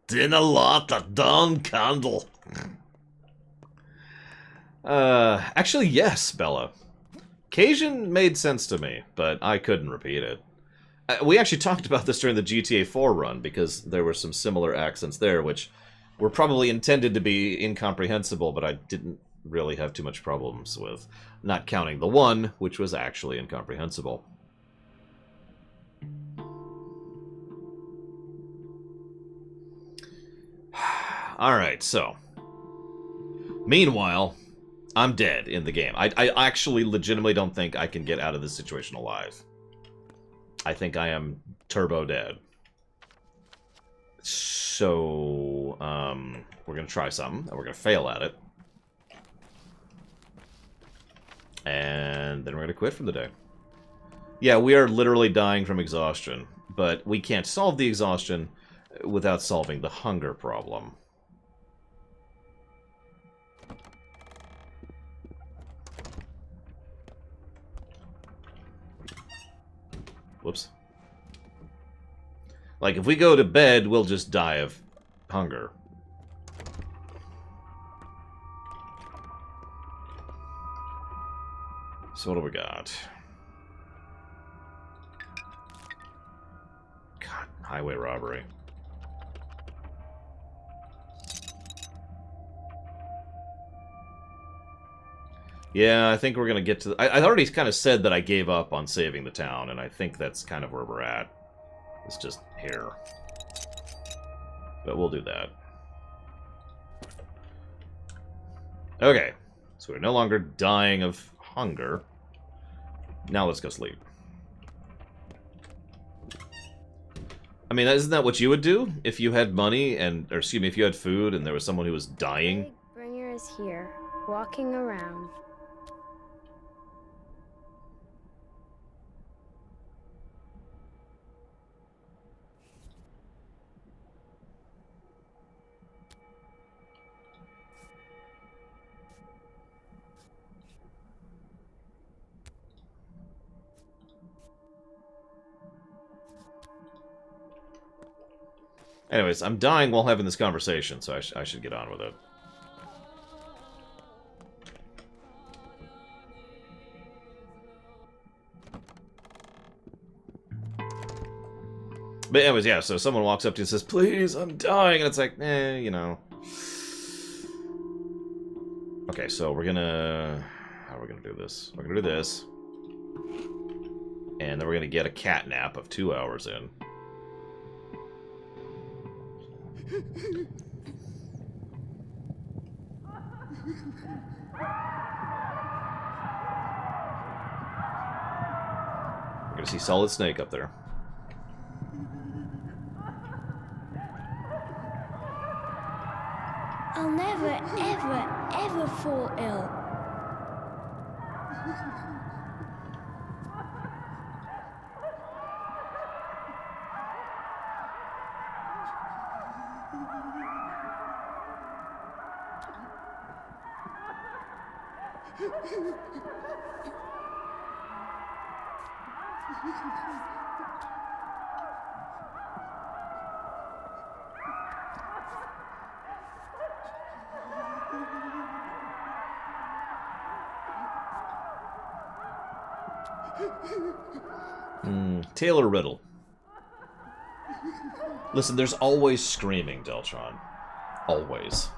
Dinner lot at dawn candle. Actually, yes, Bella. Cajun made sense to me, but I couldn't repeat it. We actually talked about this during the GTA 4 run, because there were some similar accents there, which were probably intended to be incomprehensible, but I didn't really have too much problems with. Not counting the one, which was actually incomprehensible. Alright, so. Meanwhile, I'm dead in the game. I actually legitimately don't think I can get out of this situation alive. I think I am turbo dead. So, we're gonna try something, and we're gonna fail at it. And then we're gonna quit for the day. Yeah, we are literally dying from exhaustion, but we can't solve the exhaustion without solving the hunger problem. Whoops. Like, if we go to bed, we'll just die of hunger. So what do we got? Highway robbery. Yeah, I think we're gonna get to... I already kind of said that I gave up on saving the town, and I think that's kind of where we're at. It's just here. But we'll do that. Okay. So we're no longer dying of hunger. Now let's go sleep. I mean, isn't that what you would do if you had money and... Or excuse me, if you had food and there was someone who was dying? Bringer is here, walking around. Anyways, I'm dying while having this conversation, so I should get on with it. But anyways, yeah, so someone walks up to you and says, "Please, I'm dying," and it's like, you know. Okay, so we're gonna... How are we gonna do this? We're gonna do this. And then we're gonna get a cat nap of 2 hours in. We're gonna see Solid Snake up there. I'll never, ever, ever fall ill. Taylor Riddle. Listen, there's always screaming, Deltron. Always.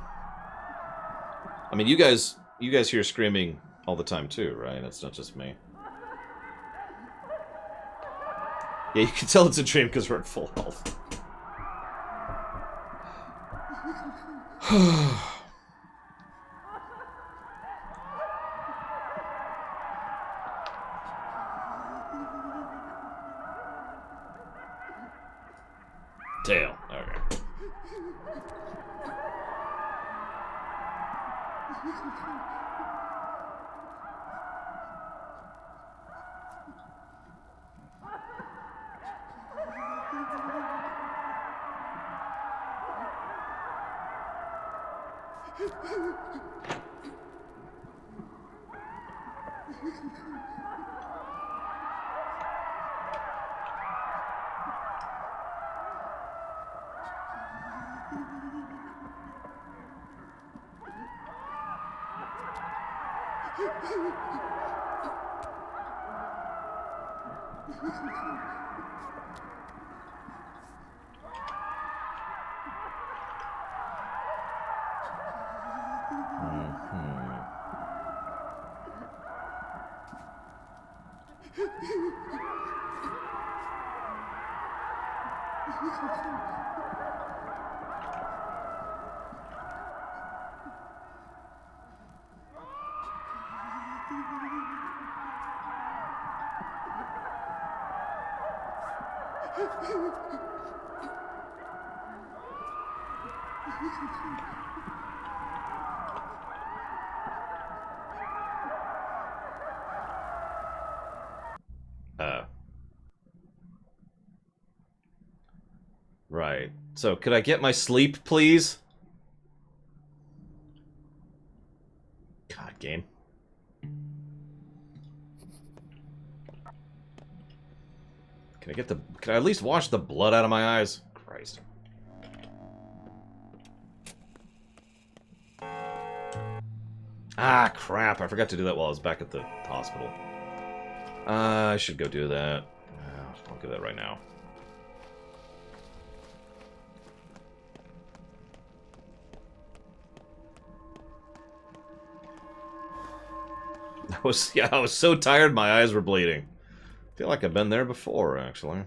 I mean, you guys hear screaming all the time too, right? It's not just me. Yeah, you can tell it's a dream because we're at full health. Tail. Okay. Right. So, could I get my sleep, please? God, game. Can I at least wash the blood out of my eyes? Christ. Ah, crap. I forgot to do that while I was back at the hospital. I should go do that. I'll do that right now. I was so tired my eyes were bleeding. I feel like I've been there before, actually.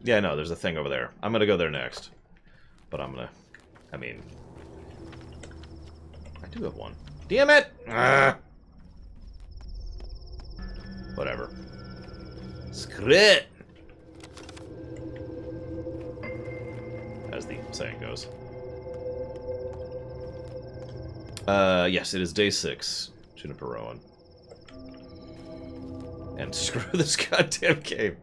Yeah, no, there's a thing over there. I'm gonna go there next. But I mean... I do have one. Damn it! Ah! Whatever. Screw it! As the saying goes. Yes, it is day 6. Juniper Rowan. And screw this goddamn game.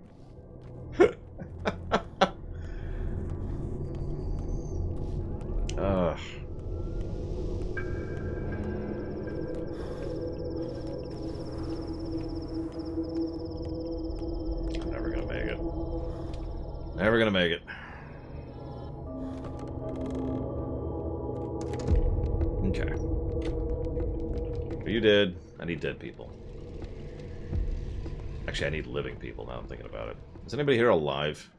Ugh. I'm never gonna make it. Never gonna make it. Okay. Are you dead? I need dead people. Actually, I need living people now I'm thinking about it. Is anybody here alive?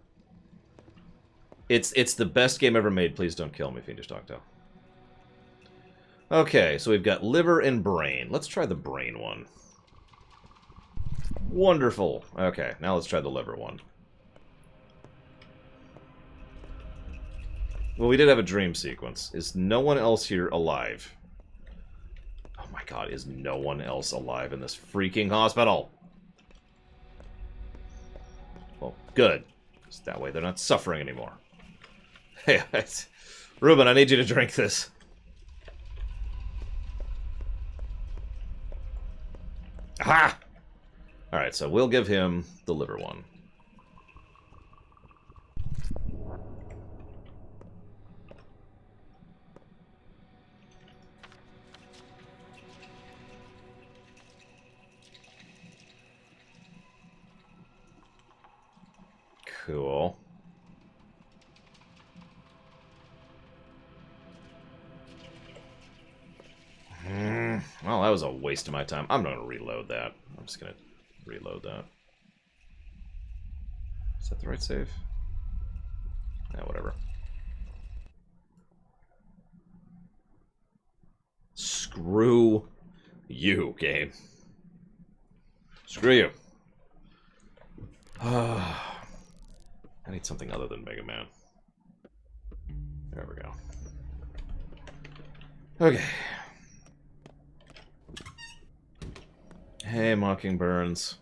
It's the best game ever made. Please don't kill me, Fiendish Doctor. Okay, so we've got liver and brain. Let's try the brain one. Wonderful. Okay, now let's try the liver one. Well, we did have a dream sequence. Is no one else here alive? Oh my god, is no one else alive in this freaking hospital? Well, good. Because that way they're not suffering anymore. Hey, Ruben, I need you to drink this. Aha! Alright, so we'll give him the liver one. Cool. Well, that was a waste of my time. I'm not going to reload that. I'm just going to reload that. Is that the right save? Yeah, whatever. Screw you, game. Screw you. I need something other than Mega Man. There we go. Okay. Hey, Mockingburns.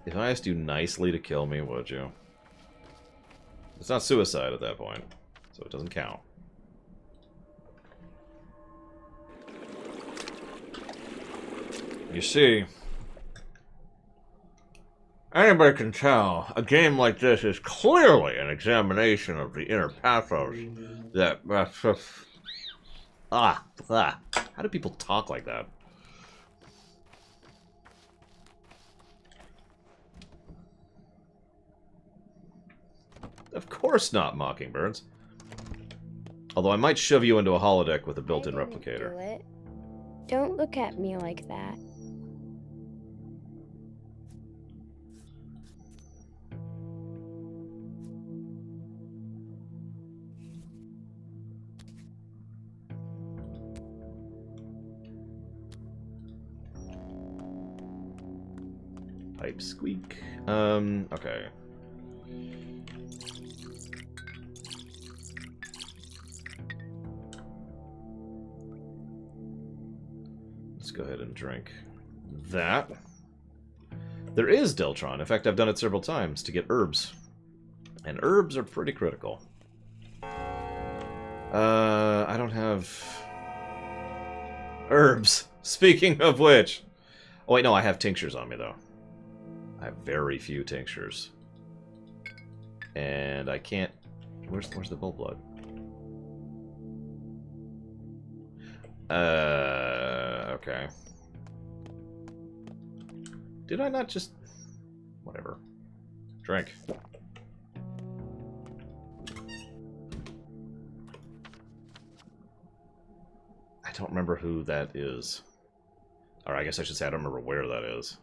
If I asked you nicely to kill me, would you? It's not suicide at that point, so it doesn't count. You see, anybody can tell a game like this is clearly an examination of the inner pathos that... How do people talk like that? Of course not, Mockingbirds. Although I might shove you into a holodeck with a built-in replicator. Do it. Don't look at me like that. Pipe squeak. Okay. Let's go ahead and drink that. There is Deltron. In fact, I've done it several times to get herbs. And herbs are pretty critical. I don't have herbs. Speaking of which. Oh, wait, no, I have tinctures on me, though. I have very few tinctures. And I can't... Where's the bull blood? Okay. Did I not just... Whatever. Drink. I don't remember who that is. Or I guess I should say I don't remember where that is.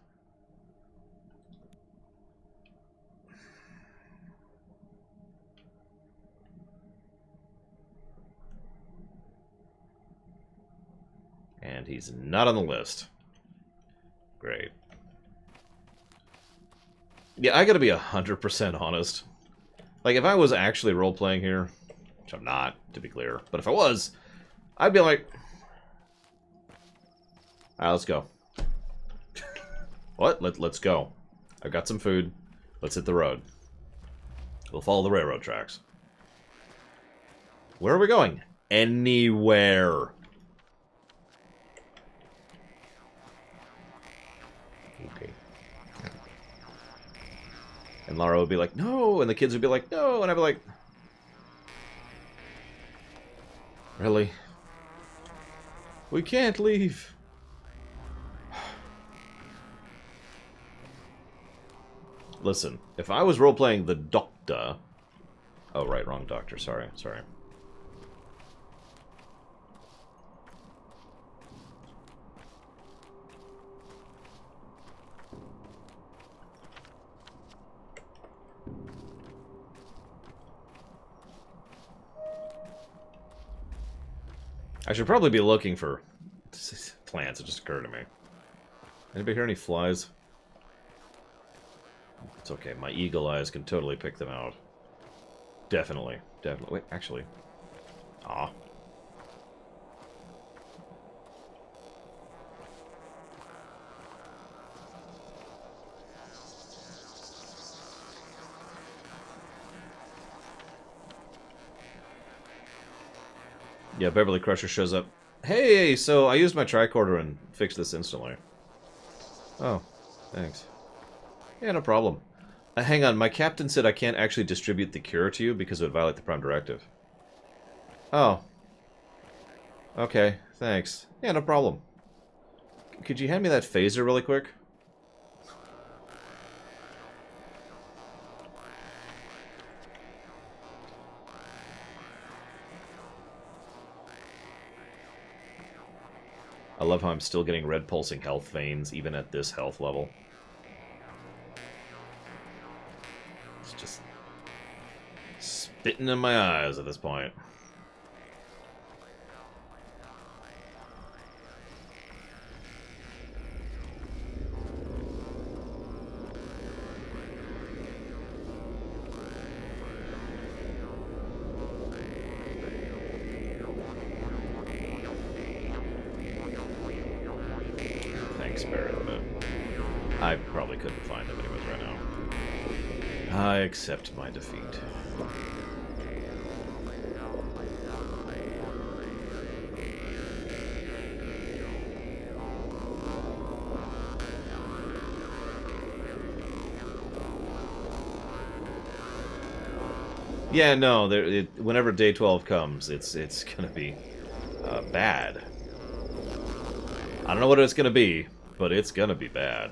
And he's not on the list. Great. Yeah, I gotta be 100% honest. Like, if I was actually role-playing here, which I'm not, to be clear, but if I was, I'd be like, alright, let's go. What? Let's go. I've got some food. Let's hit the road. We'll follow the railroad tracks. Where are we going? Anywhere. Okay. And Lara would be like, no, and the kids would be like, no, and I'd be like, really? We can't leave. Listen, if I was role-playing the Doctor... Oh, right, wrong Doctor, sorry. I should probably be looking for plants, it just occurred to me. Anybody hear any flies? It's okay, my eagle eyes can totally pick them out. Definitely. Wait, actually. Aw. Yeah, Beverly Crusher shows up. Hey, so I used my tricorder and fixed this instantly. Oh, thanks. Yeah, no problem. Hang on, my captain said I can't actually distribute the cure to you because it would violate the Prime Directive. Oh. Okay, thanks. Yeah, no problem. Could you hand me that phaser really quick? I love how I'm still getting red pulsing health veins even at this health level. It's just spitting in my eyes at this point. Thanks, Barry, but I probably couldn't find them anyways right now. I accept my defeat. Yeah, no. Whenever day 12 comes, it's gonna be bad. I don't know what it's gonna be, but it's gonna be bad.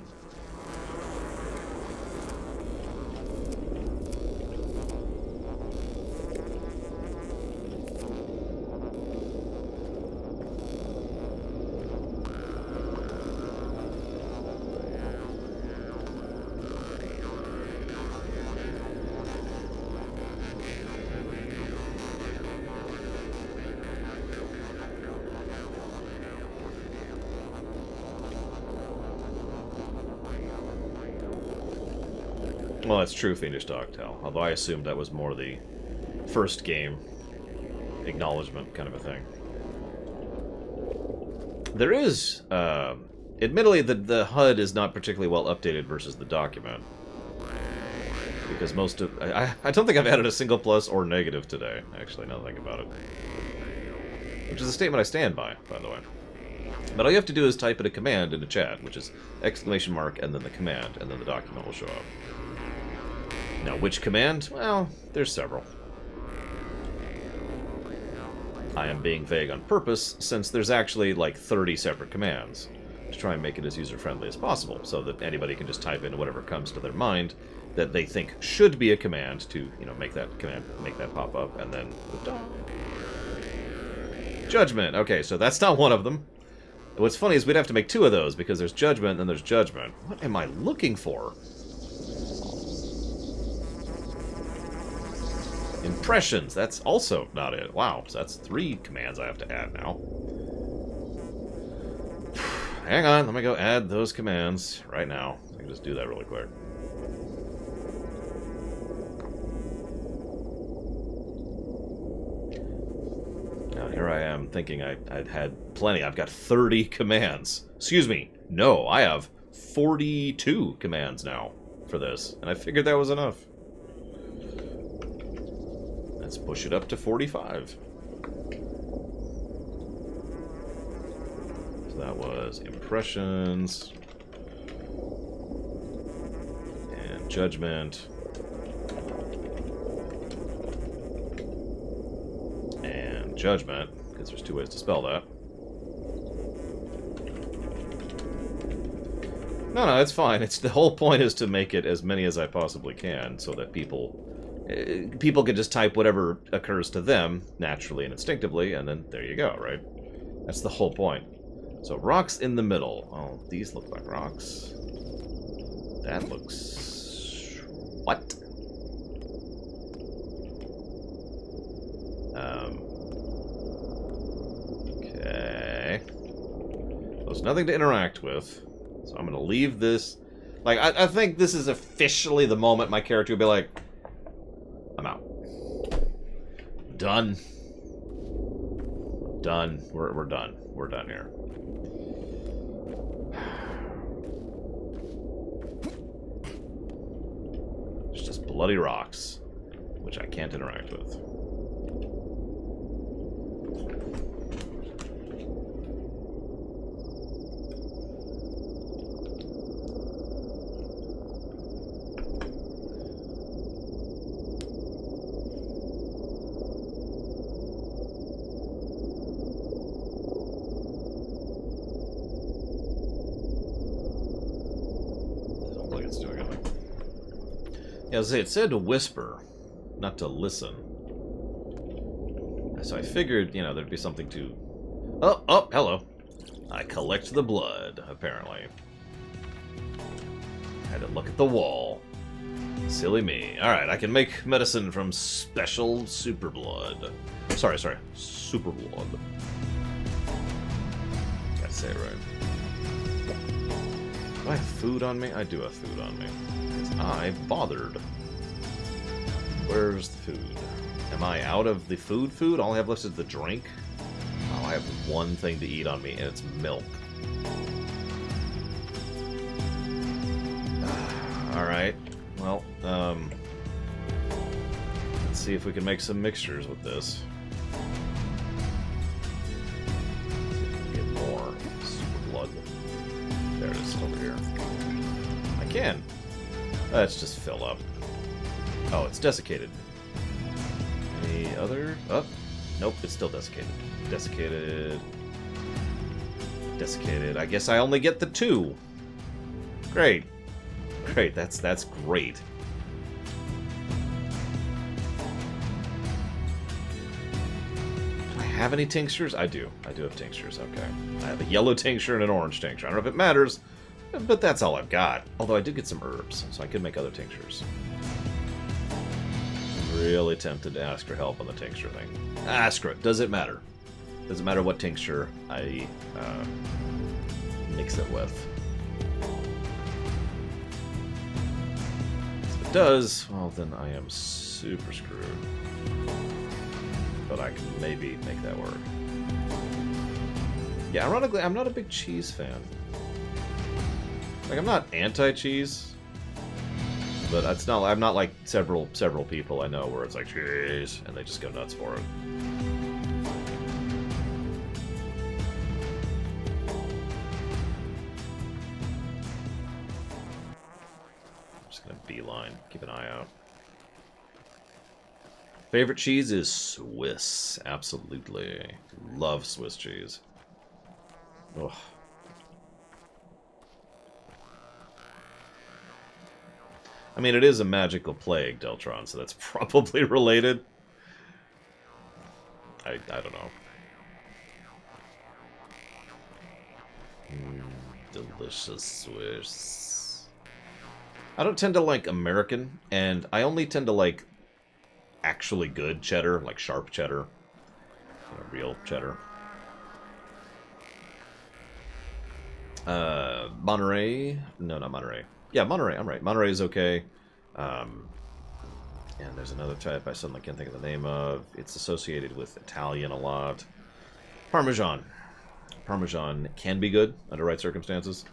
Well, that's true, Fiendish Dogtail. Although I assumed that was more the first game acknowledgement kind of a thing. There is, admittedly, the HUD is not particularly well updated versus the document. Because most of... I don't think I've added a single plus or negative today, actually, now that I think about it. Which is a statement I stand by the way. But all you have to do is type in a command into chat, which is exclamation mark and then the command, and then the document will show up. Now, which command? Well, there's several. I am being vague on purpose, since there's actually like 30 separate commands, to try and make it as user-friendly as possible, so that anybody can just type in whatever comes to their mind that they think should be a command to, you know, make that command, make that pop up, and then... Judgment! Okay, so that's not one of them. What's funny is we'd have to make two of those, because there's judgment and then there's judgment. What am I looking for? Impressions, that's also not it. Wow, so that's 3 commands I have to add now. Hang on, let me go add those commands right now. I can just do that really quick. Now here I am thinking I'd had plenty. I've got 30 commands. Excuse me. No, I have 42 commands now for this. And I figured that was enough. Let's push it up to 45. So that was impressions. And judgment. And judgment, because there's 2 ways to spell that. No, it's fine. It's the whole point is to make it as many as I possibly can, so that people can just type whatever occurs to them naturally and instinctively, and then there you go, right? That's the whole point. So rocks in the middle. Oh, these look like rocks. That looks... what? Okay. There's nothing to interact with. So I'm going to leave this. Like, I think this is officially the moment my character will be like, I'm out. Done. Done. We're done. We're done here. It's just bloody rocks, which I can't interact with. As it said to whisper, not to listen. So I figured, you know, there'd be something to... Oh, hello. I collect the blood, apparently. Had to look at the wall. Silly me. Alright, I can make medicine from special super blood. Sorry, super blood. Gotta say it right. Do I have food on me? I do have food on me. I bothered. Where's the food? Am I out of the food? All I have left is the drink? Oh, I have one thing to eat on me, and it's milk. Alright. Well, let's see if we can make some mixtures with this. Get more super blood. There it is, over here. I can. Let's just fill up. Oh, it's desiccated. Any other? Oh, nope, it's still desiccated. Desiccated. Desiccated. I guess I only get the 2. Great. Great, that's great. Do I have any tinctures? I do. I do have tinctures, okay. I have a yellow tincture and an orange tincture. I don't know if it matters, but that's all I've got. Although I did get some herbs, so I could make other tinctures. I'm really tempted to ask for help on the tincture thing. Screw it. Does it matter? Does it matter what tincture I mix it with? If it does, well then I am super screwed. But I can maybe make that work. Yeah, ironically, I'm not a big cheese fan. Like, I'm not anti-cheese, but it's not. I'm not like several people I know where it's like cheese and they just go nuts for it. I'm just gonna beeline. Keep an eye out. Favorite cheese is Swiss. Absolutely, love Swiss cheese. Ugh. I mean, it is a magical plague, Deltron, so that's probably related. I don't know. Delicious Swiss. I don't tend to like American, and I only tend to like actually good cheddar, like sharp cheddar. You know, real cheddar. Monterey. No, not Monterey. Yeah, Monterey. I'm right. Monterey is okay. And there's another type I suddenly can't think of the name of. It's associated with Italian a lot. Parmesan. Parmesan can be good under right circumstances.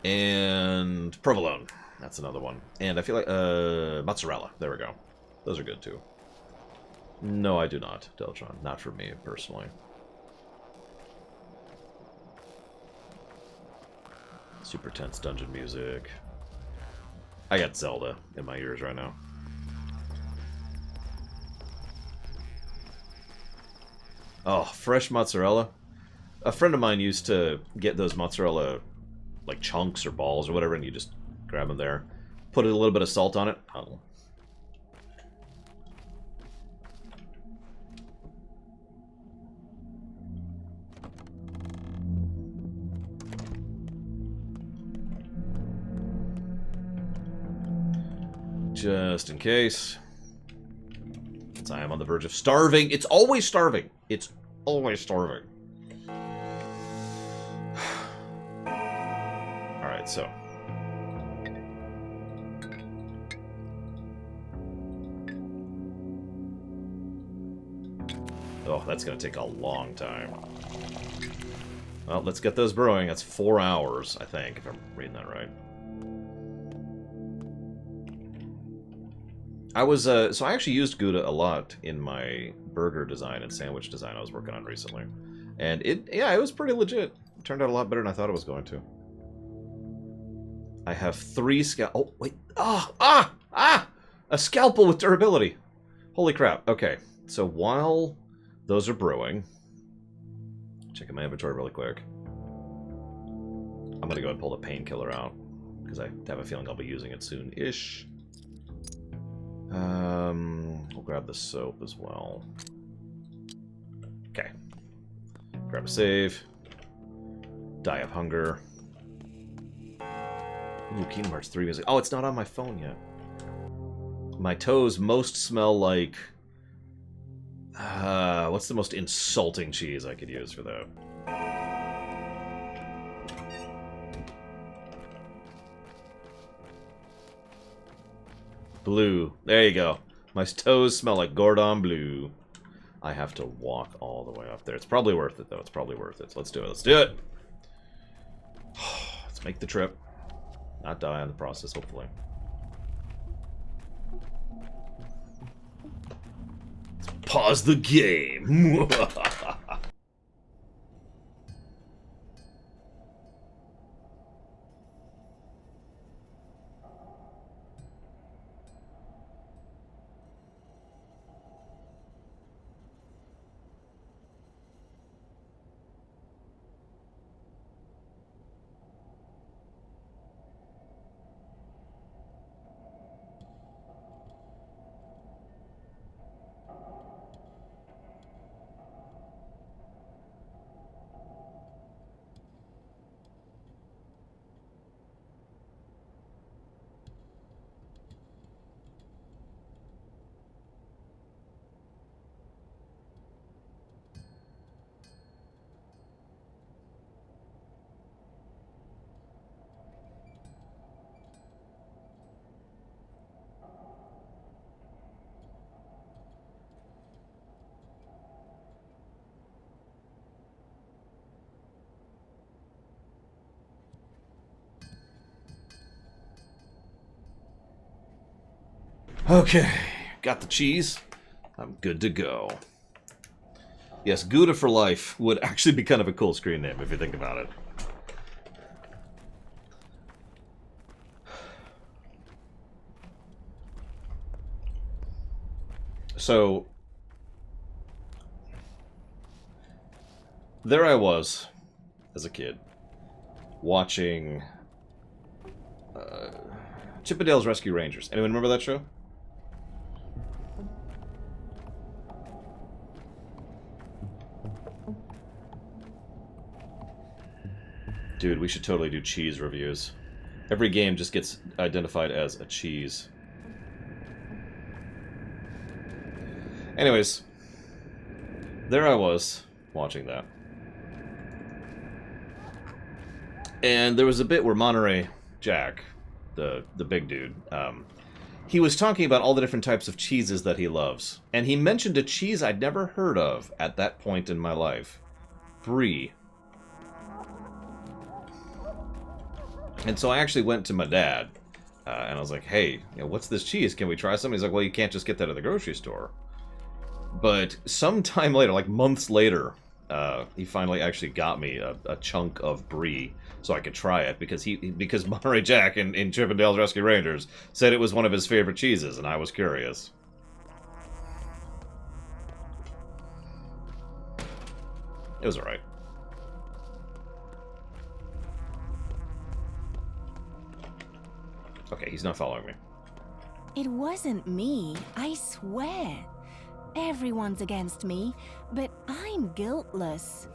And provolone. That's another one. And I feel like mozzarella. There we go. Those are good too. No, I do not, Deltron. Not for me personally. Super tense dungeon music. I got Zelda in my ears right now. Oh, fresh mozzarella. A friend of mine used to get those mozzarella like chunks or balls or whatever, and you just grab them there. Put a little bit of salt on it. Oh. Just in case. Since I am on the verge of starving. It's always starving. It's always starving. Alright, so. Oh, that's going to take a long time. Well, let's get those brewing. That's 4 hours, I think, if I'm reading that right. I was, so I actually used Gouda a lot in my burger design and sandwich design I was working on recently. And yeah, it was pretty legit. It turned out a lot better than I thought it was going to. I have 3 oh, wait. A scalpel with durability. Holy crap. Okay. So while those are brewing, checking my inventory really quick. I'm going to go ahead and pull the painkiller out because I have a feeling I'll be using it soon-ish. We'll grab the soap as well. Okay. Grab a save. Die of hunger. Ooh, Kingdom Hearts 3 music. Oh, it's not on my phone yet. My toes most smell like... what's the most insulting cheese I could use for that? Blue. There you go. My toes smell like Gordon Bleu. I have to walk all the way up there. It's probably worth it, though. It's probably worth it. So let's do it. Let's do it! Let's make the trip. Not die in the process, hopefully. Let's pause the game. Okay, got the cheese. I'm good to go. Yes, Gouda for life would actually be kind of a cool screen name if you think about it. So, there I was, as a kid, watching Chip 'n Dale's Rescue Rangers. Anyone remember that show? Dude, we should totally do cheese reviews. Every game just gets identified as a cheese. Anyways, there I was, watching that. And there was a bit where Monterey Jack, the big dude, he was talking about all the different types of cheeses that he loves. And he mentioned a cheese I'd never heard of at that point in my life. Brie. And so I actually went to my dad, and I was like, hey, what's this cheese? Can we try some? He's like, well, you can't just get that at the grocery store. But sometime later, like months later, he finally actually got me a chunk of brie so I could try it, because Monterey Jack in Chip 'n Dale's Rescue Rangers said it was one of his favorite cheeses, and I was curious. It was alright. Okay, he's not following me. It wasn't me, I swear. Everyone's against me, but I'm guiltless.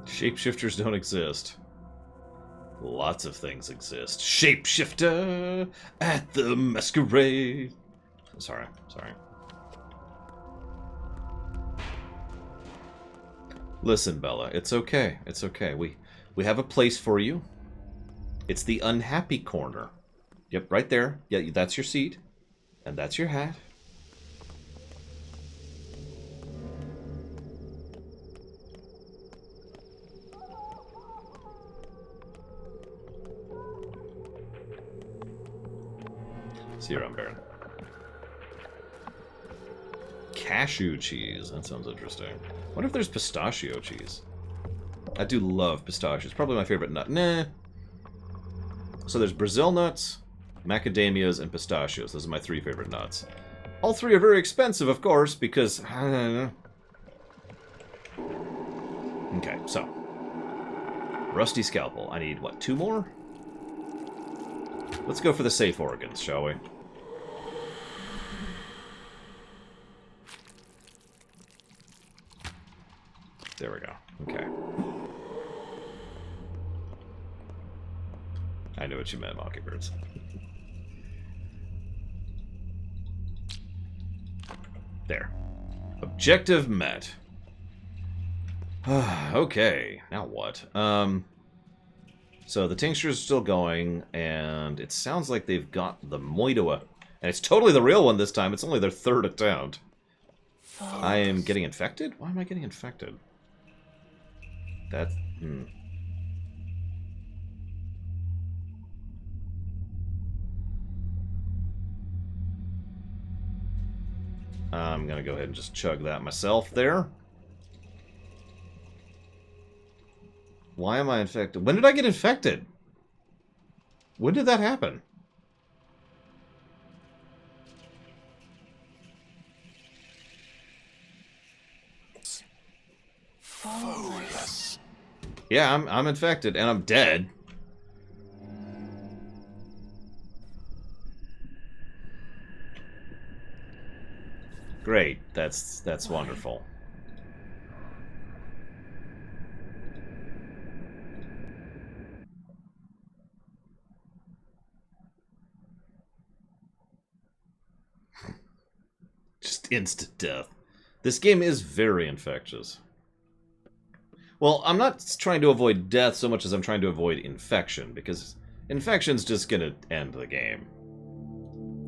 Shapeshifters don't exist. Lots of things exist. Shapeshifter at the masquerade. Sorry. Listen, Bella, it's okay. It's okay. We have a place for you. It's the unhappy corner. Yep, right there. Yeah, that's your seat. And that's your hat. See you around, Baron. Cashew cheese. That sounds interesting. What if there's pistachio cheese? I do love pistachios. Probably my favorite nut. Nah. So there's Brazil nuts, macadamias, and pistachios. Those are my 3 favorite nuts. All 3 are very expensive, of course, because... Okay, so. Rusty scalpel. I need, what, 2 more? Let's go for the safe organs, shall we? There we go. Okay. I knew what you meant, Mockingbirds. There. Objective met. Okay. Now what? So the tincture's still going, and it sounds like they've got the Moidoa. And it's totally the real one this time. It's only their 3rd attempt. I am getting infected? Why am I getting infected? That's... I'm gonna go ahead and just chug that myself there. Why am I infected? When did I get infected? When did that happen? Fools. Yeah, I'm infected and I'm dead. Great. That's wonderful. Just instant death. This game is very infectious. Well, I'm not trying to avoid death so much as I'm trying to avoid infection, because infection's just gonna end the game.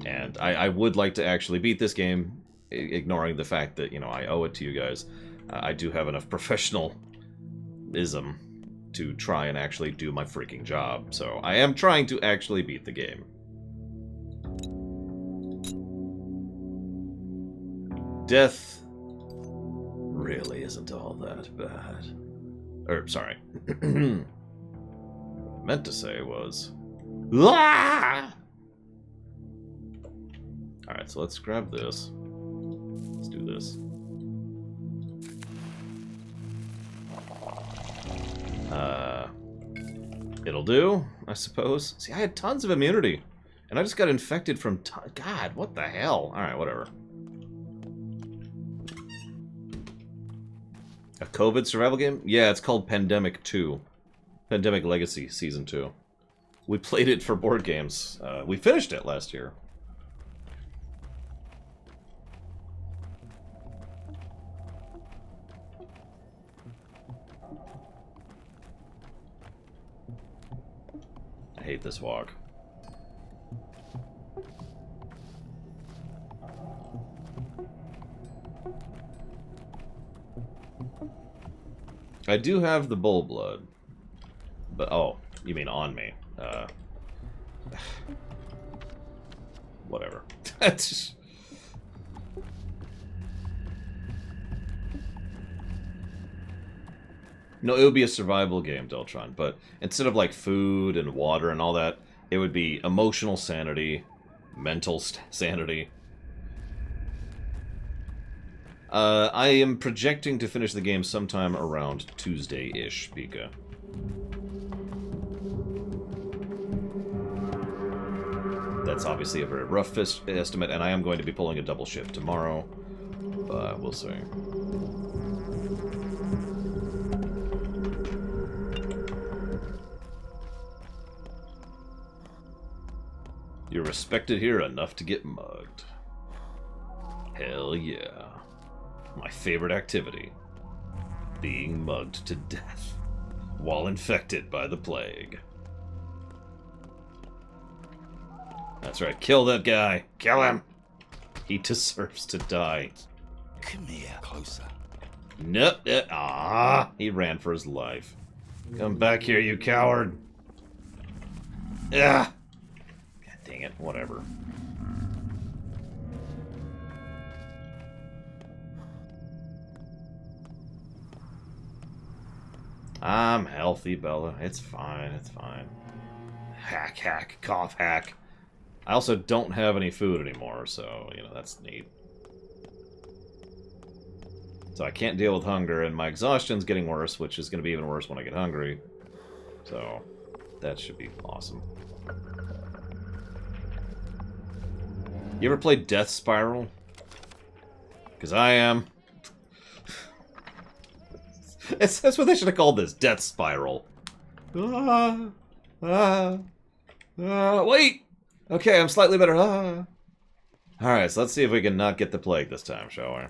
And I would like to actually beat this game, ignoring the fact that, you know, I owe it to you guys. I do have enough professionalism to try and actually do my freaking job. So I am trying to actually beat the game. Death really isn't all that bad. Or, sorry. What I meant to say was... Ah! Alright, so let's grab this. Let's do this. It'll do, I suppose. See, I had tons of immunity. And I just got infected from... God, what the hell? Alright, whatever. A COVID survival game? Yeah, it's called Pandemic 2. Pandemic Legacy Season 2. We played it for board games. We finished it last year. I hate this walk. I do have the bull blood. But, oh, you mean on me. Whatever. That's No, it would be a survival game, Deltron, but instead of like food and water and all that, it would be emotional sanity, mental sanity. I am projecting to finish the game sometime around Tuesday-ish, Pika. That's obviously a very rough estimate, and I am going to be pulling a double shift tomorrow, but we'll see. You're respected here enough to get mugged. Hell yeah. My favorite activity. Being mugged to death while infected by the plague. That's right, kill that guy. Kill him! He deserves to die. Come here, closer. Nope. He ran for his life. Come back here, you coward. Ah! God dang it, whatever. I'm healthy, Bella. It's fine, it's fine. Hack, hack, cough, hack. I also don't have any food anymore, so, you know, that's neat. So I can't deal with hunger, and my exhaustion's getting worse, which is going to be even worse when I get hungry. So, that should be awesome. You ever played Death Spiral? Because I am. That's what they should have called this, Death Spiral. Wait! Okay, I'm slightly better. Alright, so let's see if we can not get the plague this time, shall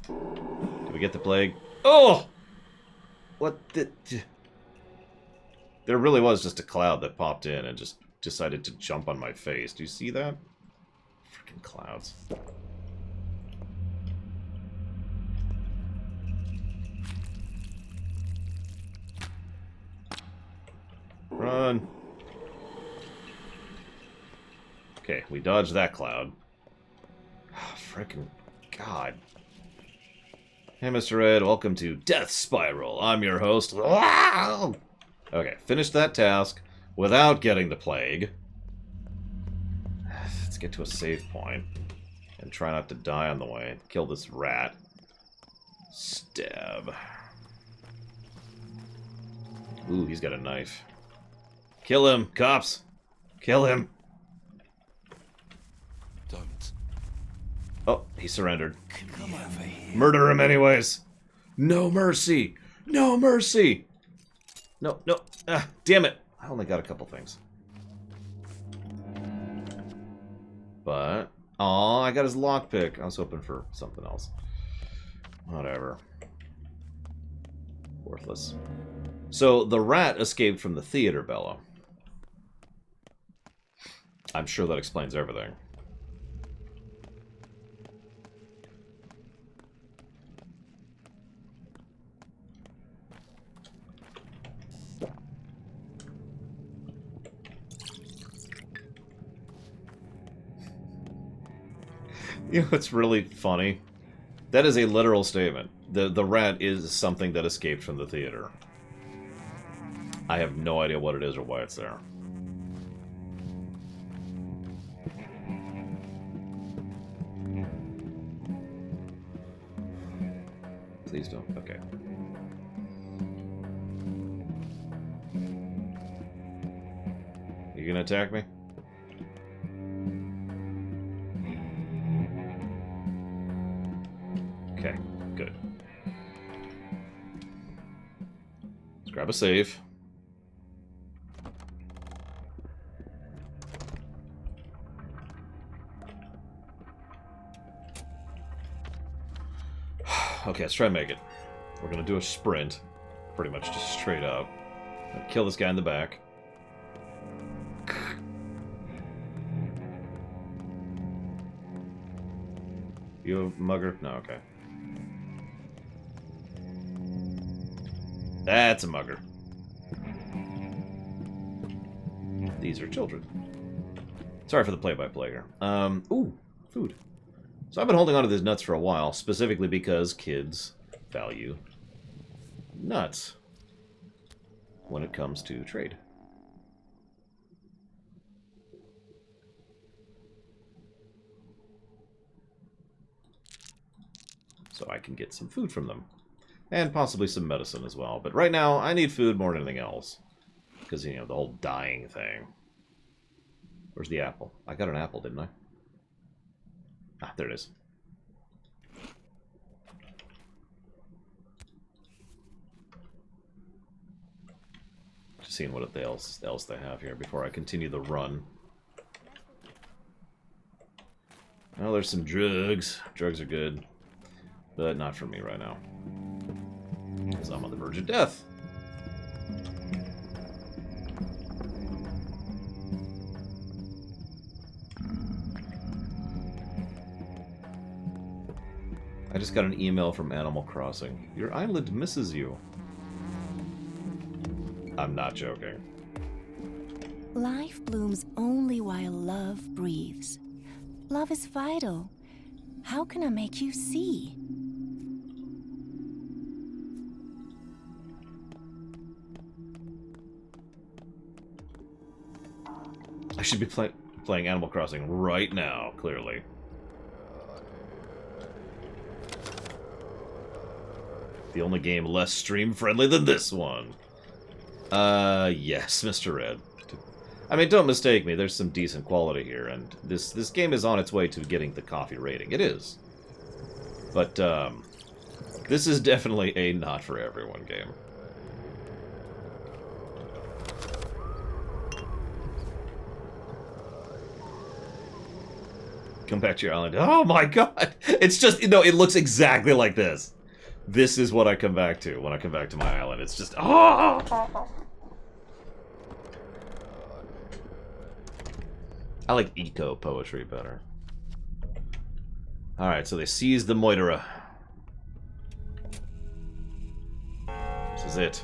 we? Did we get the plague? Oh! What the... There really was just a cloud that popped in and just decided to jump on my face. Do you see that? Freaking clouds. Run. Okay, we dodged that cloud. Oh, frickin' God. Hey, Mr. Red, welcome to Death Spiral. I'm your host. Okay, finished that task without getting the plague. Let's get to a save point and try not to die on the way. Kill this rat. Stab. Ooh, he's got a knife. Kill him, cops! Kill him! Don't. Oh, he surrendered. Come over here. Murder him anyways! No mercy! No mercy! No, no. Ah, damn it! I only got a couple things. But... Aw, I got his lockpick. I was hoping for something else. Whatever. Worthless. So, the rat escaped from the theater, Bella. I'm sure that explains everything. You know what's really funny? That is a literal statement. The rat is something that escaped from the theater. I have no idea what it is or why it's there. Please don't. Okay. gonna attack me? Okay, good. Let's grab a save. Okay, let's try and make it. We're gonna do a sprint. Pretty much just straight up. Kill this guy in the back. You a mugger? No, okay. That's a mugger. These are children. Sorry for the play-by-play here. Ooh, food. So I've been holding on to these nuts for a while, specifically because kids value nuts when it comes to trade. So I can get some food from them. And possibly some medicine as well. But right now, I need food more than anything else. Because, you know, the whole dying thing. Where's the apple? I got an apple, didn't I? Ah, there it is. Just seeing what else they have here before I continue the run. Oh, there's some drugs. Drugs are good. But not for me right now. Because I'm on the verge of death. I just got an email from Animal Crossing. Your island misses you. I'm not joking. Life blooms only while love breathes. Love is vital. How can I make you see? I should be playing Animal Crossing right now, clearly. The only game less stream-friendly than this one. Yes, Mr. Red. I mean, don't mistake me, there's some decent quality here, and this game is on its way to getting the coffee rating. It is. But, this is definitely a not-for-everyone game. Come back to your island. Oh my god! It's just, you know, it looks exactly like this. This is what I come back to when I come back to my island. It's just, oh! I like eco poetry better. Alright, so they seized the Moidera. This is it.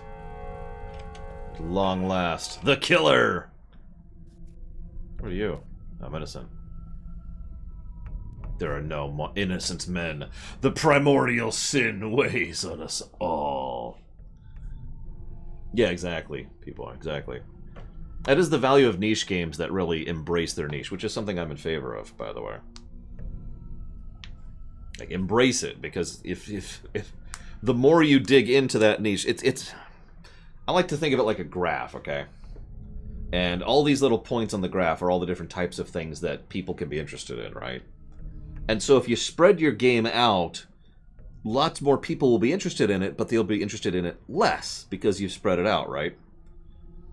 At long last. The killer! What are you? I'm innocent. There are no more innocent men. The primordial sin weighs on us all. Yeah, exactly, people. Exactly. That is the value of niche games that really embrace their niche, which is something I'm in favor of, by the way. Like, embrace it, because if the more you dig into that niche, it's I like to think of it like a graph, okay? And all these little points on the graph are all the different types of things that people can be interested in, right? And so if you spread your game out, lots more people will be interested in it, but they'll be interested in it less because you've spread it out, right?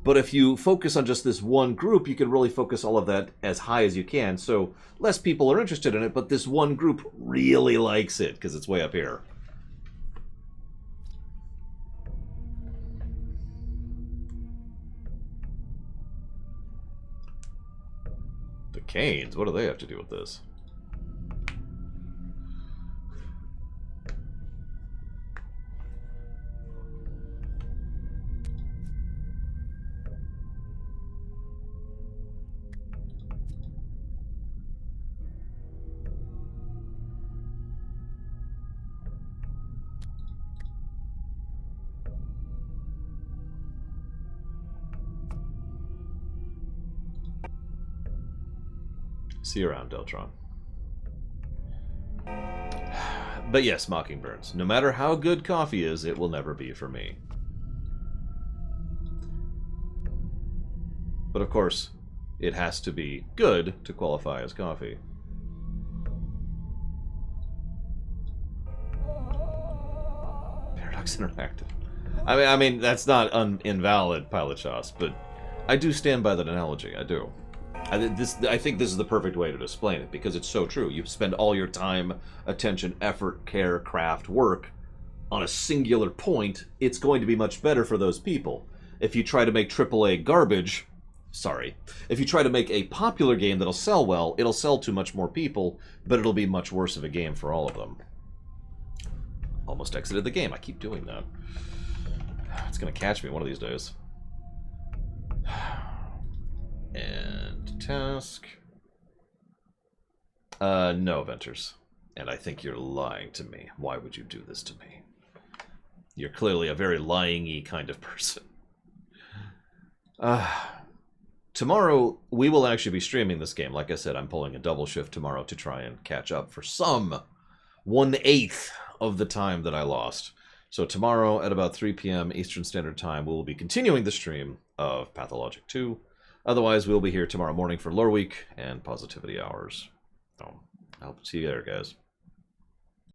But if you focus on just this one group, you can really focus all of that as high as you can. So less people are interested in it, but this one group really likes it because it's way up here. The Canes, what do they have to do with this? See you around, Deltron. But yes, Mockingbirds. No matter how good coffee is, it will never be for me. But of course, It has to be good to qualify as coffee. Paradox Interactive. I mean that's not invalid, Pilot Shots, but I do stand by that analogy. I do. I think this is the perfect way to explain it, because it's so true. You spend all your time, attention, effort, care, craft, work on a singular point, it's going to be much better for those people. If you try to make AAA garbage, if you try to make a popular game that'll sell well, it'll sell to much more people, but it'll be much worse of a game for all of them. Almost exited the game. I keep doing that. It's going to catch me one of these days. And task. No, Venters. And I think you're lying to me. Why would you do this to me? You're clearly a very lying-y kind of person. Tomorrow, we will actually be streaming this game. Like I said, I'm pulling a double shift tomorrow to try and catch up for some 1/8 of the time that I lost. So tomorrow at about 3 p.m. Eastern Standard Time, we will be continuing the stream of Pathologic 2. Otherwise, we'll be here tomorrow morning for Lore Week and Positivity Hours. So, I hope to see you there, guys.